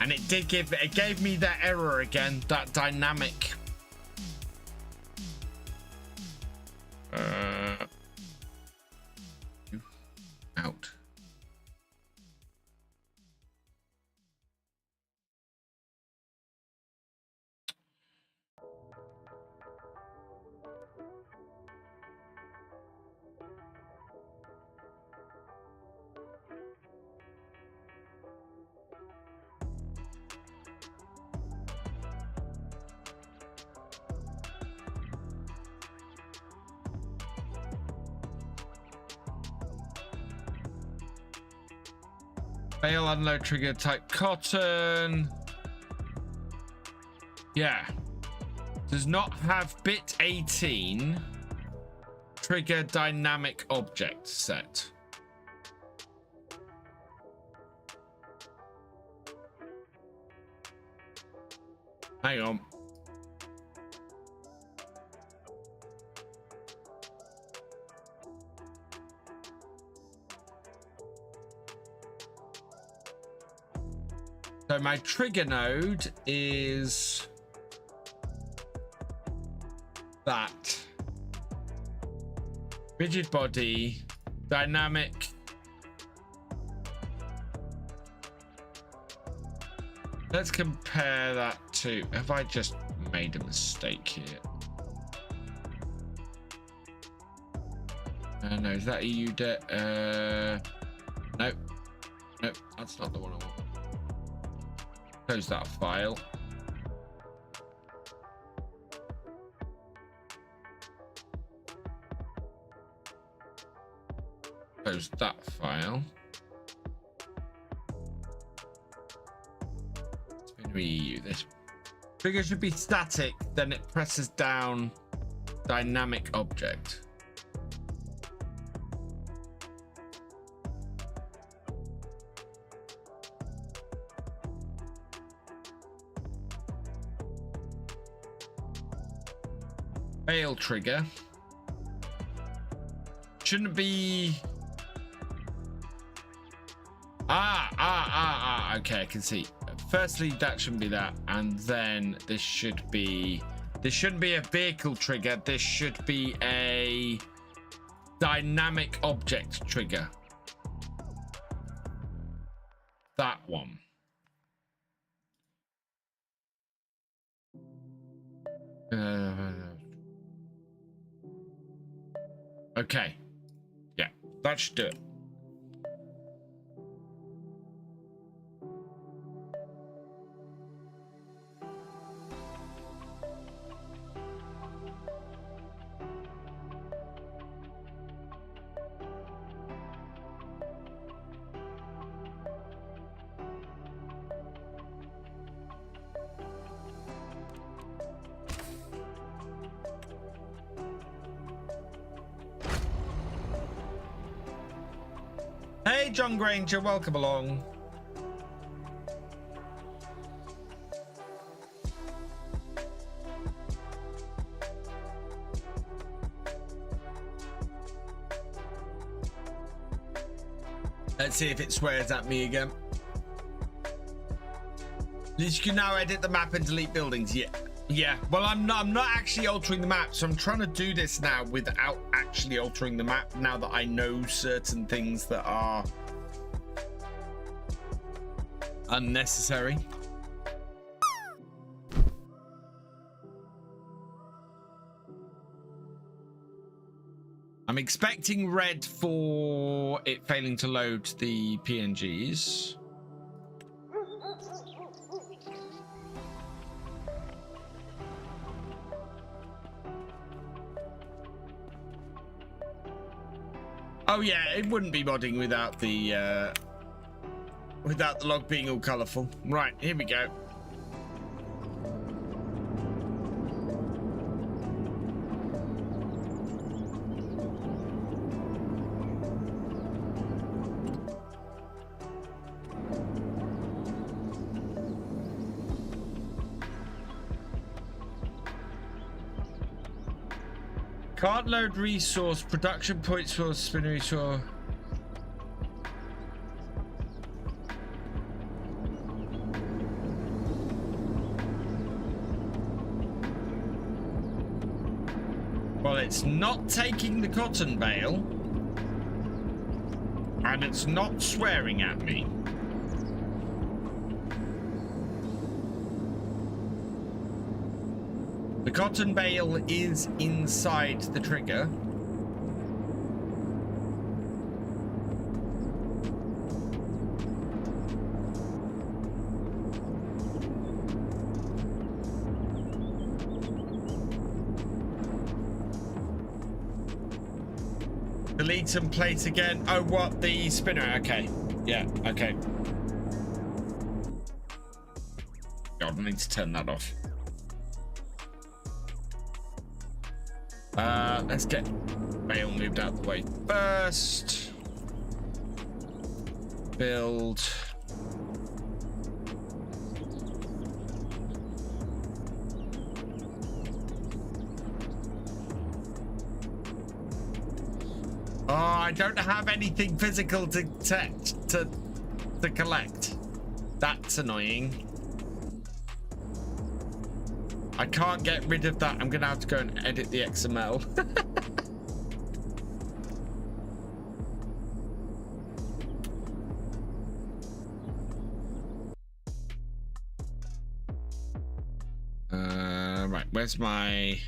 Speaker 1: And it gave me that error again, that dynamic. Out. Bale unload trigger type cotton. Yeah. Does not have bit 18 trigger dynamic object set. Hang on. So my trigger node is that. Rigid body, dynamic. Let's compare that to, have I just made a mistake here? No, is that EU debt? Nope. Nope, that's not the one I want. Close that file. Close that file. EU. This trigger should be static, then it presses down dynamic object. Fail trigger shouldn't be. Okay, I can see. Firstly, that shouldn't be that, and then this shouldn't be a vehicle trigger. This should be a dynamic object trigger. That one. Okay. Yeah, that should do it. Hey, John Granger, welcome along. Let's see if it swears at me again. You can now edit the map and delete buildings. Yeah. Well, I'm not actually altering the map, so I'm trying to do this now without actually altering the map. Now that I know certain things that are unnecessary. I'm expecting red for it failing to load the PNGs. Oh yeah, it wouldn't be modding without the log being all colourful. Right, here we go. Can't load resource, production points for spin resource. Well, it's not taking the cotton bale, and it's not swearing at me. The cotton bale is inside the trigger. Delete and plate again. Oh, what? The spinner. Okay. Yeah, okay. God, I need to turn that off. Let's get bale moved out the way first. Build. Oh, I don't have anything physical to collect. That's annoying. I can't get rid of that. I'm gonna have to go and edit the XML. Right, where's my...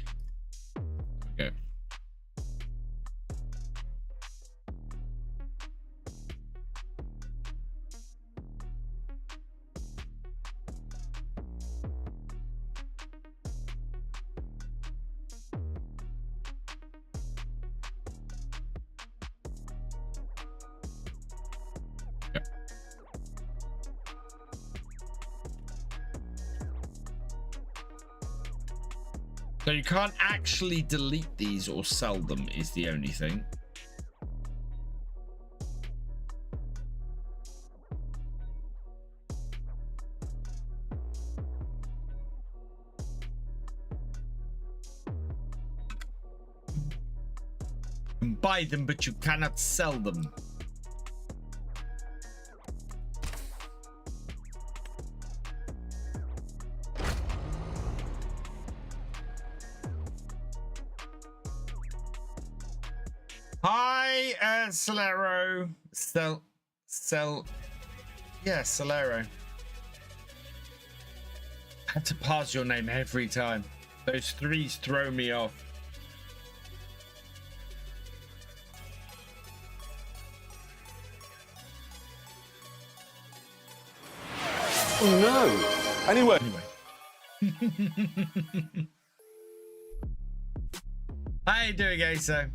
Speaker 1: Okay. So you can't actually delete these or sell them is the only thing. You can buy them, but you cannot sell them. Hi, Solero. Yeah, Solero. I had to pass your name every time. Those threes throw me off.
Speaker 2: Oh no. Anyway.
Speaker 1: How you doing, Aso?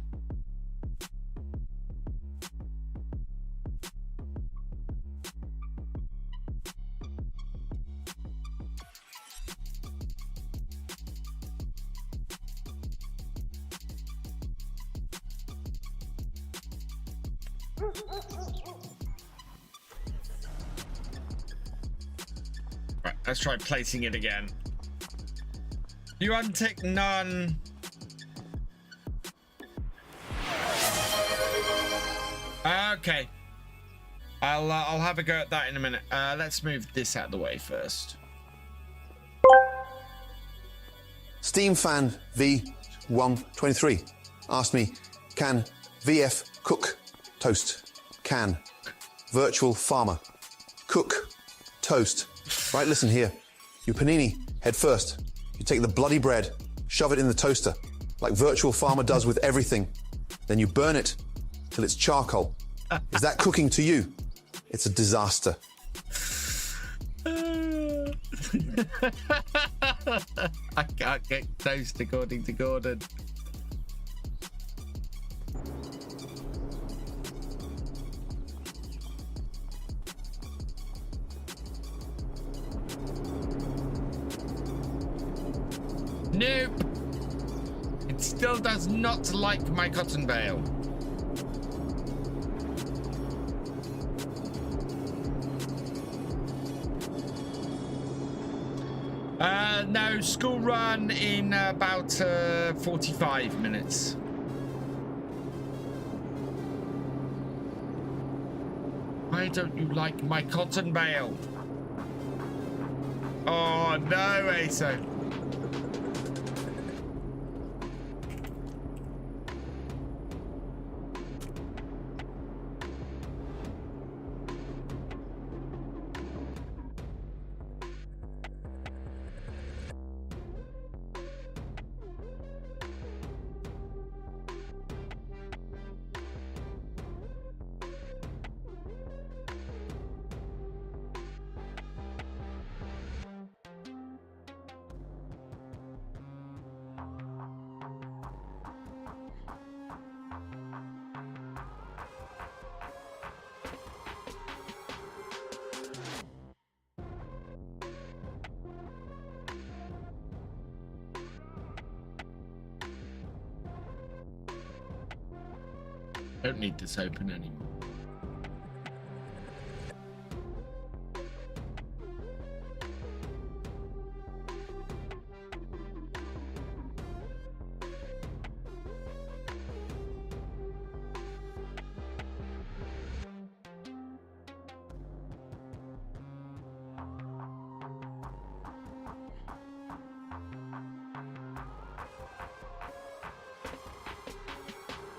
Speaker 1: Right, let's try placing it again. You untick none. Okay. I'll have a go at that in a minute. Let's move this out of the way first.
Speaker 3: Steam Fan V123 asked me, can VF cook toast? Can Virtual Farmer cook toast? Right, listen here. You panini head first. You take the bloody bread, shove it in the toaster, like Virtual Farmer does with everything. Then you burn it till it's charcoal. Is that cooking to you? It's a disaster.
Speaker 1: I can't get toast according to Gordon. Nope. It still does not like my cotton bale. No, school run in about 45 minutes. Why don't you like my cotton bale? Oh no, Aso. Don't need this open anymore.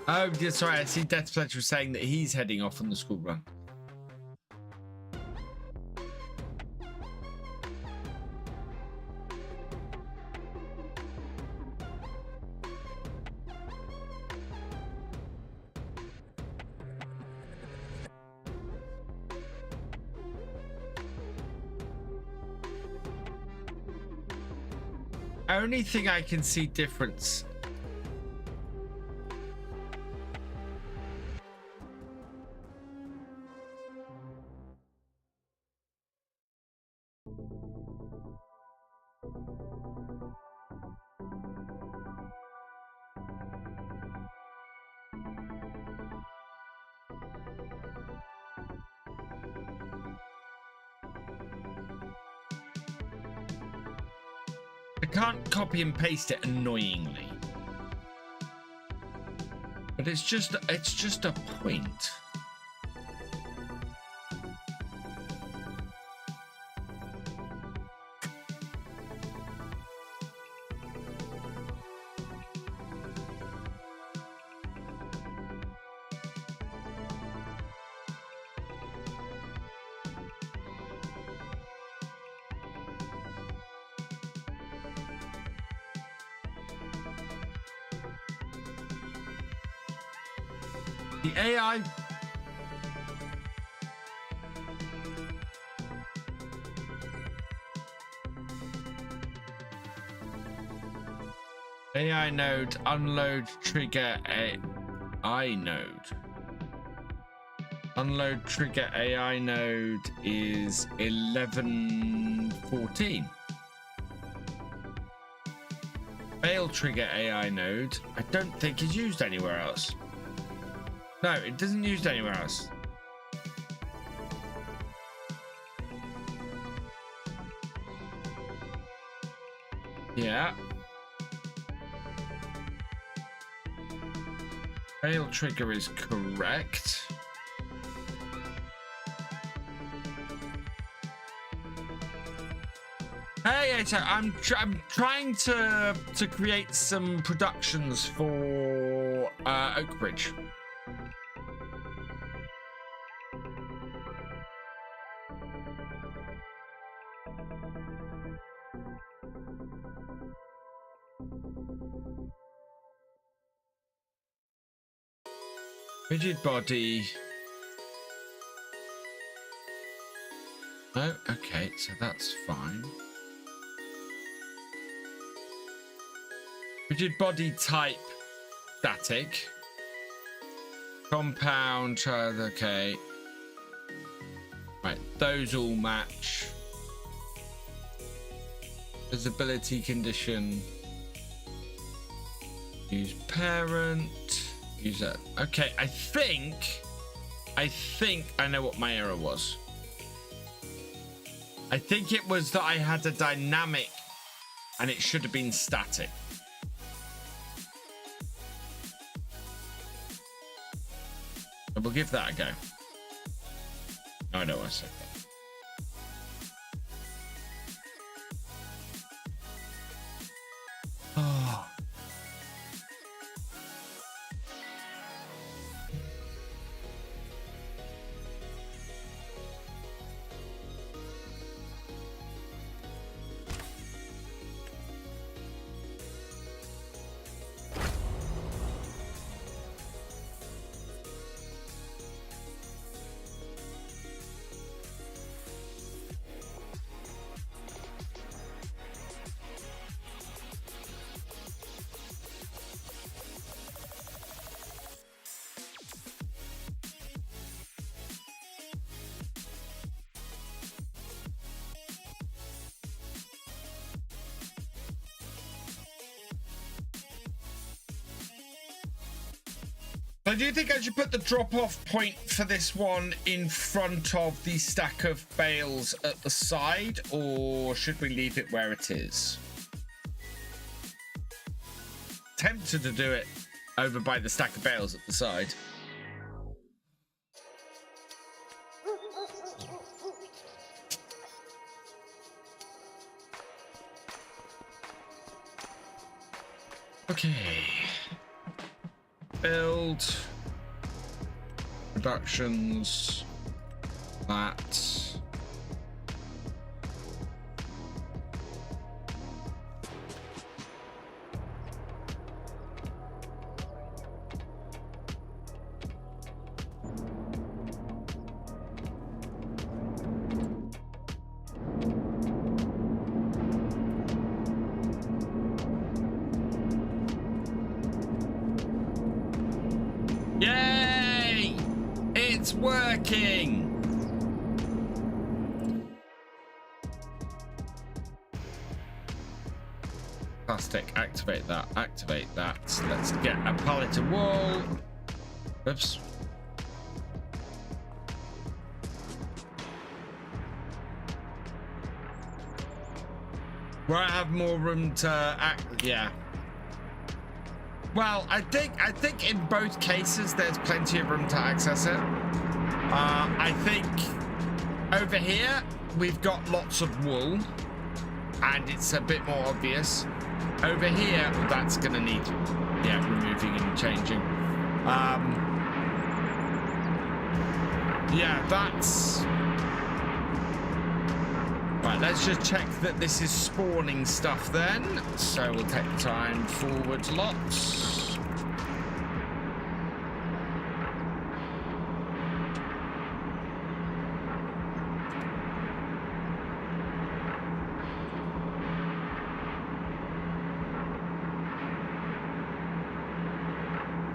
Speaker 1: Oh, yeah, sorry. I see Death Pledge was saying that he's heading off on the school run. Only thing I can see difference. I can't copy and paste it annoyingly. But it's just a point. The AI node unload trigger AI node. Unload trigger AI node is 1114. Fail trigger AI node I don't think is used anywhere else. No, it doesn't use anywhere else. Yeah. Fail trigger is correct. Hey, so I'm trying to create some productions for Oakbridge. Rigid body. Oh, okay, so that's fine. Rigid body type static. Compound, okay. Right, those all match. Visibility condition. Use parent. User. Okay, I think I know what my error was. I think it was that I had a dynamic and it should have been static. But we'll give that a go. No, I know what I said. Oh. So do you think I should put the drop-off point for this one in front of the stack of bales at the side, or should we leave it where it is? Tempted to do it over by the stack of bales at the side. Okay. Build. Productions. That. Yay! It's working! Fantastic. Activate that. Activate that. Let's get a pallet of wool. Oops. Where I have more room to act. Yeah. Well, I think in both cases there's plenty of room to access it. I think over here we've got lots of wool, and it's a bit more obvious. Over here, that's gonna need, yeah, removing and changing. Yeah, that's right. Let's just check that this is spawning stuff then. So we'll take the time forward lots.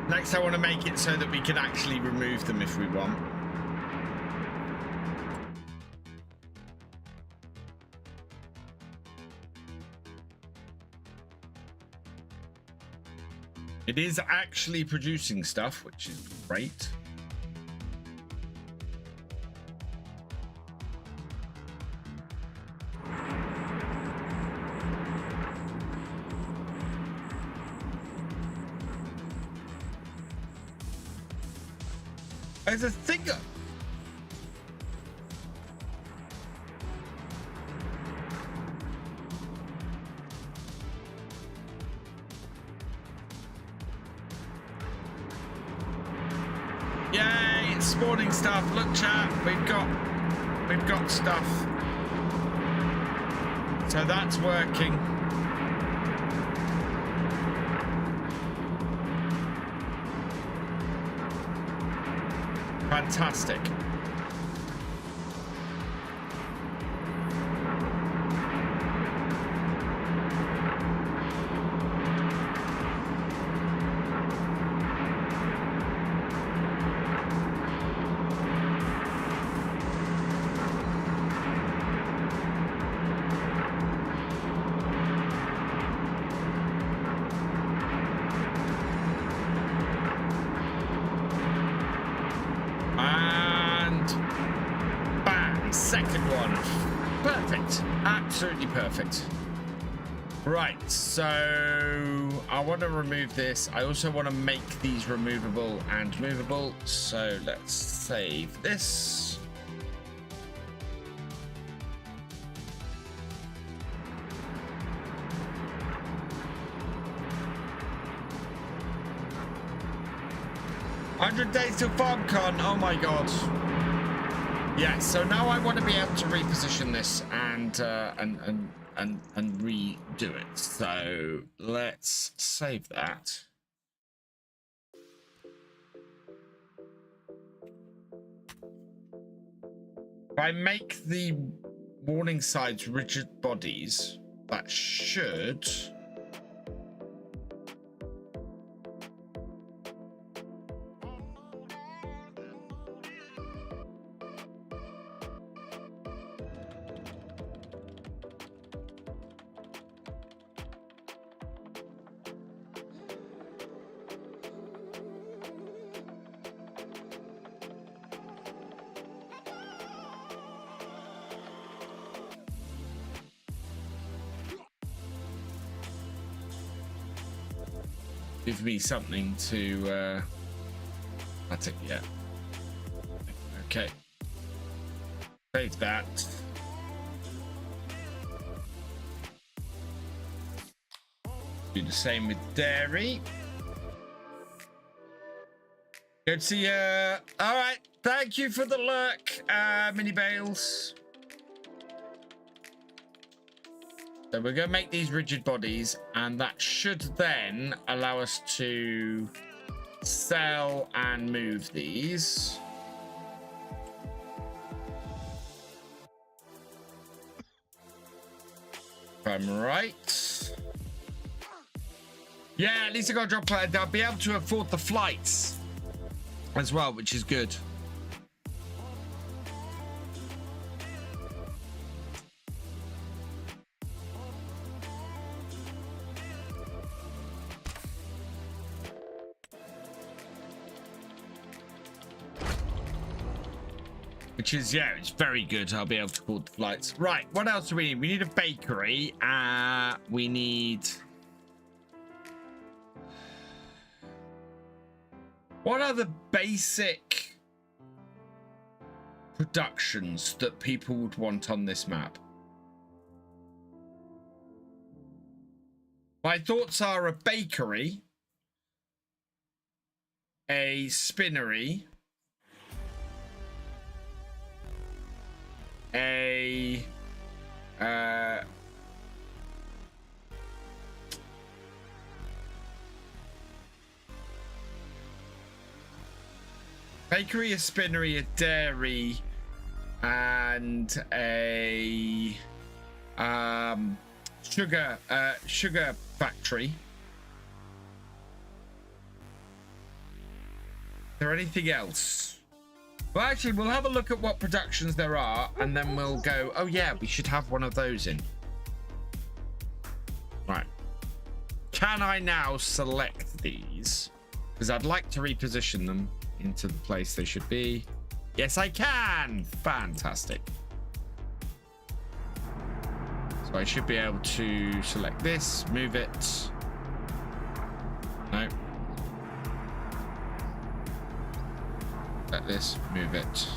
Speaker 1: Next, I want to make it so that we can actually remove them if we want. It is actually producing stuff, which is great. There's a thing. Yay, it's spawning stuff. Look, chat, we've got stuff. So that's working. Fantastic. Absolutely perfect. Right, so I want to remove this. I also want to make these removable and movable. So let's save this. "100 days till FarmCon." Oh my god. Yeah, so now I want to be able to reposition this and redo it. So let's save that. If I make the warning sides rigid bodies, that should... give me something to that's it. Yeah, okay, save that. Do the same with dairy. Good to see you. All right. Thank you for the lurk, mini bales. So we're going to make these rigid bodies, and that should then allow us to sell and move these. If I'm right. Yeah, at least I got a drop cloud. I'll be able to afford the flights as well, which is good. Which is, yeah, it's very good. I'll be able to afford the flights. Right, what else do we need? We need a bakery. We need... What are the basic productions that people would want on this map? My thoughts are a bakery, a spinnery, a bakery, a spinnery, a dairy, and a sugar factory. Is there anything else? Well, actually, we'll have a look at what productions there are, and then we'll go, oh yeah, we should have one of those in. Right. Can I now select these? Because I'd like to reposition them into the place they should be. Yes, I can. Fantastic. So I should be able to select this, move it. No. Let this, move it.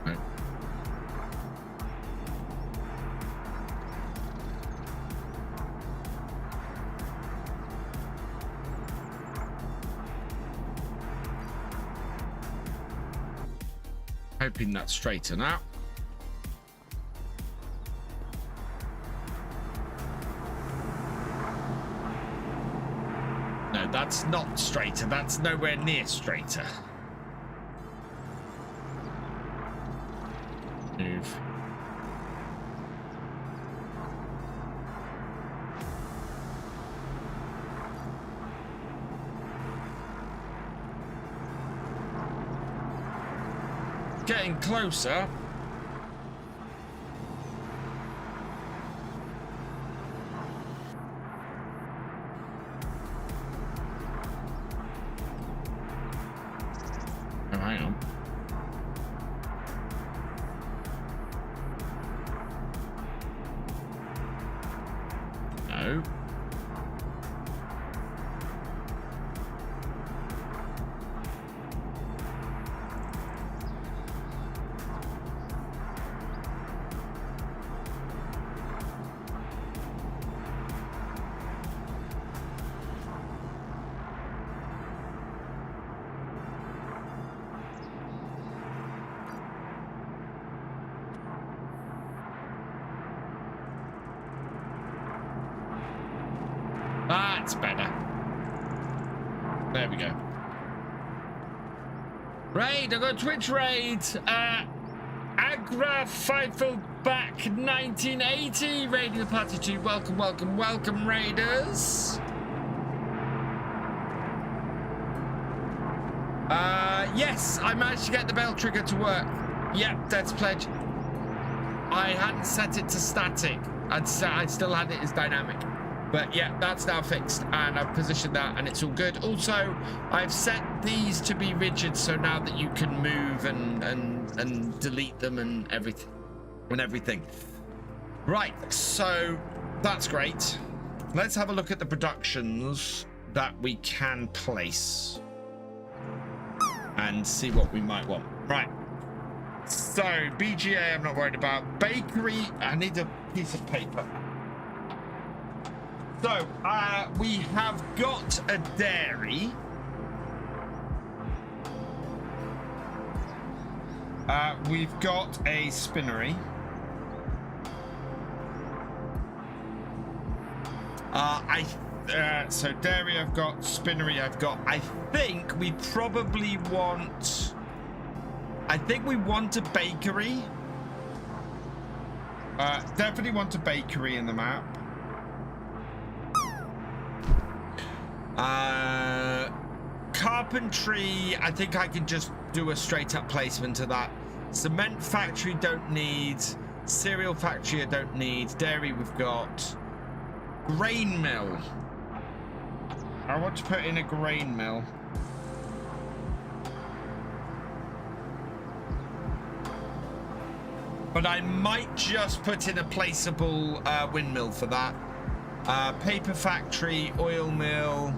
Speaker 1: No. Hoping that's straighten out. No, that's not straighter. That's nowhere near straighter. Move. Getting closer. Oh, hang on. No. That's better. There we go. Raid, I got Twitch raid. Agra Fifield back 1980 raiding the party too. Welcome, welcome, welcome, raiders. Yes, I managed to get the bell trigger to work. Yep, that's pledge. I hadn't set it to static. I still had it as dynamic. But yeah, that's now fixed, and I've positioned that, and it's all good. Also, I've set these to be rigid, so now that you can move and delete them and everything. Right, so that's great. Let's have a look at the productions that we can place and see what we might want. Right. So BGA, I'm not worried about. Bakery, I need to piece of paper. So, we have got a dairy. We've got a spinnery. So dairy I've got, spinnery I've got. I think we probably want... I think we want a bakery. Definitely want a bakery in the map. Carpentry, I think I can just do a straight up placement of that. Cement factory don't need. Cereal factory I don't need. Dairy we've got. Grain mill. I want to put in a grain mill. But I might just put in a placeable windmill for that. Paper factory, oil mill.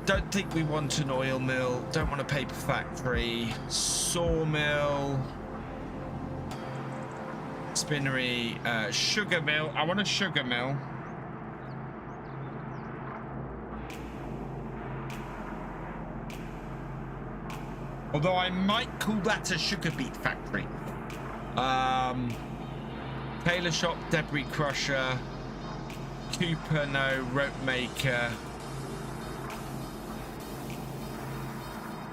Speaker 1: Don't think we want an oil mill. Don't want a paper factory. Sawmill. Spinnery. Sugar mill. I want a sugar mill. Although I might call that a sugar beet factory. Tailor shop, debris crusher, Cooper, no, rope maker.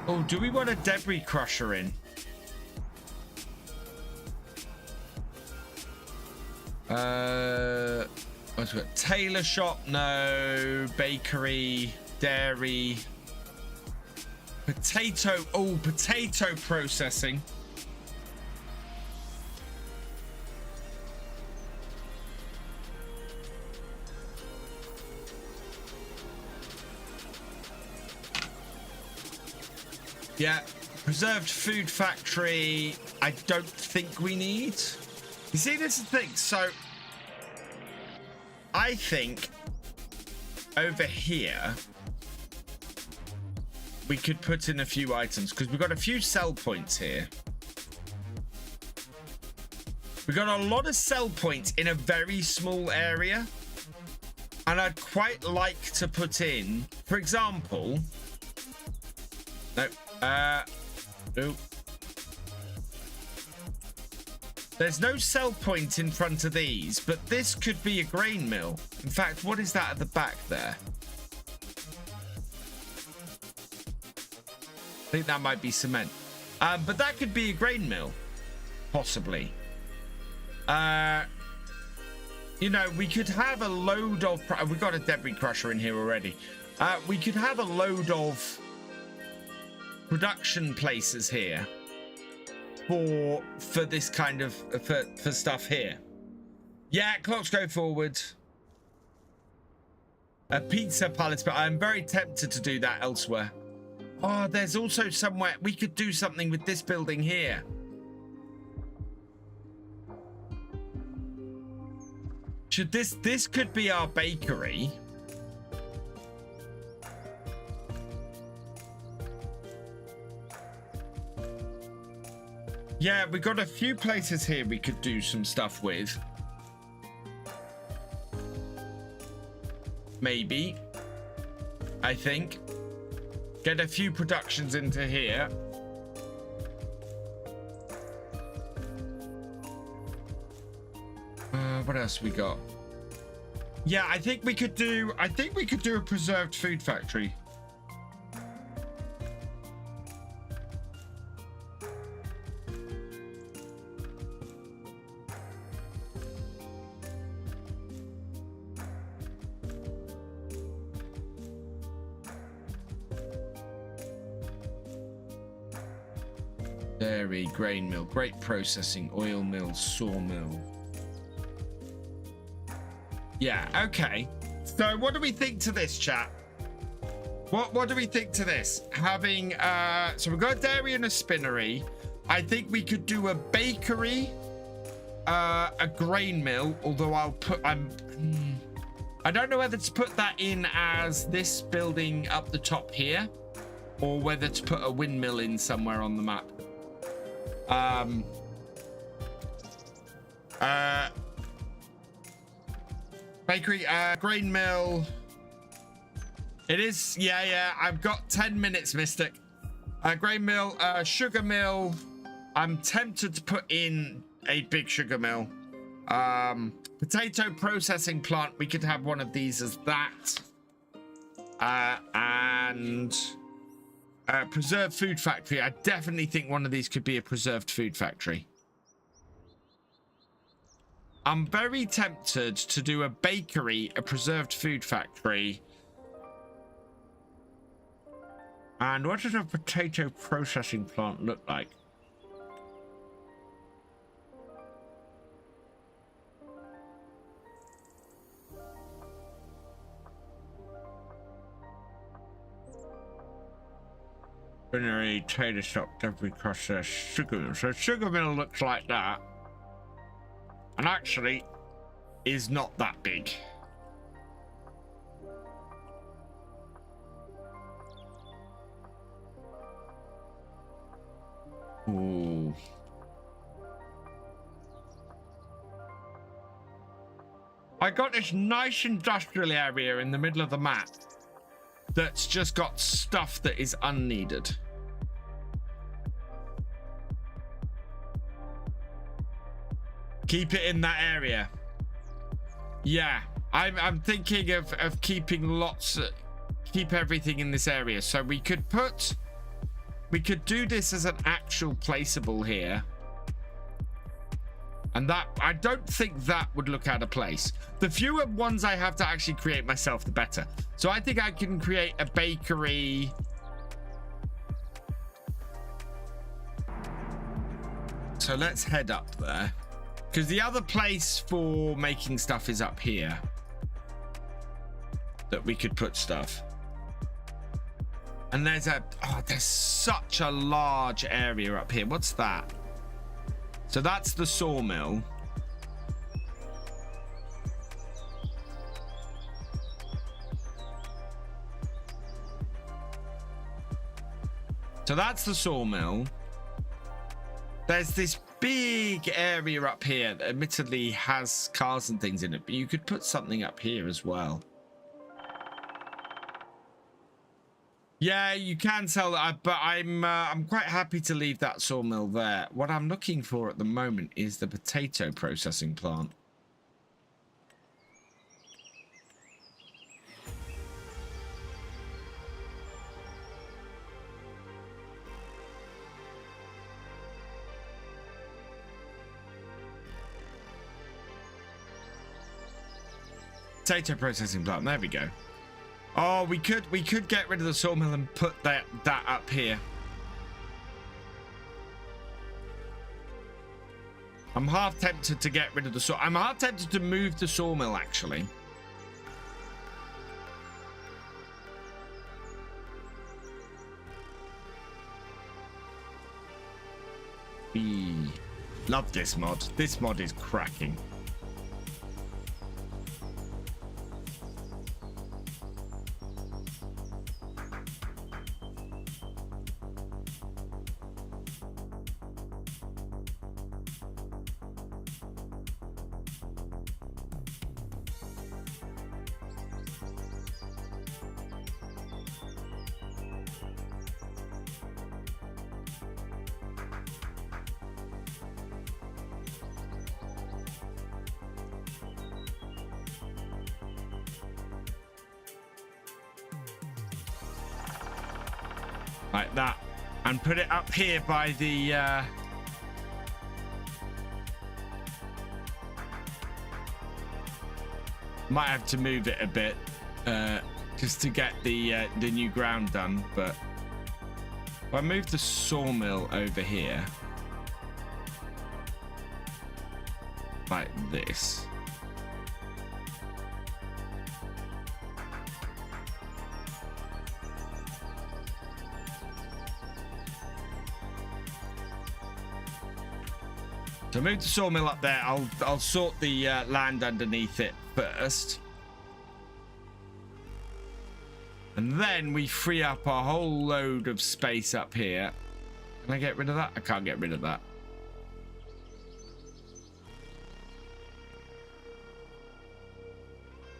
Speaker 1: Oh, do we want a debris crusher in? What's it got? Tailor shop, no, bakery, dairy. Potato, oh, potato processing. Yeah, preserved food factory, I don't think we need. You see, this is the thing. So, I think over here, we could put in a few items because we've got a few sell points here. We've got a lot of sell points in a very small area. And I'd quite like to put in, for example, no, there's no sell point in front of these, but this could be a grain mill. In fact, what is that at the back there? I think that might be cement. But that could be a grain mill, possibly. You know, we could have a load of... We've got a debris crusher in here already. We could have a load of production places here for this kind of... For stuff here. Yeah, clocks go forward. A pizza palace, but I'm very tempted to do that elsewhere. Oh, there's also somewhere we could do something with this building here. Should this could be our bakery. Yeah, we got a few places here we could do some stuff with. Maybe. I think. Get a few productions into here. What else we got? Yeah, I think we could do a preserved food factory. Dairy, grain mill, grape processing, oil mill, sawmill. Yeah, okay. So what do we think to this, chat? What do we think to this? Having so we've got a dairy and a spinnery. I think we could do a bakery, a grain mill, although I don't know whether to put that in as this building up the top here or whether to put a windmill in somewhere on the map. Bakery, grain mill. It is, yeah. I've got 10 minutes, Mystic. Grain mill, sugar mill. I'm tempted to put in a big sugar mill. Potato processing plant. We could have one of these as that. And preserved food factory. I definitely think one of these could be a preserved food factory. I'm very tempted to do a bakery, a preserved food factory. And what does a potato processing plant look like? Binary tater shop, definitely process sugar mill. So sugar mill looks like that. And actually is not that big. Ooh. I got this nice industrial area in the middle of the map that's just got stuff that is unneeded. Keep it in that area. Yeah, I'm thinking of keeping lots, keep everything in this area. So we could do this as an actual placeable here. And that, I don't think that would look out of place. The fewer ones I have to actually create myself, the better. So I think I can create a bakery. So let's head up there. Because the other place for making stuff is up here. That we could put stuff. And there's such a large area up here. What's that? So that's the sawmill. So that's the sawmill. There's this big area up here that admittedly has cars and things in it, but you could put something up here as well. Yeah, you can sell that, but I'm quite happy to leave that sawmill there. What I'm looking for at the moment is the potato processing plant. Potato processing plant. There we go. Oh, we could get rid of the sawmill and put that up here. I'm half tempted to get rid of the saw. I'm half tempted to move the sawmill actually. Love this mod. This mod is cracking. Like that, and put it up here by the might have to move it a bit just to get the new ground done, but if I move the sawmill over here like this, so move the sawmill up there. I'll sort the land underneath it first, and then we free up a whole load of space up here. Can I get rid of that? I can't get rid of that.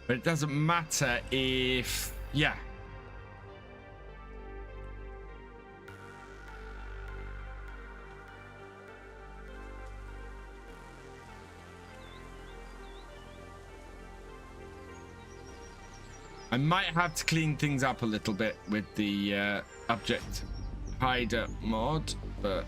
Speaker 1: But it doesn't matter if... Yeah. I might have to clean things up a little bit with the object hider mod, but...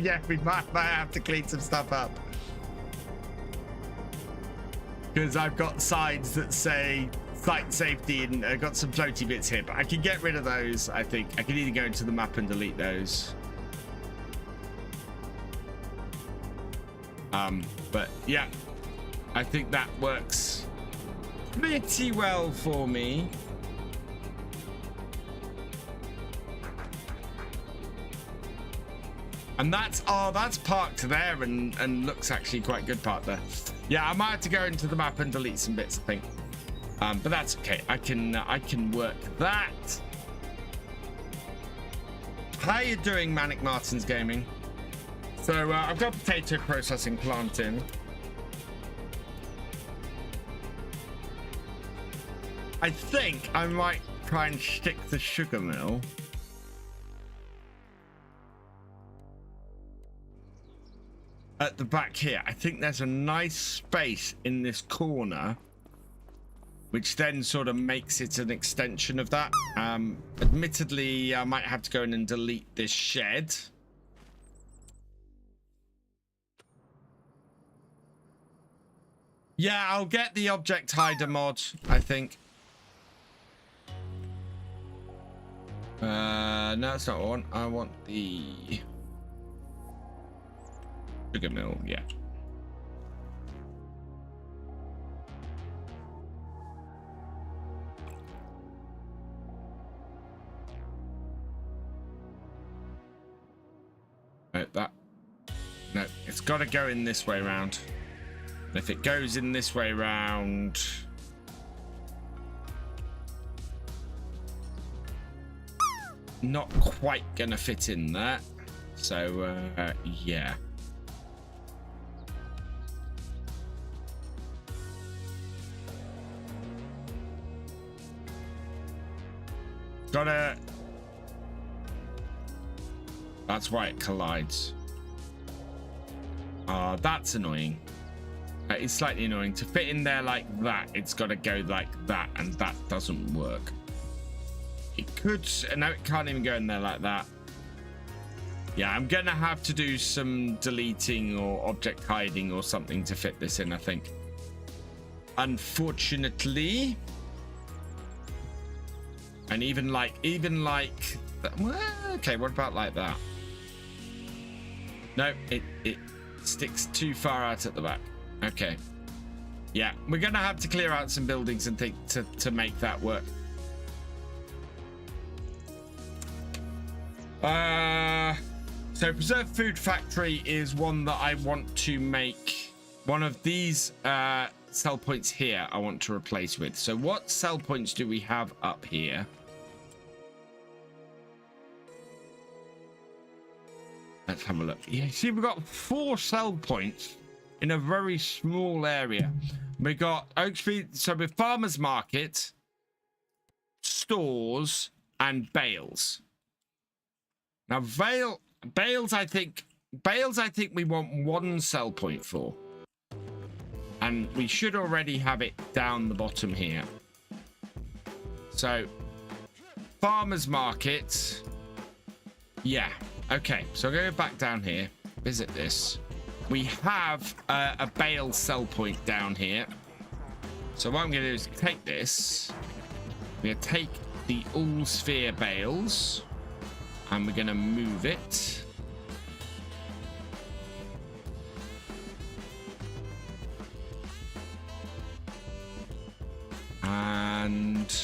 Speaker 1: Yeah, we might have to clean some stuff up. Because I've got signs that say site safety and I've got some floaty bits here, but I can get rid of those, I think. I can either go into the map and delete those. But yeah, I think that works pretty well for me. And that's parked there and looks actually quite good parked there. Yeah, I might have to go into the map and delete some bits, I think. But that's okay. I can work that. How you doing, Manic Martins Gaming? So I've got a potato processing plant in. I think I might try and stick the sugar mill. At the back here, I think there's a nice space in this corner, which then sort of makes it an extension of that. Admittedly, I might have to go in and delete this shed. Yeah, I'll get the object hider mod, I think. No, that's not one. I want the sugar mill, yeah. That. No, it's got to go in this way round. If it goes in this way round, not quite gonna fit in there. So yeah. Gotta. That's why it collides. That's annoying. It's slightly annoying. To fit in there like that, it's got to go like that, and that doesn't work. It could. No, it can't even go in there like that. Yeah, I'm gonna have to do some deleting or object hiding or something to fit this in, I think. Unfortunately. And even like that. Well, okay, what about like that? No, it sticks too far out at the back. Okay. Yeah, we're gonna have to clear out some buildings and think to make that work. So preserved food factory is one that I want to make. One of these sell points here I want to replace with. So what sell points do we have up here? Let's have a look. Yeah, see, we've got 4 sell points in a very small area. We got Oaktree, so with farmers market, stores, and bales. Now bales I think we want 1 sell point for. And we should already have it down the bottom here. So farmers market. Yeah. Okay, so I'll go back down here, visit this. We have a bale sell point down here. So what I'm going to do is take this. We're going to take the all sphere bales and we're going to move it. And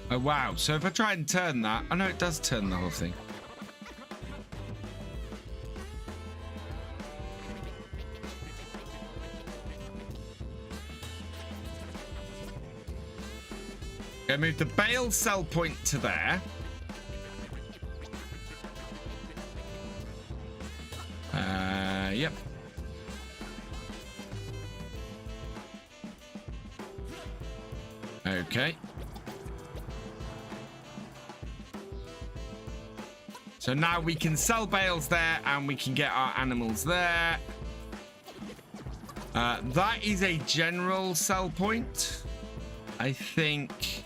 Speaker 1: Oh, wow. So if I try and turn that, I know it does turn the whole thing. Gonna move the bale sell point to there. Yep. Okay. So now we can sell bales there and we can get our animals there. That is a general sell point. I think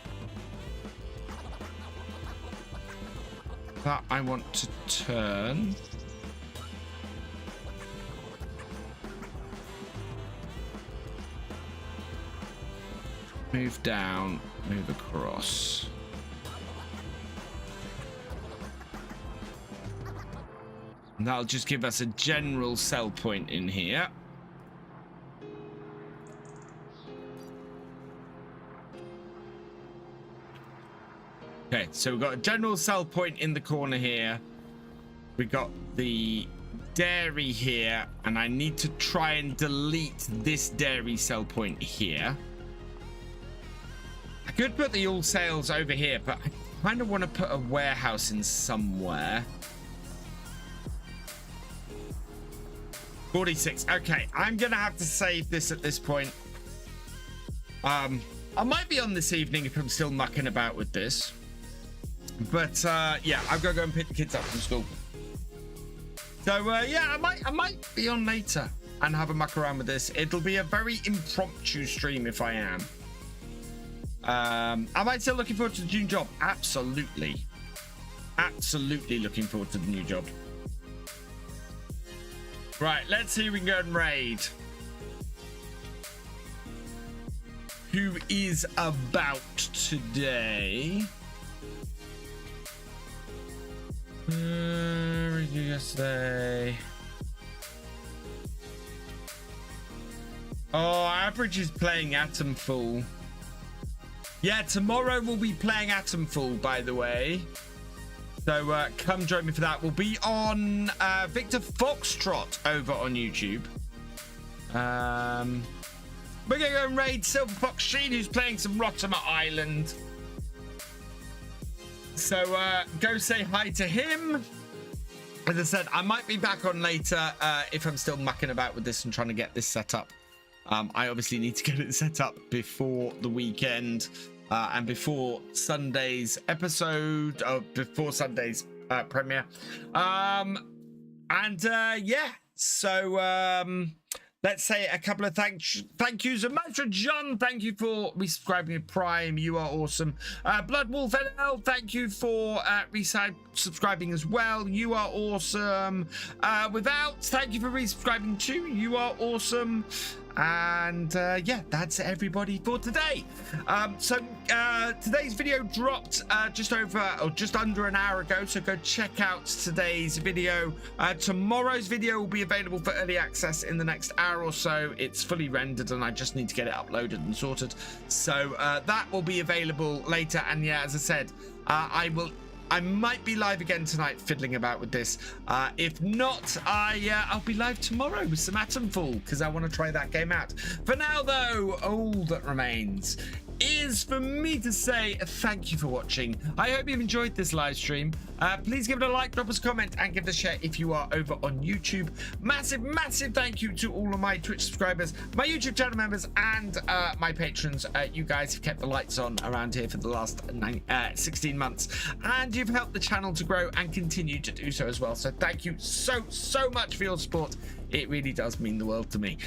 Speaker 1: that I want to turn. Move down, move across. And that'll just give us a general sell point in here. Okay, so we've got a general sell point in the corner here. We got the dairy here, and I need to try and delete this dairy sell point here. I could put the all sales over here, but I kind of want to put a warehouse in somewhere. 46. Okay, I'm going to have to save this at this point. I might be on this evening if I'm still mucking about with this. But, yeah, I've got to go and pick the kids up from school. So, yeah, I might be on later and have a muck around with this. It'll be a very impromptu stream if I am. Am I still looking forward to the new job? Absolutely. Absolutely looking forward to the new job. Right, let's see if we can go and raid. Who is about today? Yesterday. Oh, Average is playing Atomful. Yeah, tomorrow we'll be playing Atomful, by the way. So come join me for that. We'll be on Victor Foxtrot over on YouTube. We're going to go and raid Silver Fox Sheen, who's playing some Mortimer Island. So go say hi to him. As I said, I might be back on later if I'm still mucking about with this and trying to get this set up. I obviously need to get it set up before the weekend and before Sunday's episode, or before Sunday's premiere. Yeah, so let's say a couple of thank yous. Maestro John, thank you for resubscribing to Prime. You are awesome. Blood Wolf NL, thank you for resubscribing as well. You are awesome. Without, thank you for resubscribing too. You are awesome. And yeah, that's everybody for today. Today's video dropped just under an hour ago, so go check out today's video. Tomorrow's video will be available for early access in the next hour or so. It's fully rendered and I just need to get it uploaded and sorted, so that will be available later. And yeah, as I said, I might be live again tonight fiddling about with this. If not, I'll be live tomorrow with some Atomful because I want to try that game out. For now, though, all that remains is for me to say thank you for watching. I hope you've enjoyed this live stream. Please give it a like, drop us a comment, and give it a share if you are over on YouTube. Massive, massive thank you to all of my Twitch subscribers, my YouTube channel members, and my patrons. You guys have kept the lights on around here for the last 16 months, and you've helped the channel to grow and continue to do so as well. So thank you so much for your support. It really does mean the world to me.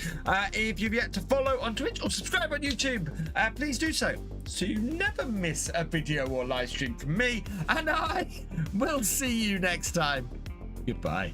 Speaker 1: If you've yet to follow on Twitch or subscribe on YouTube, please do so you never miss a video or live stream from me, and I will see you next time. Goodbye.